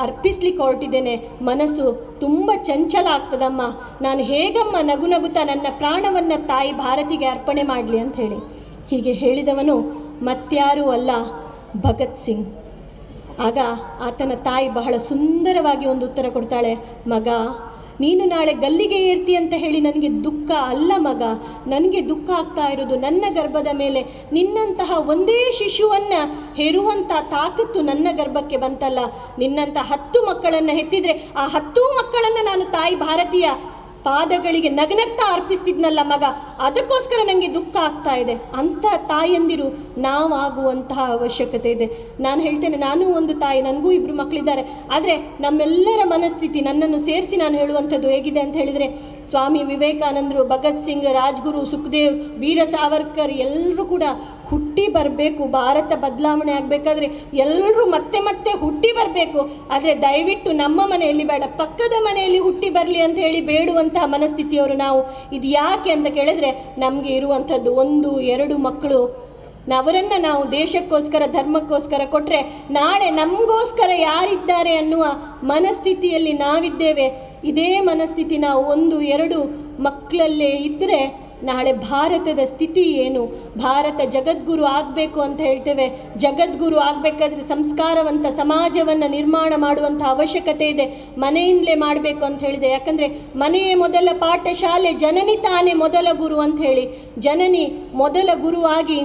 ಅರ್ಪಿಸ್ಲಿಕ್ಕೆ ಹೊರಟಿದ್ದೇನೆ. ಮನಸ್ಸು ತುಂಬ ಚಂಚಲ ಆಗ್ತದಮ್ಮ. ನಾನು ಹೇಗಮ್ಮ ನಗುತ್ತಾ ನನ್ನ ಪ್ರಾಣವನ್ನು ತಾಯಿ ಭಾರತಿಗೆ ಅರ್ಪಣೆ ಮಾಡಲಿ ಅಂತ ಹೇಳಿ. ಹೀಗೆ ಹೇಳಿದವನು ಮತ್ಯಾರೂ ಅಲ್ಲ, ಭಗತ್ ಸಿಂಗ್. ಆಗ ಆತನ ತಾಯಿ ಬಹಳ ಸುಂದರವಾಗಿ ಒಂದು ಉತ್ತರ ಕೊಡ್ತಾಳೆ, ಮಗ ನೀನು ನಾಳೆ ಗಲ್ಲಿಗೆ ಏರ್ತಿ ಅಂತ ಹೇಳಿ ನನಗೆ ದುಃಖ ಅಲ್ಲ ಮಗ, ನನಗೆ ದುಃಖ ಆಗ್ತಾ ಇರೋದು ನನ್ನ ಗರ್ಭದ ಮೇಲೆ ನಿನ್ನಂತಹ ಒಂದೇ ಶಿಶುವನ್ನು ಹೆರುವಂಥ ತಾಕತ್ತು ನನ್ನ ಗರ್ಭಕ್ಕೆ ಬಂತಲ್ಲ. ನಿನ್ನಂಥ 10 ಮಕ್ಕಳನ್ನು ಹೆತ್ತಿದ್ರೆ ಆ 10 ಮಕ್ಕಳನ್ನು ನಾನು ತಾಯಿ ಭಾರತೀಯ ಪಾದಗಳಿಗೆ ನಗನಗ್ತಾ ಅರ್ಪಿಸ್ತಿದ್ನಲ್ಲ ಮಗ, ಅದಕ್ಕೋಸ್ಕರ ನನಗೆ ದುಃಖ ಆಗ್ತಾ ಇದೆ. ಅಂಥ ತಾಯಂದಿರು ನಾವಾಗುವಂತಹ ಅವಶ್ಯಕತೆ ಇದೆ. ನಾನು ಹೇಳ್ತೇನೆ, ನಾನು ಒಂದು ತಾಯಿ, ನನಗೂ 2 ಮಕ್ಕಳಿದ್ದಾರೆ. ಆದರೆ ನಮ್ಮೆಲ್ಲರ ಮನಸ್ಥಿತಿ, ನನ್ನನ್ನು ಸೇರಿಸಿ ನಾನು ಹೇಳುವಂಥದ್ದು ಹೇಗಿದೆ ಅಂತ ಹೇಳಿದರೆ, ಸ್ವಾಮಿ ವಿವೇಕಾನಂದರು, ಭಗತ್ ಸಿಂಗ್, ರಾಜ್ಗುರು, ಸುಖದೇವ್, ವೀರ ಸಾವರ್ಕರ್ ಎಲ್ಲರೂ ಕೂಡ ಹುಟ್ಟಿ ಬರಬೇಕು. ಭಾರತ ಬದಲಾವಣೆ ಆಗಬೇಕಾದ್ರೆ ಎಲ್ಲರೂ ಮತ್ತೆ ಮತ್ತೆ ಹುಟ್ಟಿ ಬರಬೇಕು. ಆದರೆ ದಯವಿಟ್ಟು ನಮ್ಮ ಮನೆಯಲ್ಲಿ ಬೇಡ, ಪಕ್ಕದ ಮನೆಯಲ್ಲಿ ಹುಟ್ಟಿ ಬರಲಿ ಅಂತ ಹೇಳಿ ಬೇಡುವಂತಹ ಮನಸ್ಥಿತಿಯವರು ನಾವು. ಇದು ಯಾಕೆ ಅಂತ ಕೇಳಿದ್ರೆ, ನಮಗೆ ಇರುವಂಥದ್ದು 1-2 ಮಕ್ಕಳು, ಅವರನ್ನು ನಾವು ದೇಶಕ್ಕೋಸ್ಕರ ಧರ್ಮಕ್ಕೋಸ್ಕರ ಕೊಟ್ಟರೆ ನಾಳೆ ನಮಗೋಸ್ಕರ ಯಾರಿದ್ದಾರೆ ಅನ್ನುವ ಮನಸ್ಥಿತಿಯಲ್ಲಿ ನಾವಿದ್ದೇವೆ. ಇದೇ ಮನಸ್ಥಿತಿ ನಾವು 1-2 ಮಕ್ಕಳಲ್ಲೇ ಇದ್ದರೆ ನಾಳೆ ಭಾರತದ ಸ್ಥಿತಿ ಏನು? ಭಾರತ ಜಗದ್ಗುರು ಆಗಬೇಕು ಅಂತ ಹೇಳ್ತೇವೆ. ಜಗದ್ಗುರು ಆಗಬೇಕಾದ್ರೆ ಸಂಸ್ಕಾರವಂತ ಸಮಾಜವನ್ನು ನಿರ್ಮಾಣ ಮಾಡುವಂಥ ಅವಶ್ಯಕತೆ ಇದೆ. ಮನೆಯಿಂದಲೇ ಮಾಡಬೇಕು ಅಂತ ಹೇಳಿದೆ. ಯಾಕಂದರೆ ಮನೆಯೇ ಮೊದಲ ಪಾಠಶಾಲೆ, ಜನನಿ ತಾನೇ ಮೊದಲ ಗುರು ಅಂತ ಹೇಳಿ, ಜನನಿ ಮೊದಲ ಗುರುವಾಗಿ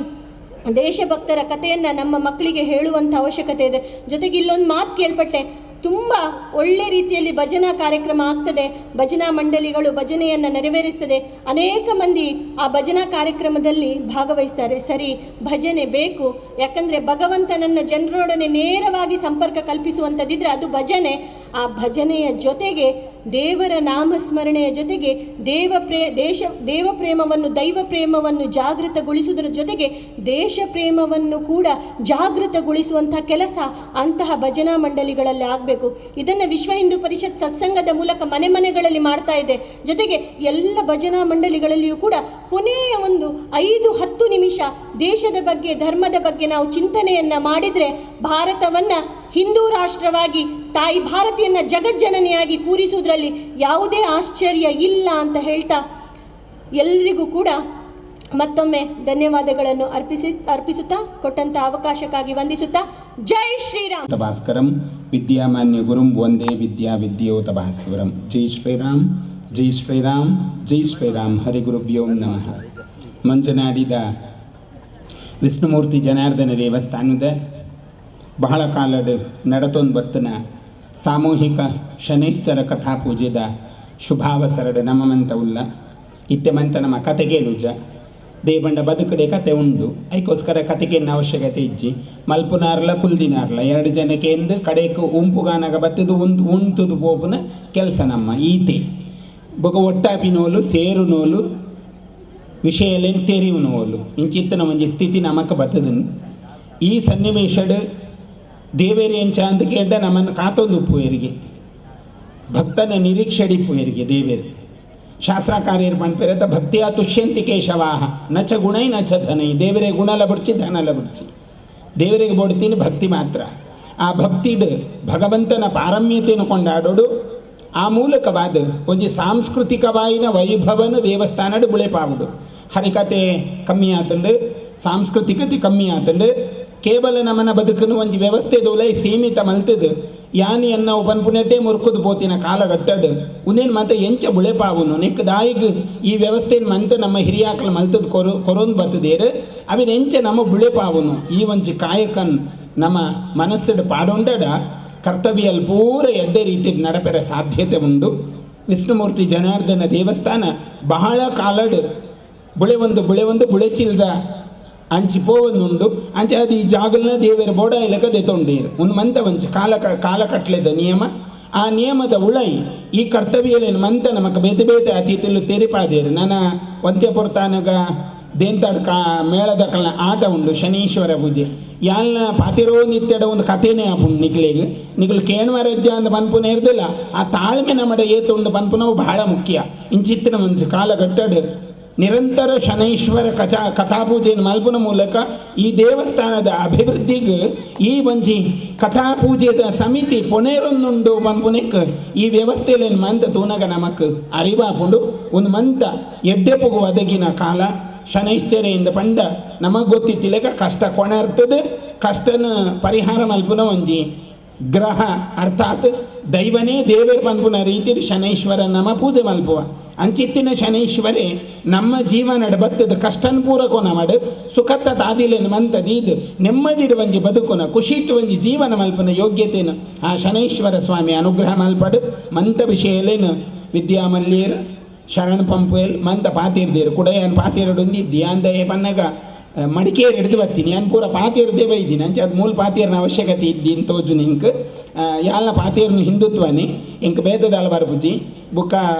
ದೇಶಭಕ್ತರ ಕಥೆಯನ್ನು ನಮ್ಮ ಮಕ್ಕಳಿಗೆ ಹೇಳುವಂಥ ಅವಶ್ಯಕತೆ ಇದೆ. ಜೊತೆಗೆ ಇಲ್ಲೊಂದು ಮಾತು ಕೇಳ್ಪಟ್ಟೆ, ತುಂಬ ಒಳ್ಳೆ ರೀತಿಯಲ್ಲಿ ಭಜನಾ ಕಾರ್ಯಕ್ರಮ ಆಗ್ತದೆ, ಭಜನಾ ಮಂಡಳಿಗಳು ಭಜನೆಯನ್ನು ನೆರವೇರಿಸ್ತದೆ, ಅನೇಕ ಮಂದಿ ಆ ಭಜನಾ ಕಾರ್ಯಕ್ರಮದಲ್ಲಿ ಭಾಗವಹಿಸ್ತಾರೆ. ಸರಿ, ಭಜನೆ ಬೇಕು, ಯಾಕಂದರೆ ಭಗವಂತನನ್ನು ಜನರೊಡನೆ ನೇರವಾಗಿ ಸಂಪರ್ಕ ಕಲ್ಪಿಸುವಂಥದ್ದಿದ್ರೆ ಅದು ಭಜನೆ. ಆ ಭಜನೆಯ ಜೊತೆಗೆ ದೇವರ ನಾಮಸ್ಮರಣೆಯ ಜೊತೆಗೆ ದೇವ ಪ್ರೇಮವನ್ನು, ದೈವ ಪ್ರೇಮವನ್ನು ಜಾಗೃತಗೊಳಿಸುವುದರ ಜೊತೆಗೆ ದೇಶ ಪ್ರೇಮವನ್ನು ಕೂಡ ಜಾಗೃತಗೊಳಿಸುವಂಥ ಕೆಲಸ ಅಂತಹ ಭಜನಾ ಮಂಡಳಿಗಳಲ್ಲಿ ಆಗಬೇಕು. ಇದನ್ನು ವಿಶ್ವ ಹಿಂದೂ ಪರಿಷತ್ ಸತ್ಸಂಗದ ಮೂಲಕ ಮನೆ ಮನೆಗಳಲ್ಲಿ ಮಾಡ್ತಾ ಇದೆ. ಜೊತೆಗೆ ಎಲ್ಲ ಭಜನಾ ಮಂಡಳಿಗಳಲ್ಲಿಯೂ ಕೂಡ ಕೊನೆಯ ಒಂದು 5-10 ನಿಮಿಷ ದೇಶದ ಬಗ್ಗೆ, ಧರ್ಮದ ಬಗ್ಗೆ ನಾವು ಚಿಂತನೆಯನ್ನು ಮಾಡಿದರೆ ಭಾರತವನ್ನು ಹಿಂದೂ ರಾಷ್ಟ್ರವಾಗಿ, ತಾಯಿ ಭಾರತಿಯನ್ನು ಜಗಜ್ಜನನಿಯಾಗಿ ಕೂರಿಸುವುದರಲ್ಲಿ ಯಾವುದೇ ಆಶ್ಚರ್ಯ ಇಲ್ಲ ಅಂತ ಹೇಳ್ತಾ ಎಲ್ಲರಿಗೂ ಕೂಡ ಮತ್ತೊಮ್ಮೆ ಧನ್ಯವಾದಗಳನ್ನು ಅರ್ಪಿಸುತ್ತಾ ಕೊಟ್ಟಂಥ ಅವಕಾಶಕ್ಕಾಗಿ ವಂದಿಸುತ್ತಾ ಜೈ ಶ್ರೀರಾಮ್. ಭಾಸ್ಕರಂ ವಿದ್ಯಾಮಾನ್ಯ ಗುರುಂ ವಂದೇ ವಿದ್ಯೋತ ಭಾಸ್ವರಂ. ಜೈ ಶ್ರೀರಾಮ್, ಜೈ ಶ್ರೀರಾಮ್, ಜೈ ಶ್ರೀರಾಮ್. ಹರಿಗುರುಭ್ಯೋ ನಮಃ. ಮಂಜನಾಡಿದ ವಿಷ್ಣುಮೂರ್ತಿ ಜನಾರ್ದನ ದೇವಸ್ಥಾನದ ಬಹಳ ಕಾಲದ ನಡತೊಂದು ಬತ್ತನ ಸಾಮೂಹಿಕ ಶನೈಶ್ಚರ ಕಥಾ ಪೂಜೆದ ಶುಭಾವಸರದ ನಮಮಂತ ಉಲ್ಲ ಇತ್ತೆ ಮಂತ ನಮ್ಮ ಕತೆಗೇಲುಜ ದೇಬಂಡ ಬದುಕಡೆ ಕತೆ ಉಂಡು. ಅದಕ್ಕೋಸ್ಕರ ಕತೆಗೇನು ಅವಶ್ಯಕತೆ ಇಜ್ಜಿ ಮಲ್ಪುನಾರ್ಲ ಕುಲ್ದಿನಾರ್ಲ 2 ಜನಕ್ಕೆ ಎಂದು ಕಡೆಗೆ ಉಂಪುಗಾನಾಗ ಬತ್ತದು ಉಂಟುದು ಪೋಪುನ ಕೆಲಸ ನಮ್ಮ ಈತೆ ಬೊಗ ಒಟ್ಟಾಪಿನೋಲು ಸೇರು ನೋಲು ವಿಷಯಲೆನ್ ತೆರಿವು ನೋಲು ಇಂಚಿತ್ತನ ಒಂಜಿ ಸ್ಥಿತಿ ನಮಕ್ಕೆ ಬತ್ತದನು. ಈ ಸನ್ನಿವೇಶಡ್ ದೇವೇರಿ ಎಂಚ ಅಂತ ಕೇಳ್ದ ನಮ್ಮನ್ನು ಕಾತೊಂದು ಉಪ್ಪುವರಿಗೆ ಭಕ್ತನ ನಿರೀಕ್ಷೆಡಿಪ್ಪುವರಿಗೆ ದೇವೇರಿ ಶಾಸ್ತ್ರಕಾರ್ಯರು ಪಂಪೇರತ ಭಕ್ತಿಯ ತುಷ್ಯಂತಿ ಕೇಶವಾಹ ನಚ ಗುಣೈ ನಚ ಧನೈ. ದೇವರೇ ಗುಣಲ ಬಿಡ್ಚಿ ಧನಲ ಬಿಡ್ಚಿ, ದೇವರಿಗೆ ಬೋಡ್ತೀನಿ ಭಕ್ತಿ ಮಾತ್ರ. ಆ ಭಕ್ತಿಡ್ ಭಗವಂತನ ಪಾರಮ್ಯತೆಯನ್ನು ಕೊಂಡಾಡೋಡು. ಆ ಮೂಲಕವಾದ ಒಂದು ಸಾಂಸ್ಕೃತಿಕವಾಯಿನ ವೈಭವನ ದೇವಸ್ಥಾನದ ಬುಳೆಪಾವುಡು. ಹರಿಕತೆ ಕಮ್ಮಿ ಆತಂಡು, ಸಾಂಸ್ಕೃತಿಕತೆ ಕಮ್ಮಿ ಆತಂಡು. ಕೇವಲ ನಮ್ಮನ ಬದುಕನ್ನು ಒಂದು ವ್ಯವಸ್ಥೆದೋಲೈ ಸೀಮಿತ ಮಲ್ತದು ಯಾನಿ ಅನ್ನ ಪನ್ಪುನೆಟ್ಟೆ ಮುರುಕುದು ಪೋತಿನ ಕಾಲಗಟ್ಟಡು ಉನೇನು ಮತ್ತೆ ಎಂಚ ಬುಳೆಪಾವುನು ನೆಕ್ ದಾಯಿಗೆ ಈ ವ್ಯವಸ್ಥೆನ ಮಂತ ನಮ್ಮ ಹಿರಿಯಾಕಲು ಮಲ್ತದ್ದು ಕೊರೊಂದು ಬರ್ತದೇರು ಅವಿನ ಎಂಚ ನಮ್ಮ ಬುಳೆಪಾವುನು ಈ ಒಂಚಿ ಕಾಯಕನ್ ನಮ್ಮ ಮನಸ್ಸು ಪಾಡೊಂಡಡ ಕರ್ತವ್ಯಲ್ಲಿ ಪೂರ ಎಡ್ಡೆ ರೀತಿ ನಡಪೆರ ಸಾಧ್ಯತೆ ಉಂಡು. ವಿಷ್ಣುಮೂರ್ತಿ ಜನಾರ್ದನ ದೇವಸ್ಥಾನ ಬಹಳ ಕಾಲಡ್ ಬುಳೆ ಒಂದು ಬುಳೆಚಿಲ್ದ ಅಂಚಿ ಪೋವೊಂದುಂಡು. ಅಂಚೆ ಅದು ಈ ಜಾಗಲ್ನ ದೇವರ ಬೋಡ ಇಲಕ ದೆತೊಂಡೇರು ಒಂದು ಮಂತ ಒಂಚ ಕಾಲ ಕಟ್ಲೆದ ನಿಯಮ. ಆ ನಿಯಮದ ಉಳೈ ಈ ಕರ್ತವ್ಯಲೇನು ಮಂತ ನಮಕ್ ಬೇತೆ ಅತಿಥಿಲು ತೆರಿಪಾದೇರು. ನನ್ನ ಒಂತೆ ಪೊರ್ತಾನಗ ದೇಂತಾಡ್ ಮೇಳದ ಕಲ್ನ ಆಟ ಉಂಡು ಶನೀಶ್ವರ ಪೂಜೆ ಯಾಲ್ನ ಪಾತಿರೋ ನಿತ್ಯಡ ಒಂದು ಕಥೆನೇ ಆಪುಂಡು ನಿಗ್ಲು ಕೇಣವರಜ್ಜ ಅಂತ ಪನ್ಪುನ ಇರ್ದಿಲ್ಲ. ಆ ತಾಳ್ಮೆ ನಮ್ಮಡ ಏತುಂಡು ಪನ್ಪುನವು ಬಹಳ ಮುಖ್ಯ. ಇಂಚಿತ್ತಿನ ಒಂದು ಕಾಲಗಟ್ಟಡು ನಿರಂತರ ಶನೈಶ್ವರ ಕಥಾಪೂಜೆಯನ್ನು ಮಲ್ಪುನ ಮೂಲಕ ಈ ದೇವಸ್ಥಾನದ ಅಭಿವೃದ್ಧಿಗೆ ಈ ಒಂಜಿ ಕಥಾಪೂಜೆದ ಸಮಿತಿ ಪೊನೇರೊಂದುಂಡು ಪನ್ಪುನೆಕ್ ಈ ವ್ಯವಸ್ಥೆಯಲ್ಲಿ ಮಂತ ತೂನಗ ನಮಕ್ ಅರಿವಾಪುಂಡು ಒಂದು ಮಂತ ಎಡ್ಡೆಪುಗು ಒದಗಿನ ಕಾಲ ಶನೈಶ್ಚರ್ಯದಿಂದ ಪಂಡ ನಮಗೆ ಗೊತ್ತಿತ್ತಿಲ್ಲ ಕಷ್ಟ ಕೊನೆ ಇರ್ತದೆ ಕಷ್ಟನ ಪರಿಹಾರ ಮಲ್ಪುನ ಒಂಜಿ ಗ್ರಹ ಅರ್ಥಾತ್ ದೈವನೇ ದೇವರು ಪನ್ಪುನ ರೀತಿಯಲ್ಲಿ ಶನೈಶ್ವರ ನಮ್ಮ ಪೂಜೆ ಮಲ್ಪುವ ಅಂಚಿತ್ತಿನ ಶನೈಶ್ವರೇ ನಮ್ಮ ಜೀವನದ ಬತ್ತದ ಕಷ್ಟನ ಪೂರ ಕೊನ ಮಾಡು ಸುಖತ್ತ ತಾದಿಲೇನು ಮಂತದ ಇದು ನೆಮ್ಮದಿರು ಒಂಜಿ ಬದುಕುನ ಖುಷಿಟ್ಟು ಒಂಜಿ ಜೀವನ ಮಲ್ಪನ ಯೋಗ್ಯತೆಯನ್ನು ಆ ಶನೈಶ್ವರ ಸ್ವಾಮಿ ಅನುಗ್ರಹ ಮಲ್ಪಡು ಮಂತ ವಿಷಯಲೇನು ವಿದ್ಯಾಮಲ್ಯರು ಶರಣ ಪಂಪೇಲ್ ಮಂತ ಪಾತಿರ್ದೇರು ಕುಡಯನ್ ಪಾತಿರಡೊಂದು ಧ್ಯಾನದಯ ಪನ್ನಗ ಮಡಿಕೇರಿ ಹಿಡಿದು ಬರ್ತೀನಿ ನಾನು ಪೂರ ಪಾತಿರ್ದೇ ಬೈದ್ದೀನಿ ಅಂಚೆ ಅದು ಮೂಲ ಪಾತಿರ್ನ ಅವಶ್ಯಕತೆ ಇದ್ದೀನಿ ತೋಜು ನಿಂಕ್ ಯಾಲ್ನ ಪಾತಿರ್ನ ಹಿಂದುತ್ವನೇ ಇಂಕ ಭೇದದಾಲ ಬರ್ಬುಜಿ ಬುಕ್ಕ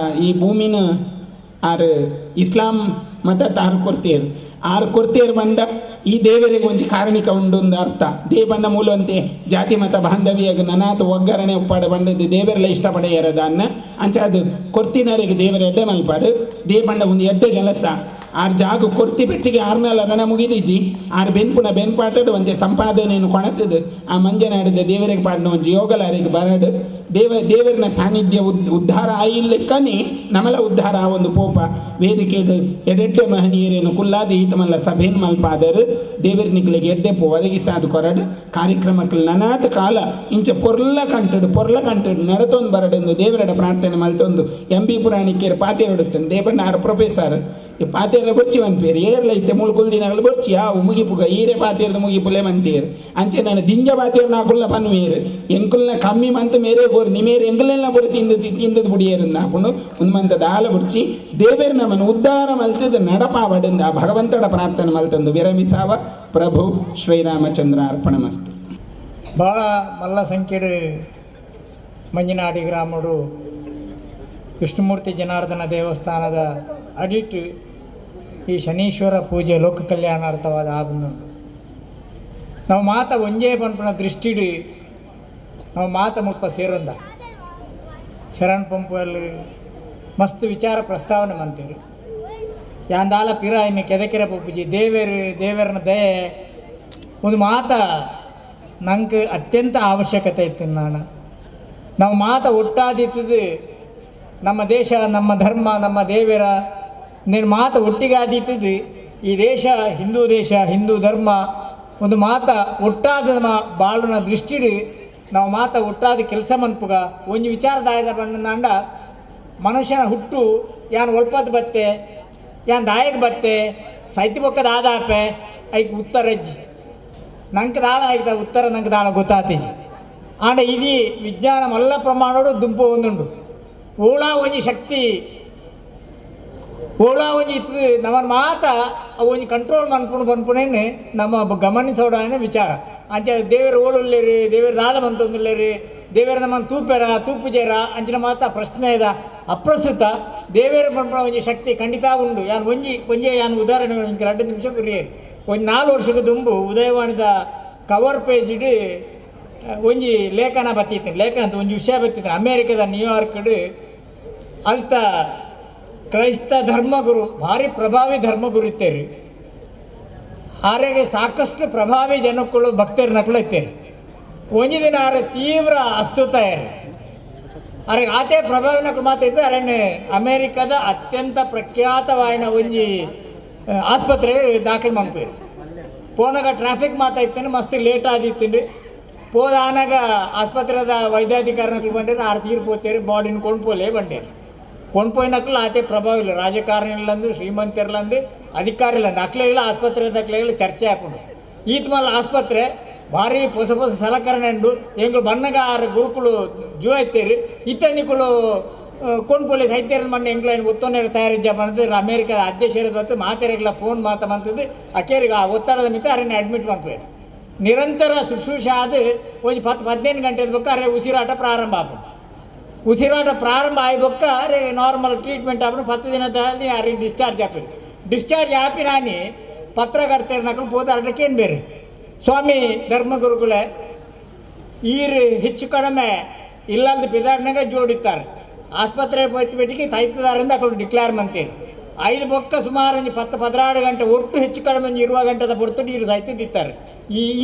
ಈ ಭೂಮಿನ ಆರು ಇಸ್ಲಾಂ ಮತ ಆರು ಕೊರ್ತೇರು ಬಂಡ ಈ ದೇವರಿಗೆ ಒಂಜಿ ಕಾರಣಿಕ ಉಂಡೊಂದು ಅರ್ಥ ದೇವಣ್ಣ ಮೂಲವಂತೆ ಜಾತಿ ಮತ ಬಾಂಧವ್ಯಾಗ ನನಾತ ಒಗ್ಗರಣೆ ಉಪ್ಪಾಡ ಬಂಡದ್ದು ದೇವರೆಲ್ಲ ಇಷ್ಟಪಡೆಯರದ ಅನ್ನ ಅಂಚೆ ಅದು ಕೊರ್ತಿನರಿಗೆ ದೇವರ ಎಡ್ಡೆ ಮಲ್ಪಾಡು ದೇವಣ್ಣ ಒಂದು ಎಡ್ಡೆ ಕೆಲಸ ಆರು ಜಾಗ ಕೊರ್ತಿ ಪೆಟ್ಟಿಗೆ ಆರ್ನಲ್ಲ ರಣ ಮುಗಿದೀಜಿ ಆರು ಬೆನ್ಪುನ ಬೆನ್ಪಾಟಡು ಒಂದೇ ಸಂಪಾದನೆಯನ್ನು ಕೊಣತದು ಆ ಮಂಜನಾಡಿದ ದೇವರಿಗೆ ಪಾಡಿನ ಒಂಜಿ ಯೋಗಲಾರಿಗೆ ಬರಡು ದೇವರಿನ ಸಾನ್ನಿಧ್ಯ ಉದ್ಧಾರ ಆಯಿಲ್ಲಕ್ಕನೇ ನಮಲ ಉದ್ಧಾರ ಆ ಒಂದು ಪೋಪ ವೇದಿಕೆಡು ಎಡೆಡ್ಡೆ ಮಹನೀಯರೇನು ಕುಲ್ಲಾದ ಈತಮಲ್ಲ ಸಭೆನ್ ಮಲ್ಪಾದರು ದೇವರ ನಿಕ್ಲಿಗೆ ಎಡ್ಡೆ ಪೋ ಒದಗಿಸಾದ ಕೊರಡು ಕಾರ್ಯಕ್ರಮಕ್ಕೆ ನನಾತ ಕಾಲ ಇಂಚ ಪೊರ್ಲ ಕಂಟಡು ನಡತೊಂದು ಬರಡೊಂದು ದೇವರಡ ಪ್ರಾರ್ಥನೆ ಮಲ್ತೊಂದು ಎಂಬಿ ಪುರಾಣಿಕೆರು ಪಾತೆರಡುತ್ತಾನೆ ದೇವಣ್ಣ ಆರು ಪ್ರೊಫೆಸರ್ ಪಾತೆರ ಬೊಚ್ಚಿ ಮಂತೇರು ಏರ್ಲೈತೆ ಮುಳ್ಕುಲ್ ದಿನಗಳು ಬೊಚ್ಚಿ ಯಾವ ಮುಗಿಪುಗ ಈರೆ ಪಾತೆರ್ದು ಮುಗಿಪುಲೆ ಮಂತೇರು ಅಂಚೆ ನಾನು ದಿಂಜ ಪಾತೆರ್ ನಾಕುಲ್ಲ ಪನ್ನುವೇರು ಎಂಕುಲ್ನ ಕಮ್ಮಿ ಮಂತ್ ಮೇರೆ ಗೋರು ನಿಮೇರು ಎಂಕುಲೆಲ್ಲ ಬರು ತಿಂದದ್ದು ಬುಡಿಯೇರು ನಾಕುಂಡು ಒಂದು ಮಂತ ದಾಲ ಬುಡ್ಚಿ ದೇವೇರು ನಮ್ಮನ್ನು ಉದ್ಧಾರ ಮಲ್ತದ್ದು ನಡಪಾವಡಿಂದ ಆ ಭಗವಂತನ ಪ್ರಾರ್ಥನೆ ಮಲ್ತಂದು ವಿರಮಿಸಾವ ಪ್ರಭು ಶ್ರೀರಾಮಚಂದ್ರ ಅರ್ಪಣಮಸ್ತು ಭಾಳ ಮಲ್ಲ ಸಂಖ್ಯೆಡು ಮಂಜಿನಾಡಿ ಗ್ರಾಮಡು ವಿಷ್ಣುಮೂರ್ತಿ ಜನಾರ್ದನ ದೇವಸ್ಥಾನದ ಅಡಿಟ್ ಈ ಶನೀಶ್ವರ ಪೂಜೆ ಲೋಕ ಕಲ್ಯಾಣಾರ್ಥವಾದ ಆದನು ನಾವು ಮಾತ ಒಂಜೇ ಪಂಪನ ದೃಷ್ಟಿಡು ನಾವು ಮಾತ ಮುಲ್ಪ ಸೇರೊಂದ ಶರಣ್ ಪಂಪಲ್ಲಿ ಮಸ್ತ್ ವಿಚಾರ ಪ್ರಸ್ತಾವನೆ ಮಂತೀರು ಯಾಂದಾಲ ಪಿರ ಇನ್ನು ಕೆದಕೆರೆ ಪಪ್ಪುಜಿ ದೇವರನ ದಯೆ ಒಂದು ಮಾತ ನಂಗೆ ಅತ್ಯಂತ ಅವಶ್ಯಕತೆ ಇತ್ತು ನಾನು ನಾವು ಮಾತ ಒಟ್ಟಾದಿತ್ತದು ನಮ್ಮ ದೇಶ ನಮ್ಮ ಧರ್ಮ ನಮ್ಮ ದೇವರ ನೀನು ಮಾತ ಒಟ್ಟಿಗಾದೀತದು ಈ ದೇಶ ಹಿಂದೂ ಧರ್ಮ ಒಂದು ಮಾತ ಒಟ್ಟಾದ ಬಾಳುನ ದೃಷ್ಟಿಡು ನಾವು ಮಾತ ಒಟ್ಟಾದ ಕೆಲಸ ಮನ್ಪುಗ ಒಂಜಿ ವಿಚಾರದಾಯದ ಬಂದಂಡ ಮನುಷ್ಯನ ಹುಟ್ಟು ಯಾನ್ ಒಲ್ಪದ ಬತ್ತೆ ಯಾನ್ ದಾಯದ ಬತ್ತೆ ಸಾಹಿತ್ಯ ಬೊಕ್ಕದ ಆದಾಪೆ ಐಕ್ ಉತ್ತರಜ್ಜಿ ನಂಗೆ ದಾಳ ಆಯ್ತ ಉತ್ತರ ನಂಗೆ ದಾಳ ಗೊತ್ತಾತೀಜಿ ಆಂಡ ಇದು ವಿಜ್ಞಾನ ಮಲ್ಲ ಪ್ರಮಾಣೋಡು ದುಂಪು ಒಂದುಂಡು ಓಳಾ ಒಂಜಿ ಶಕ್ತಿ ಓಳಾ ಒಂಜಿ ಇತ್ತು ನಮ್ಮ ಮಾತ ಒಂಜಿ ಕಂಟ್ರೋಲ್ ಮನ್ಪುಣೇನು ನಮ್ಮ ಗಮನಿಸೋಡಾನೆ ವಿಚಾರ ಅಂಚೆ ದೇವರು ಓಳುಲ್ಲೇರಿ ದೇವರ ದಾದ ಬಂತೊಂದುಲ್ಲೇರಿ ದೇವರ ನಮ್ಮನ್ನು ತೂಪುಜೇರ ಅಂಚಿನ ಮಾತ ಪ್ರಶ್ನೆ ಇದ ಅಪ್ರಸ್ತುತ ದೇವರ ಪಂಪಣ ಒಂಜಿ ಶಕ್ತಿ ಖಂಡಿತ ಉಂಡು ಯಾನು ಒಂಜೆ ಯಾನು ಉದಾಹರಣೆ 2 ನಿಮಿಷ ಕುರಿಯೇರಿ ಒಂದು 4 ವರ್ಷದ ದುಂಬು ಉದಯವಾಣಿದ ಕವರ್ ಪೇಜಿಡು ಒಂಜಿ ಲೇಖನ ಬತ್ತಿತ್ತು ಲೇಖನ ಒಂಜಿ ವಿಷಯ ಬತ್ತಿತ್ತು ಅಮೇರಿಕದ ನ್ಯೂಯಾರ್ಕ್ಡು ಅಲ್ತ ಕ್ರೈಸ್ತ ಧರ್ಮಗುರು ಭಾರಿ ಪ್ರಭಾವಿ ಧರ್ಮಗುರು ಇತ್ತೇರಿ ಆರೆಗೆ ಸಾಕಷ್ಟು ಪ್ರಭಾವಿ ಜನಕ್ಕಳು ಭಕ್ತರು ನಕಲು ಇತ್ತೇರಿ ಒಂಜಿ ದಿನ ಆರೆ ತೀವ್ರ ಅಸ್ತುತ ಏರಿ ಆರೆಗೆ ಆತೆ ಪ್ರಭಾವಿ ನಕಲು ಮಾತಾಯಿತ್ತು ಅರೇನು ಅಮೇರಿಕದ ಅತ್ಯಂತ ಪ್ರಖ್ಯಾತವಾಯಿನ ಒಂಜಿ ಆಸ್ಪತ್ರೆಗೆ ದಾಖಲು ಮಾಡ್ತೀರಿ ಪೋನಾಗ ಟ್ರಾಫಿಕ್ ಮಾತಾಯ್ತೇನೆ ಮಸ್ತ್ ಲೇಟ್ ಆದಿತ್ತು ಪೋದ ಆನಾಗ ಆಸ್ಪತ್ರೆದ ವೈದ್ಯಾಧಿಕಾರಿನಕ್ಲು ಬಂದಿರಿ 6 ತೀರು ಪೋತೇರಿ ಬಾಡಿನ ಕೊಂಡ್ಪೋಲೇ ಬಂಡೇರಿ ಕೊಂಡ್ಪೋಯ್ನಕ್ಲು ಆತೆ ಪ್ರಭಾವ ಇಲ್ಲ ರಾಜಕಾರಣ ಇಲ್ಲಂದು ಶ್ರೀಮಂತರ್ಲಂದು ಅಧಿಕಾರ ಇಲ್ಲಂದು ಅಕ್ಲೇ ಇಲ್ಲ ಆಸ್ಪತ್ರೆದಕ್ಲೇ ಇಲ್ಲ ಚರ್ಚೆ ಹಾಕೊಂಡು ಈತ ಮಲ್ಲ ಆಸ್ಪತ್ರೆ ಭಾರಿ ಹೊಸ ಸಲಕರಣೆ ಉಂಡು ಎಂಗಳು ಬಣ್ಣಗ 6 ಗುರುಕುಲು ಜೂ ಐತೇರಿ ಇತ್ತನಿಕುಲು ಕೊಂಡ್ಪೋಲಿ ಸಾಹಿತ್ಯದ ಮಣ್ಣು ಎಂಗ್ಲೈನ್ ಒತ್ತೊಂದು ತಯಾರಿಜ್ಜ ಬಂದು ಅಮೇರಿಕದ ಅಧ್ಯಕ್ಷರ ಬಂತು ಮಾತೆರೆಗಳ ಫೋನ್ ಬಂತದ್ದು ಅಕೇರಿಗೆ ಆ ಒತ್ತಡದ ಮಿತ ಅರಣ್ಯ ಅಡ್ಮಿಟ್ ಮಾಡ್ಬೇಕು ನಿರಂತರ ಶುಶ್ರೂಷೆ ಆದ ಒಂದು 10-15 ಗಂಟೆದ ಬೊಕ್ಕ ಅರೆ ಉಸಿರಾಟ ಪ್ರಾರಂಭ ಆಗ್ಬೋದು ಉಸಿರಾಟ ಪ್ರಾರಂಭ ಆಗ್ಬೇಕ ಅರೆ ನಾರ್ಮಲ್ ಟ್ರೀಟ್ಮೆಂಟ್ ಆಗ್ಬಿಟ್ಟು 10 ದಿನದಲ್ಲಿ ಅರೆ ಡಿಸ್ಚಾರ್ಜ್ ಆಪಿ ನಾನಿ ಪತ್ರಕರ್ತರ ನಕಲು ಹೋದ ಅರ್ಡಕ್ಕೇನು ಬೇರೆ ಸ್ವಾಮಿ ಧರ್ಮಗುರುಗಳೇ ಈರು ಹೆಚ್ಚು ಕಡಿಮೆ ಇಲ್ಲದ ಪಿದಾರ್ನಾಗ ಜೋಡಿತಾರೆ ಆಸ್ಪತ್ರೆ ಪೋಯ್ತು ತೈತದಾರಿಂದ ಅక్కడ ಡಿಕ್ಲೇರ್ ಮಂತೀರಿ 5 ಬೊಕ್ಕ ಸುಮಾರು 10-16 ಗಂಟೆ ಒಟ್ಟು ಹೆಚ್ಚು ಕಡಿಮೆ 20 ಗಂಟೆದ ಪೊರ್ತು ನೀರು ಸಹಿತಿದ್ದಾರೆ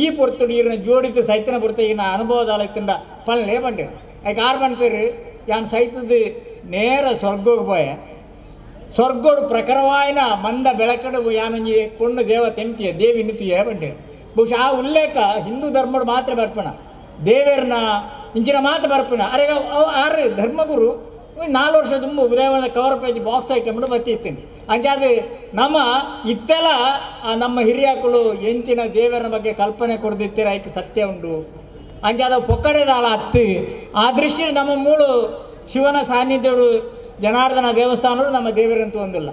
ಈ ಪೊರ್ತು ನೀರಿನ ಜೋಡಿತ ಸಹಿತನ ಪೊರ್ತು ಈಗಿನ ಅನುಭವದಾಲಕ್ಕಿಂದ ಪಲ್ಲೆ ಬಂದಿರು ಐಕೆ 6 ಬಂತೀರಿ ಯಾನ್ ಸಹಿತದ ನೇರ ಸ್ವರ್ಗೋಗಿ ಸ್ವರ್ಗೋಡು ಪ್ರಖರವಾಯಿನ ಮಂದ ಬೆಳಕಡು ಯಾನೊಂಜಿ ಪೊಣ್ಣು ದೇವ ತೆಂಪಿಯ ದೇವಿ ನಿಂತಿಯ ಬಂಡೆ ಬಹುಶಃ ಆ ಉಲ್ಲೇಖ ಹಿಂದೂ ಧರ್ಮಡು ಮಾತ್ರ ಬರ್ಪಣ ದೇವರನ್ನ ಇಂಚಿನ ಮಾತ್ರ ಬರ್ಪಣ ಅರೆ ಆರು ಧರ್ಮಗುರು 4 ವರ್ಷ ತುಂಬ ಉದಯವಾದ ಕವರ್ ಪೇಜ್ ಬಾಕ್ಸ್ ಐಟಮ್ಡು ಬತ್ತಿರ್ತೀನಿ ಅಂಚಾದ ನಮ್ಮ ಇತ್ತೆಲ್ಲ ನಮ್ಮ ಹಿರಿಯಕ್ಕಳು ಎಂಚಿನ ದೇವರ ಬಗ್ಗೆ ಕಲ್ಪನೆ ಕೊಡ್ದಿತ್ತೀರ ಐಕೆ ಸತ್ಯ ಉಂಡು ಅಂಚಾದ ಪೊಕ್ಕಡೆದಾಲ ಹತ್ತು ಆ ದೃಷ್ಟಿಯಲ್ಲಿ ನಮ್ಮ ಮೂಳು ಶಿವನ ಸಾನ್ನಿಧ್ಯಗಳು ಜನಾರ್ದನ ದೇವಸ್ಥಾನಗಳು ನಮ್ಮ ದೇವರನ್ನು ತಗೊಂಡಿಲ್ಲ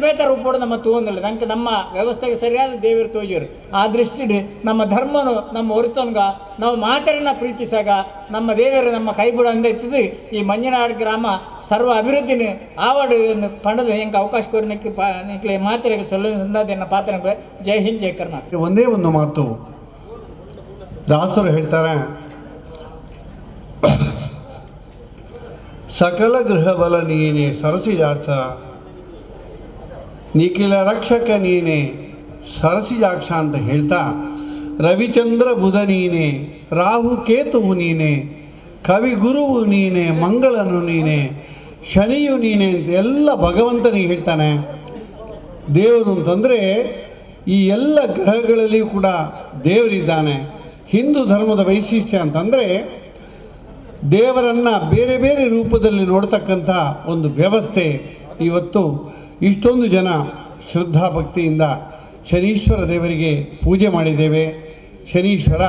ಬೇತೆ ರೂಪೋಡು ನಮ್ಮ ತಗೊಂಡಿಲ್ಲ ನಂಗೆ ನಮ್ಮ ವ್ಯವಸ್ಥೆಗೆ ಸರಿಯಾದ ದೇವರು ತೋಜರು ಆ ದೃಷ್ಟಿಡಿ ನಮ್ಮ ಧರ್ಮನು ನಮ್ಮ ಹೊರತೊನ್ಗ ನಾವು ಮಾತರನ್ನ ಪ್ರೀತಿಸಾಗ ನಮ್ಮ ದೇವರು ನಮ್ಮ ಕೈಬಿಡ ಅಂದೈತಿದ್ದು ಈ ಮಂಜನಾಡು ಗ್ರಾಮ ಸರ್ವ ಅಭಿವೃದ್ಧಿನ ಆವಡು ಪಂಡದ ಹೆಂಗೆ ಅವಕಾಶ ಕೋರಿ ಮಾತಿರ ಸೊಲ್ಲ ಪಾತ್ರ ಜೈ ಹಿಂದ್ ಜೈ ಕರ್ನಾಟಕ. ಒಂದೇ ಒಂದು ಮಾತು ದಾಸರು ಹೇಳ್ತಾರೆ, ಸಕಲ ಗೃಹಬಲ ನೀನೆ ಸರಸಿಜಾಕ್ಷ ನಿಖಿಲ ರಕ್ಷಕ ನೀನೆ ಸರಸಿಜಾಕ್ಷ ಅಂತ ಹೇಳ್ತಾ, ರವಿಚಂದ್ರ ಬುಧ ನೀನೆ, ರಾಹು ಕೇತುವು ನೀನೆ, ಕವಿ ಗುರುವು ನೀನೆ, ಮಂಗಳನು ನೀನೆ, ಶನಿಯು ನೀನೆ ಅಂತ ಎಲ್ಲ ಭಗವಂತನಿಗೆ ಹೇಳ್ತಾನೆ. ದೇವರು ಅಂತಂದರೆ ಈ ಎಲ್ಲ ಗ್ರಹಗಳಲ್ಲಿಯೂ ಕೂಡ ದೇವರಿದ್ದಾನೆ. ಹಿಂದೂ ಧರ್ಮದ ವೈಶಿಷ್ಟ್ಯ ಅಂತಂದರೆ ದೇವರನ್ನು ಬೇರೆ ಬೇರೆ ರೂಪದಲ್ಲಿ ನೋಡ್ತಕ್ಕಂಥ ಒಂದು ವ್ಯವಸ್ಥೆ. ಇವತ್ತು ಇಷ್ಟೊಂದು ಜನ ಶ್ರದ್ಧಾಭಕ್ತಿಯಿಂದ ಶನೀಶ್ವರ ದೇವರಿಗೆ ಪೂಜೆ ಮಾಡಿದ್ದೇವೆ. ಶನೀಶ್ವರ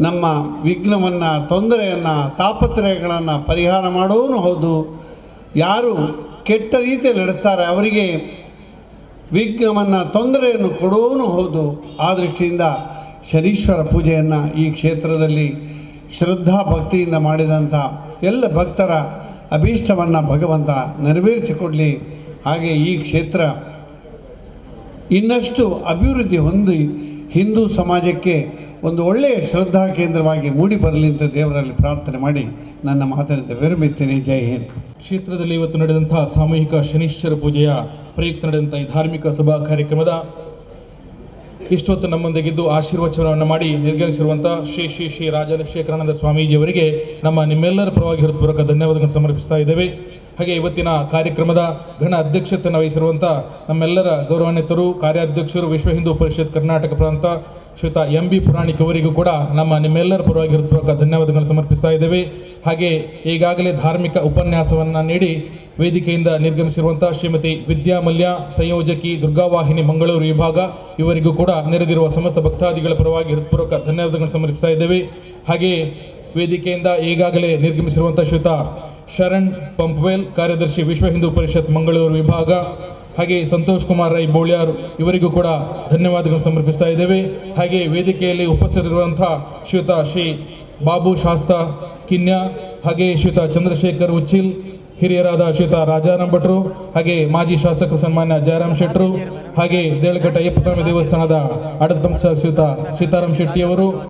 ನಮ್ಮ ವಿಘ್ನವನ್ನು, ತೊಂದರೆಯನ್ನು, ತಾಪತ್ರಯಗಳನ್ನು ಪರಿಹಾರ ಮಾಡೋನು ಹೌದು. ಯಾರು ಕೆಟ್ಟ ರೀತಿಯಲ್ಲಿ ನಡೆಸ್ತಾರೆ ಅವರಿಗೆ ವಿಘ್ನವನ್ನು, ತೊಂದರೆಯನ್ನು ಕೊಡೋನು ಹೌದು. ಆ ದೃಷ್ಟಿಯಿಂದ ಶನೀಶ್ವರ ಪೂಜೆಯನ್ನು ಈ ಕ್ಷೇತ್ರದಲ್ಲಿ ಶ್ರದ್ಧಾ ಭಕ್ತಿಯಿಂದ ಮಾಡಿದಂಥ ಎಲ್ಲ ಭಕ್ತರ ಅಭೀಷ್ಟವನ್ನು ಭಗವಂತ ನೆರವೇರಿಸಿಕೊಡಲಿ. ಹಾಗೆ ಈ ಕ್ಷೇತ್ರ ಇನ್ನಷ್ಟು ಅಭಿವೃದ್ಧಿ ಹೊಂದಿ ಹಿಂದೂ ಸಮಾಜಕ್ಕೆ ಒಂದು ಒಳ್ಳೆಯ ಶ್ರದ್ಧಾ ಕೇಂದ್ರವಾಗಿ ಮೂಡಿ ಬರಲಿ ಅಂತ ದೇವರಲ್ಲಿ ಪ್ರಾರ್ಥನೆ ಮಾಡಿ ನನ್ನ ಮಾತನ್ನು ವಿರಮಿಸ್ತೇನೆ. ಜೈ ಹಿಂದ್. ಕ್ಷೇತ್ರದಲ್ಲಿ ಇವತ್ತು ನಡೆದಂಥ ಸಾಮೂಹಿಕ ಶನೀಶ್ವರ ಪೂಜೆಯ ಪ್ರಯುಕ್ತ ನಡೆದಂಥ ಈ ಧಾರ್ಮಿಕ ಸಭಾ ಕಾರ್ಯಕ್ರಮದ ಇಷ್ಟೊತ್ತು ನಮ್ಮೊಂದಿಗಿದ್ದು ಆಶೀರ್ವಚನವನ್ನು ಮಾಡಿ ನಿರ್ಗಮಿಸಿರುವಂಥ ಶ್ರೀ ಶ್ರೀ ಶ್ರೀ ರಾಜಶೇಖರಾನಂದ ಸ್ವಾಮೀಜಿಯವರಿಗೆ ನಿಮ್ಮೆಲ್ಲರ ಪರವಾಗಿ ಹೃತ್ಪೂರ್ವಕ ಧನ್ಯವಾದಗಳನ್ನು ಸಮರ್ಪಿಸ್ತಾ ಇದ್ದೇವೆ. ಹಾಗೆ ಇವತ್ತಿನ ಕಾರ್ಯಕ್ರಮದ ಘನ ಅಧ್ಯಕ್ಷತೆಯನ್ನು ವಹಿಸಿರುವಂಥ ನಮ್ಮೆಲ್ಲರ ಗೌರವಾನ್ವಿತರು, ಕಾರ್ಯಾಧ್ಯಕ್ಷರು, ವಿಶ್ವ ಹಿಂದೂ ಪರಿಷತ್ ಕರ್ನಾಟಕ ಪ್ರಾಂತ ಶ್ರೀಯುತ MB ಪುರಾಣಿಕ್ ಅವರಿಗೂ ಕೂಡ ನಿಮ್ಮೆಲ್ಲರ ಪರವಾಗಿ ಹೃತ್ಪೂರ್ವಕ ಧನ್ಯವಾದಗಳನ್ನು ಸಮರ್ಪಿಸ್ತಾ ಇದ್ದೇವೆ. ಹಾಗೆ ಈಗಾಗಲೇ ಧಾರ್ಮಿಕ ಉಪನ್ಯಾಸವನ್ನು ನೀಡಿ ವೇದಿಕೆಯಿಂದ ನಿರ್ಗಮಿಸಿರುವಂಥ ಶ್ರೀಮತಿ ವಿದ್ಯಾಮಲ್ಯ, ಸಂಯೋಜಕಿ, ದುರ್ಗಾವಾಹಿನಿ ಮಂಗಳೂರು ವಿಭಾಗ, ಇವರಿಗೂ ಕೂಡ ನೆರೆದಿರುವ ಸಮಸ್ತ ಭಕ್ತಾದಿಗಳ ಪರವಾಗಿ ಹೃತ್ಪೂರ್ವಕ ಧನ್ಯವಾದಗಳನ್ನು ಸಮರ್ಪಿಸ್ತಾ ಇದ್ದೇವೆ. ಹಾಗೆ ವೇದಿಕೆಯಿಂದ ಈಗಾಗಲೇ ನಿರ್ಗಮಿಸಿರುವಂಥ ಶ್ರೀಯುತ ಶರಣ್ ಪಂಪ್ವೇಲ್, ಕಾರ್ಯದರ್ಶಿ, ವಿಶ್ವ ಹಿಂದೂ ಪರಿಷತ್ ಮಂಗಳೂರು ವಿಭಾಗ, ಹಾಗೆ ಸಂತೋಷ್ ಕುಮಾರ್ ರೈ ಬೋಳ್ಯಾರ್, ಇವರಿಗೂ ಕೂಡ ಧನ್ಯವಾದಗಳನ್ನು ಸಮರ್ಪಿಸ್ತಾ ಇದ್ದೇವೆ. ಹಾಗೆ ವೇದಿಕೆಯಲ್ಲಿ ಉಪಸ್ಥಿತರಿರುವಂಥ ಶ್ರೀಯುತ ಶ್ರೀ ಬಾಬು ಶಾಸ್ತ ಕಿನ್ಯ, ಹಾಗೆ ಶ್ರೀಯುತ ಚಂದ್ರಶೇಖರ್ ಉಚ್ಚಿಲ್, ಹಿರಿಯರಾದ ಶ್ರೀಯುತ ರಾಜಾರಾಮ್ ಭಟ್ರು, ಹಾಗೆ ಮಾಜಿ ಶಾಸಕರು ಸನ್ಮಾನ್ಯ ಜಯರಾಮ್ ಶೆಟ್ಟರು, ಹಾಗೆ ದೇಳಘಟ್ಟ ಅಯ್ಯಪ್ಪ ಸ್ವಾಮಿ ದೇವಸ್ಥಾನದ ಆಡಳಿತ ಶ್ರೀಯುತ ಸೀತಾರಾಮ್ ಶೆಟ್ಟಿಯವರು.